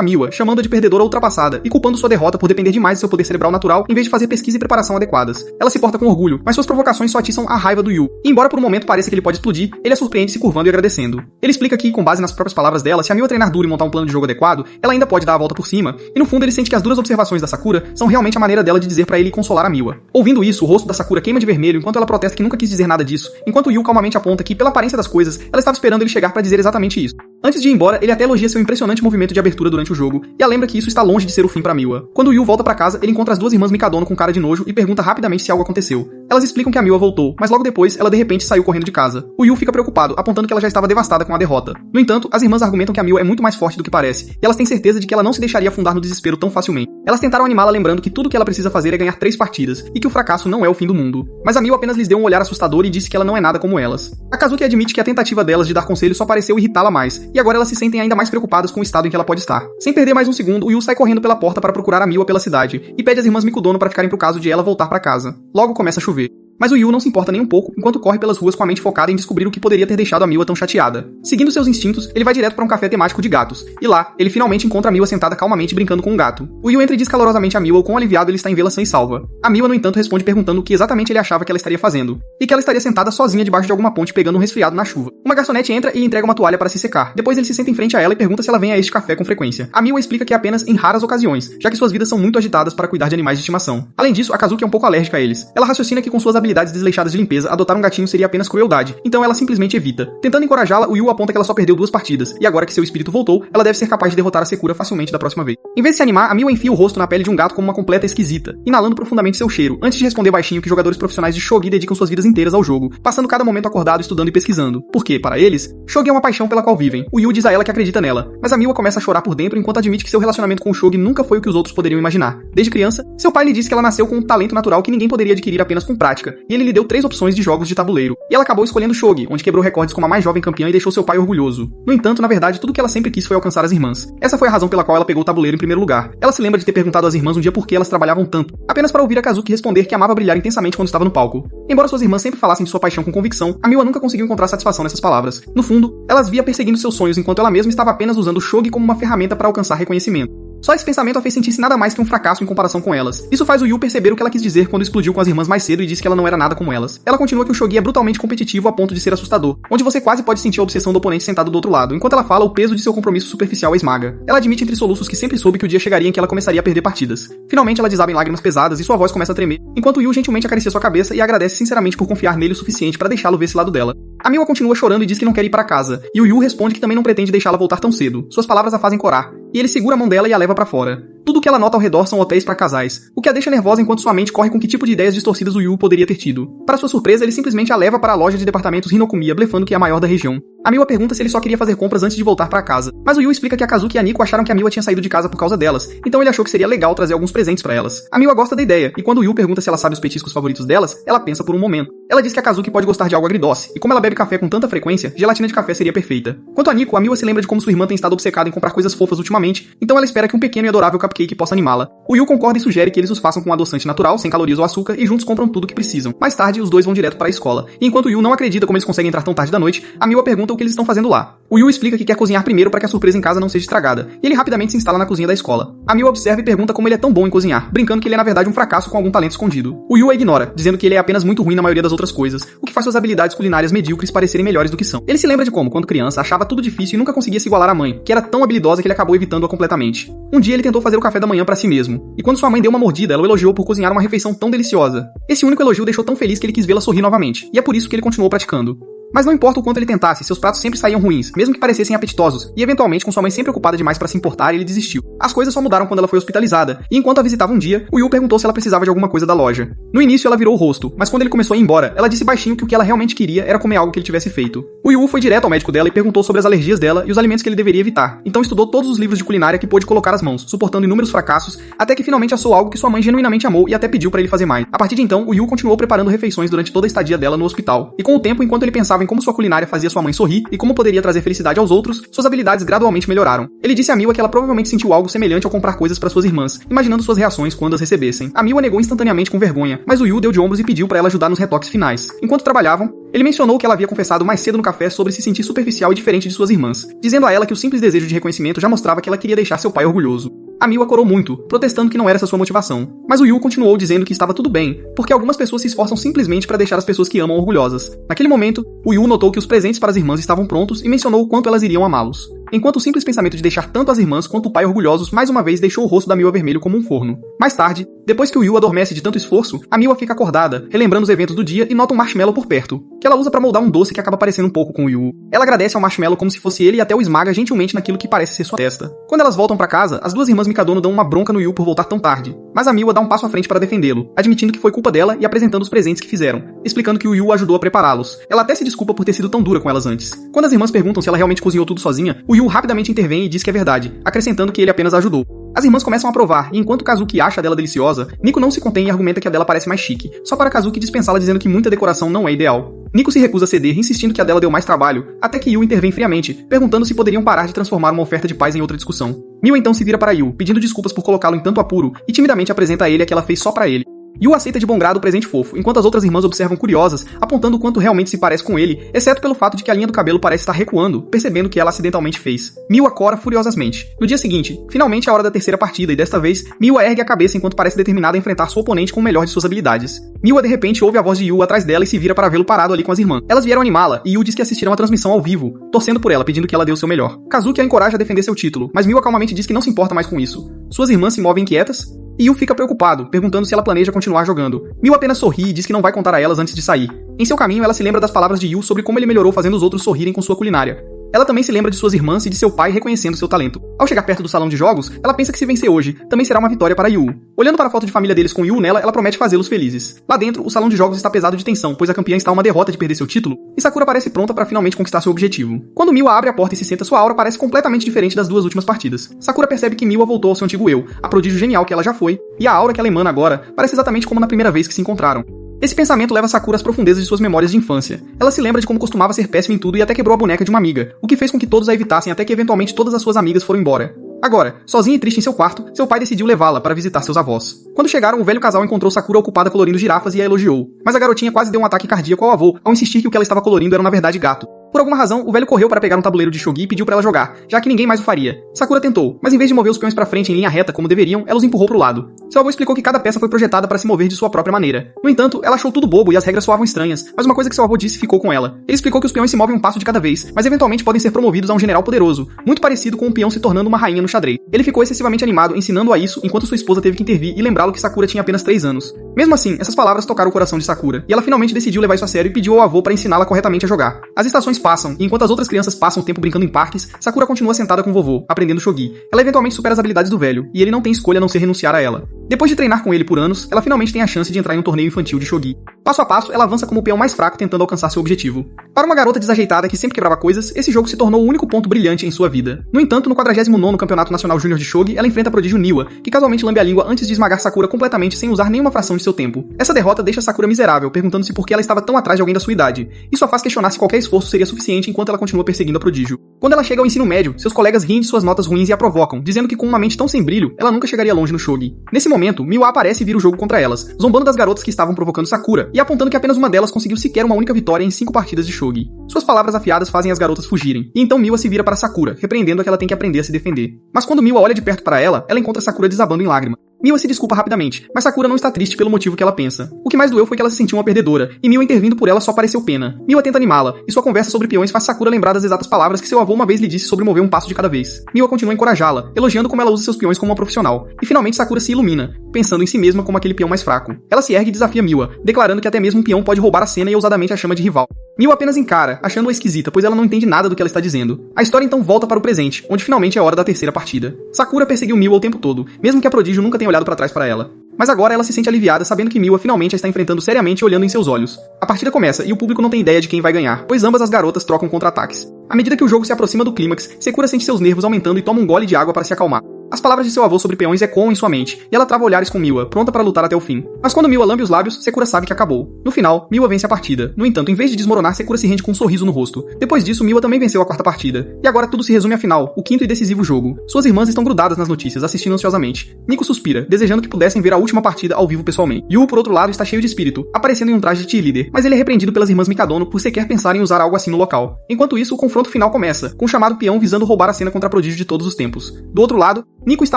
Miwa, chamando-a de perdedora ultrapassada e culpando sua derrota por depender demais de seu poder cerebral natural em vez de fazer pesquisa e preparação adequadas. Ela se porta com orgulho, mas suas provocações só atiçam a raiva do Yu. E embora por um momento pareça que ele pode explodir, ele a surpreende se curvando e agradecendo. Ele explica que, com base nas próprias palavras dela, se a Miwa treinar duro e montar um plano de jogo adequado, ela ainda pode dar a volta por cima, e no fundo ele sente que as duras observações da Sakura são realmente a maneira dela de dizer pra ele consolar a Miwa. Ouvindo isso, o rosto da Sakura queima de vermelho enquanto ela protesta que nunca quis dizer nada disso, enquanto o Yu calmamente aponta que, pela aparência das coisas, ela estava esperando ele chegar pra dizer exatamente isso. Antes de ir embora, ele até elogia seu impressionante movimento de abertura durante o jogo, e a lembra que isso está longe de ser o fim pra Miwa. Quando o Yu volta pra casa, ele encontra as duas irmãs Mikadono com cara de nojo e pergunta rapidamente se algo aconteceu. Elas explicam que a Miwa voltou, mas logo depois, ela de repente saiu correndo de casa. O Yu fica preocupado, apontando que ela já estava devastada com a derrota. No entanto, as irmãs argumentam que a Miwa é muito mais forte do que parece, e elas têm certeza de que ela não se deixaria afundar no desespero tão facilmente. Elas tentaram animá-la lembrando que tudo que ela precisa fazer é ganhar 3 partidas, e que o fracasso não é o fim do mundo. Mas a Miwa apenas lhes deu um olhar assustador e disse que ela não é nada como elas. A Kazuki admite que a tentativa delas de dar conselho só pareceu irritá-la mais, e agora elas se sentem ainda mais preocupadas com o estado em que ela pode estar. Sem perder mais um segundo, o Yu sai correndo pela porta para procurar a Miwa pela cidade, e pede às irmãs Mikudono para ficarem pro caso de ela voltar para casa. Logo começa a chover. Mas o Yu não se importa nem um pouco, enquanto corre pelas ruas com a mente focada em descobrir o que poderia ter deixado a Miwa tão chateada. Seguindo seus instintos, ele vai direto para um café temático de gatos, e lá, ele finalmente encontra a Miwa sentada calmamente brincando com um gato. O Yu entra e diz calorosamente a Miwa o quão aliviado ele está em vê-la sã e salva. A Miwa, no entanto, responde perguntando o que exatamente ele achava que ela estaria fazendo, e que ela estaria sentada sozinha debaixo de alguma ponte pegando um resfriado na chuva. Uma garçonete entra e lhe entrega uma toalha para se secar. Depois ele se senta em frente a ela e pergunta se ela vem a este café com frequência. A Miwa explica que é apenas em raras ocasiões, já que suas vidas são muito agitadas para cuidar de animais de estimação. Além disso, a Kazuki é um pouco alérgica a eles. Ela raciocina que com suas habilidades desleixadas de limpeza, adotar um gatinho seria apenas crueldade, então ela simplesmente evita. Tentando encorajá-la, o Yu aponta que ela só perdeu 2 partidas, e agora que seu espírito voltou, ela deve ser capaz de derrotar a Sakura facilmente da próxima vez. Em vez de se animar, a Miwa enfia o rosto na pele de um gato como uma completa esquisita, inalando profundamente seu cheiro, antes de responder baixinho que jogadores profissionais de shogi dedicam suas vidas inteiras ao jogo, passando cada momento acordado estudando e pesquisando. Porque, para eles, shogi é uma paixão pela qual vivem. O Yu diz a ela que acredita nela, mas a Miwa começa a chorar por dentro enquanto admite que seu relacionamento com o shogi nunca foi o que os outros poderiam imaginar. Desde criança, seu pai lhe disse que ela nasceu com um talento natural que ninguém poderia adquirir apenas com prática, e ele lhe deu 3 opções de jogos de tabuleiro. E ela acabou escolhendo Shogi, onde quebrou recordes como a mais jovem campeã e deixou seu pai orgulhoso. No entanto, na verdade, tudo que ela sempre quis foi alcançar as irmãs. Essa foi a razão pela qual ela pegou o tabuleiro em primeiro lugar. Ela se lembra de ter perguntado às irmãs um dia por que elas trabalhavam tanto, apenas para ouvir a Kazuki responder que amava brilhar intensamente quando estava no palco. Embora suas irmãs sempre falassem de sua paixão com convicção, a Miwa nunca conseguiu encontrar satisfação nessas palavras. No fundo, elas via perseguindo seus sonhos enquanto ela mesma estava apenas usando o Shogi como uma ferramenta para alcançar reconhecimento. Só esse pensamento a fez sentir-se nada mais que um fracasso em comparação com elas. Isso faz o Yu perceber o que ela quis dizer quando explodiu com as irmãs mais cedo e disse que ela não era nada como elas. Ela continua que o shogi é brutalmente competitivo a ponto de ser assustador, onde você quase pode sentir a obsessão do oponente sentado do outro lado. Enquanto ela fala, o peso de seu compromisso superficial a esmaga. Ela admite entre soluços que sempre soube que o dia chegaria em que ela começaria a perder partidas. Finalmente ela desaba em lágrimas pesadas e sua voz começa a tremer, enquanto o Yu gentilmente acaricia sua cabeça e agradece sinceramente por confiar nele o suficiente para deixá-lo ver esse lado dela. A Miwa continua chorando e diz que não quer ir para casa, e o Yu responde que também não pretende deixá-la voltar tão cedo. Suas palavras a fazem corar, e ele segura a mão dela e a leva para fora. Tudo o que ela nota ao redor são hotéis para casais, o que a deixa nervosa enquanto sua mente corre com que tipo de ideias distorcidas o Yu poderia ter tido. Para sua surpresa, ele simplesmente a leva para a loja de departamentos Hinokumiya, blefando que é a maior da região. A Miwa pergunta se ele só queria fazer compras antes de voltar para casa, mas o Yu explica que a Kazuki e a Nico acharam que a Miwa tinha saído de casa por causa delas, então ele achou que seria legal trazer alguns presentes para elas. A Miwa gosta da ideia, e quando o Yu pergunta se ela sabe os petiscos favoritos delas, ela pensa por um momento. Ela diz que a Kazuki pode gostar de algo agridoce, e como ela bebe café com tanta frequência, gelatina de café seria perfeita. Quanto a Nico, a Miwa se lembra de como sua irmã tem estado obcecada em comprar coisas fofas ultimamente, então ela espera que um pequeno e adorável cupcake possa animá-la. O Yu concorda e sugere que eles os façam com um adoçante natural, sem calorias ou açúcar, e juntos compram tudo o que precisam. Mais tarde, os dois vão direto para a escola. E enquanto o Yu não acredita como eles conseguem entrar tão tarde da noite, a Miwa pergunta o que eles estão fazendo lá. O Yu explica que quer cozinhar primeiro para que a surpresa em casa não seja estragada, e ele rapidamente se instala na cozinha da escola. A Miwa observa e pergunta como ele é tão bom em cozinhar, brincando que ele é na verdade um fracasso com algum talento escondido. O Yu a ignora, dizendo que ele é apenas muito ruim na maioria das outras coisas, o que faz suas habilidades culinárias medíocres parecerem melhores do que são. Ele se lembra de como, quando criança, achava tudo difícil e nunca conseguia se igualar à mãe, que era tão habilidosa que ele acabou evitando-a completamente. Um dia ele tentou fazer o café da manhã para si mesmo, e quando sua mãe deu uma mordida, ela o elogiou por cozinhar uma refeição tão deliciosa. Esse único elogio o deixou tão feliz que ele quis vê-la sorrir novamente, e é por isso que ele continuou praticando. Mas não importa o quanto ele tentasse, seus pratos sempre saíam ruins, mesmo que parecessem apetitosos, e eventualmente, com sua mãe sempre ocupada demais para se importar, ele desistiu. As coisas só mudaram quando ela foi hospitalizada, e enquanto a visitava um dia, o Yu perguntou se ela precisava de alguma coisa da loja. No início ela virou o rosto, mas quando ele começou a ir embora, ela disse baixinho que o que ela realmente queria era comer algo que ele tivesse feito. O Yu foi direto ao médico dela e perguntou sobre as alergias dela e os alimentos que ele deveria evitar, então estudou todos os livros de culinária que pôde colocar as mãos, suportando inúmeros fracassos, até que finalmente achou algo que sua mãe genuinamente amou e até pediu para ele fazer mais. A partir de então, o Yu continuou preparando refeições durante toda a estadia dela no hospital, e com o tempo, enquanto ele pensava em como sua culinária fazia sua mãe sorrir e como poderia trazer felicidade aos outros, suas habilidades gradualmente melhoraram. Ele disse a Miwa que ela provavelmente sentiu algo semelhante ao comprar coisas para suas irmãs, imaginando suas reações quando as recebessem. A Miwa negou instantaneamente com vergonha, mas o Yu deu de ombros e pediu para ela ajudar nos retoques finais. Enquanto trabalhavam, ele mencionou que ela havia confessado mais cedo no café sobre se sentir superficial e diferente de suas irmãs, dizendo a ela que o simples desejo de reconhecimento já mostrava que ela queria deixar seu pai orgulhoso. A Miwa corou muito, protestando que não era essa sua motivação. Mas o Yu continuou dizendo que estava tudo bem, porque algumas pessoas se esforçam simplesmente para deixar as pessoas que amam orgulhosas. Naquele momento, o Yu notou que os presentes para as irmãs estavam prontos e mencionou o quanto elas iriam amá-los. Enquanto o simples pensamento de deixar tanto as irmãs quanto o pai orgulhosos mais uma vez deixou o rosto da Miwa vermelho como um forno. Mais tarde, depois que o Yu adormece de tanto esforço, a Miwa fica acordada, relembrando os eventos do dia e nota um marshmallow por perto, que ela usa para moldar um doce que acaba parecendo um pouco com o Yu. Ela agradece ao marshmallow como se fosse ele e até o esmaga gentilmente naquilo que parece ser sua testa. Quando elas voltam para casa, as duas irmãs Mikadono dão uma bronca no Yu por voltar tão tarde, mas a Miwa dá um passo à frente para defendê-lo, admitindo que foi culpa dela e apresentando os presentes que fizeram, explicando que o Yu ajudou a prepará-los. Ela até se desculpa por ter sido tão dura com elas antes. Quando as irmãs perguntam se ela realmente cozinhou tudo sozinha, o Yu rapidamente intervém e diz que é verdade, acrescentando que ele apenas ajudou. As irmãs começam a provar, e enquanto Kazuki acha a dela deliciosa, Nico não se contém e argumenta que a dela parece mais chique, só para Kazuki dispensá-la dizendo que muita decoração não é ideal. Nico se recusa a ceder, insistindo que a dela deu mais trabalho, até que Yu intervém friamente, perguntando se poderiam parar de transformar uma oferta de paz em outra discussão. Miwa então se vira para Yu, pedindo desculpas por colocá-lo em tanto apuro, e timidamente apresenta a ele a que ela fez só para ele. Yu aceita de bom grado o presente fofo, enquanto as outras irmãs observam curiosas, apontando o quanto realmente se parece com ele, exceto pelo fato de que a linha do cabelo parece estar recuando, percebendo que ela acidentalmente fez. Miwa cora furiosamente. No dia seguinte, finalmente é a hora da terceira partida, e desta vez, Miwa ergue a cabeça enquanto parece determinada a enfrentar seu oponente com o melhor de suas habilidades. Miwa de repente ouve a voz de Yu atrás dela e se vira para vê-lo parado ali com as irmãs. Elas vieram animá-la, e Yu diz que assistiram a transmissão ao vivo, torcendo por ela, pedindo que ela dê o seu melhor. Kazuki a encoraja a defender seu título, mas Miwa calmamente diz que não se importa mais com isso. Suas irmãs se movem inquietas, e Yu fica preocupado, perguntando se ela planeja continuar jogando. Miwa apenas sorri e diz que não vai contar a elas antes de sair. Em seu caminho, ela se lembra das palavras de Yu sobre como ele melhorou fazendo os outros sorrirem com sua culinária. Ela também se lembra de suas irmãs e de seu pai reconhecendo seu talento. Ao chegar perto do salão de jogos, ela pensa que se vencer hoje, também será uma vitória para Yu. Olhando para a foto de família deles com Yu nela, ela promete fazê-los felizes. Lá dentro, o salão de jogos está pesado de tensão, pois a campeã está a uma derrota de perder seu título, e Sakura parece pronta para finalmente conquistar seu objetivo. Quando Miwa abre a porta e se senta, sua aura parece completamente diferente das duas últimas partidas. Sakura percebe que Miwa voltou ao seu antigo eu, a prodígio genial que ela já foi, e a aura que ela emana agora parece exatamente como na primeira vez que se encontraram. Esse pensamento leva Sakura às profundezas de suas memórias de infância. Ela se lembra de como costumava ser péssima em tudo e até quebrou a boneca de uma amiga, o que fez com que todos a evitassem até que eventualmente todas as suas amigas foram embora. Agora, sozinha e triste em seu quarto, seu pai decidiu levá-la para visitar seus avós. Quando chegaram, o velho casal encontrou Sakura ocupada colorindo girafas e a elogiou. Mas a garotinha quase deu um ataque cardíaco ao avô, ao insistir que o que ela estava colorindo era na verdade gato. Por alguma razão, o velho correu para pegar um tabuleiro de shogi e pediu para ela jogar, já que ninguém mais o faria. Sakura tentou, mas em vez de mover os peões para frente em linha reta como deveriam, ela os empurrou pro lado. Seu avô explicou que cada peça foi projetada para se mover de sua própria maneira. No entanto, ela achou tudo bobo e as regras soavam estranhas, mas uma coisa que seu avô disse ficou com ela. Ele explicou que os peões se movem um passo de cada vez, mas eventualmente podem ser promovidos a um general poderoso, muito parecido com um peão se tornando uma rainha no xadrez. Ele ficou excessivamente animado ensinando a isso enquanto sua esposa teve que intervir e lembrá-lo que Sakura tinha apenas 3 anos. Mesmo assim, essas palavras tocaram o coração de Sakura, e ela finalmente decidiu levar isso a sério e pediu ao avô para ensiná-la corretamente a jogar. As estações passam, e enquanto as outras crianças passam o tempo brincando em parques, Sakura continua sentada com o vovô, aprendendo shogi. Ela eventualmente supera as habilidades do velho, e ele não tem escolha a não ser renunciar a ela. Depois de treinar com ele por anos, ela finalmente tem a chance de entrar em um torneio infantil de shogi. Passo a passo, ela avança como o peão mais fraco tentando alcançar seu objetivo. Para uma garota desajeitada que sempre quebrava coisas, esse jogo se tornou o único ponto brilhante em sua vida. No entanto, no 49º Campeonato Nacional Júnior de Shogi, ela enfrenta a prodígio Niwa, que casualmente lambe a língua antes de esmagar Sakura completamente sem usar nenhuma fração de seu tempo. Essa derrota deixa Sakura miserável, perguntando-se por que ela estava tão atrás de alguém da sua idade. Isso a faz questionar se qualquer esforço seria suficiente enquanto ela continua perseguindo a prodígio. Quando ela chega ao ensino médio, seus colegas riem de suas notas ruins e a provocam, dizendo que com uma mente tão sem brilho, ela nunca chegaria longe no shogi. Nesse momento, Miwa aparece e vira o jogo contra elas, zombando das garotas que estavam provocando Sakura e apontando que apenas uma delas conseguiu sequer uma única vitória em 5 partidas de shogi. Suas palavras afiadas fazem as garotas fugirem, e então Miwa se vira para Sakura, repreendendo que ela tem que aprender a se defender. Mas quando Miwa olha de perto para ela encontra Sakura desabando em lágrimas. Miwa se desculpa rapidamente, mas Sakura não está triste pelo motivo que ela pensa. O que mais doeu foi que ela se sentiu uma perdedora, e Miwa intervindo por ela só pareceu pena. Miwa tenta animá-la, e sua conversa sobre peões faz Sakura lembrar das exatas palavras que seu avô uma vez lhe disse sobre mover um passo de cada vez. Miwa continua a encorajá-la, elogiando como ela usa seus peões como uma profissional. E finalmente Sakura se ilumina, pensando em si mesma como aquele peão mais fraco. Ela se ergue e desafia Miwa, declarando que até mesmo um peão pode roubar a cena e ousadamente a chama de rival. Miwa apenas encara, achando-a esquisita, pois ela não entende nada do que ela está dizendo. A história então volta para o presente, onde finalmente é hora da terceira partida. Sakura perseguiu Miwa o tempo todo, mesmo que a prodígio nunca tenha olhado para trás para ela. Mas agora ela se sente aliviada sabendo que Miwa finalmente a está enfrentando seriamente e olhando em seus olhos. A partida começa e o público não tem ideia de quem vai ganhar, pois ambas as garotas trocam contra-ataques. À medida que o jogo se aproxima do clímax, Sakura sente seus nervos aumentando e toma um gole de água para se acalmar. As palavras de seu avô sobre peões ecoam em sua mente, e ela trava olhares com Miwa, pronta para lutar até o fim. Mas quando Miwa lambe os lábios, Sakura sabe que acabou. No final, Miwa vence a partida. No entanto, em vez de desmoronar, Sakura se rende com um sorriso no rosto. Depois disso, Miwa também venceu a 4ª partida. E agora tudo se resume à final, o 5º e decisivo jogo. Suas irmãs estão grudadas nas notícias, assistindo ansiosamente. Nico suspira, desejando que pudessem ver a última partida ao vivo pessoalmente. Yu, por outro lado, está cheio de espírito, aparecendo em um traje de cheerleader, mas ele é repreendido pelas irmãs Mikadono por sequer pensar em usar algo assim no local. Enquanto isso, o confronto final começa, com o chamado peão visando roubar a cena contra a prodígio de todos os tempos. Do outro lado, Nico está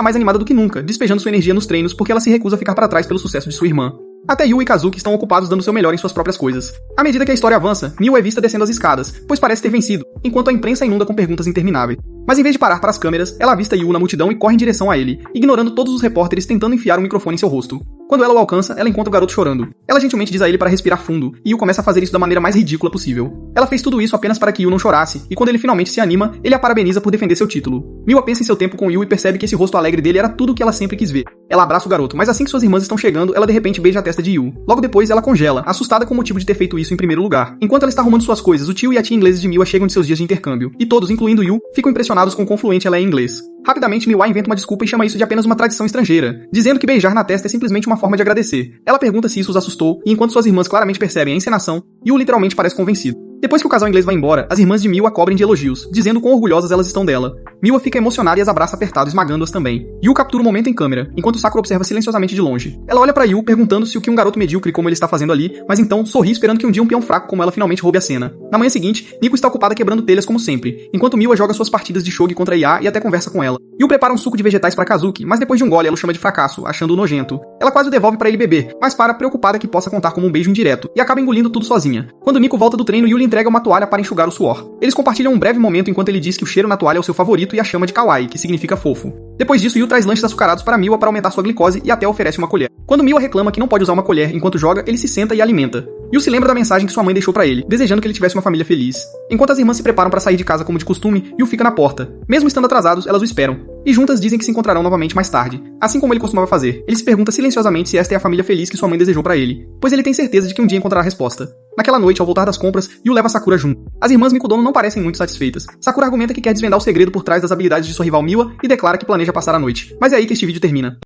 mais animada do que nunca, despejando sua energia nos treinos porque ela se recusa a ficar para trás pelo sucesso de sua irmã. Até Yu e Kazuki estão ocupados dando seu melhor em suas próprias coisas. À medida que a história avança, Miwa é vista descendo as escadas, pois parece ter vencido, enquanto a imprensa inunda com perguntas intermináveis. Mas em vez de parar para as câmeras, ela avista Yu na multidão e corre em direção a ele, ignorando todos os repórteres tentando enfiar um microfone em seu rosto. Quando ela o alcança, ela encontra o garoto chorando. Ela gentilmente diz a ele para respirar fundo, e Yu começa a fazer isso da maneira mais ridícula possível. Ela fez tudo isso apenas para que Yu não chorasse, e quando ele finalmente se anima, ele a parabeniza por defender seu título. Miwa pensa em seu tempo com Yu e percebe que esse rosto alegre dele era tudo o que ela sempre quis ver. Ela abraça o garoto, mas assim que suas irmãs estão chegando, ela de repente beija a testa de Yu. Logo depois, ela congela, assustada com o motivo de ter feito isso em primeiro lugar. Enquanto ela está arrumando suas coisas, o tio e a tia ingleses de Miwa chegam de seus dias de intercâmbio, e todos, incluindo Yu, ficam impressionados com o quão fluente ela é em inglês. Rapidamente, Miwa inventa uma desculpa e chama isso de apenas uma tradição estrangeira, dizendo que beijar na testa é simplesmente uma forma de agradecer. Ela pergunta se isso os assustou, e enquanto suas irmãs claramente percebem a encenação, Yu literalmente parece convencido. Depois que o casal inglês vai embora, as irmãs de Miwa cobrem de elogios, dizendo quão orgulhosas elas estão dela. Miwa fica emocionada e as abraça apertado, esmagando-as também. Yu captura o momento em câmera, enquanto Sakura observa silenciosamente de longe. Ela olha pra Yu, perguntando se o que um garoto medíocre como ele está fazendo ali, mas então sorri esperando que um dia um peão fraco como ela finalmente roube a cena. Na manhã seguinte, Nico está ocupada quebrando telhas como sempre, enquanto Miwa joga suas partidas de shogi contra Ia e até conversa com ela. Yu prepara um suco de vegetais pra Kazuki, mas depois de um gole ela o chama de fracasso, achando-o nojento. Ela quase o devolve pra ele beber, mas para preocupada que possa contar como um beijo indireto, e acaba engolindo tudo sozinha. Quando Nico volta do treino, Yu lhe entrega uma toalha para enxugar o suor. Eles compartilham um breve momento enquanto ele diz que o cheiro na toalha é o seu favorito e a chama de kawaii, que significa fofo. Depois disso, Yu traz lanches açucarados para Miwa para aumentar sua glicose e até oferece uma colher. Quando Miwa reclama que não pode usar uma colher enquanto joga, ele se senta e alimenta. Yu se lembra da mensagem que sua mãe deixou pra ele, desejando que ele tivesse uma família feliz. Enquanto as irmãs se preparam para sair de casa como de costume, Yu fica na porta. Mesmo estando atrasados, elas o esperam. E juntas dizem que se encontrarão novamente mais tarde. Assim como ele costumava fazer, ele se pergunta silenciosamente se esta é a família feliz que sua mãe desejou pra ele, pois ele tem certeza de que um dia encontrará a resposta. Naquela noite, ao voltar das compras, Yu leva Sakura junto. As irmãs Mikudono não parecem muito satisfeitas. Sakura argumenta que quer desvendar o segredo por trás das habilidades de sua rival Miwa e declara que planeja passar a noite. Mas é aí que este vídeo termina.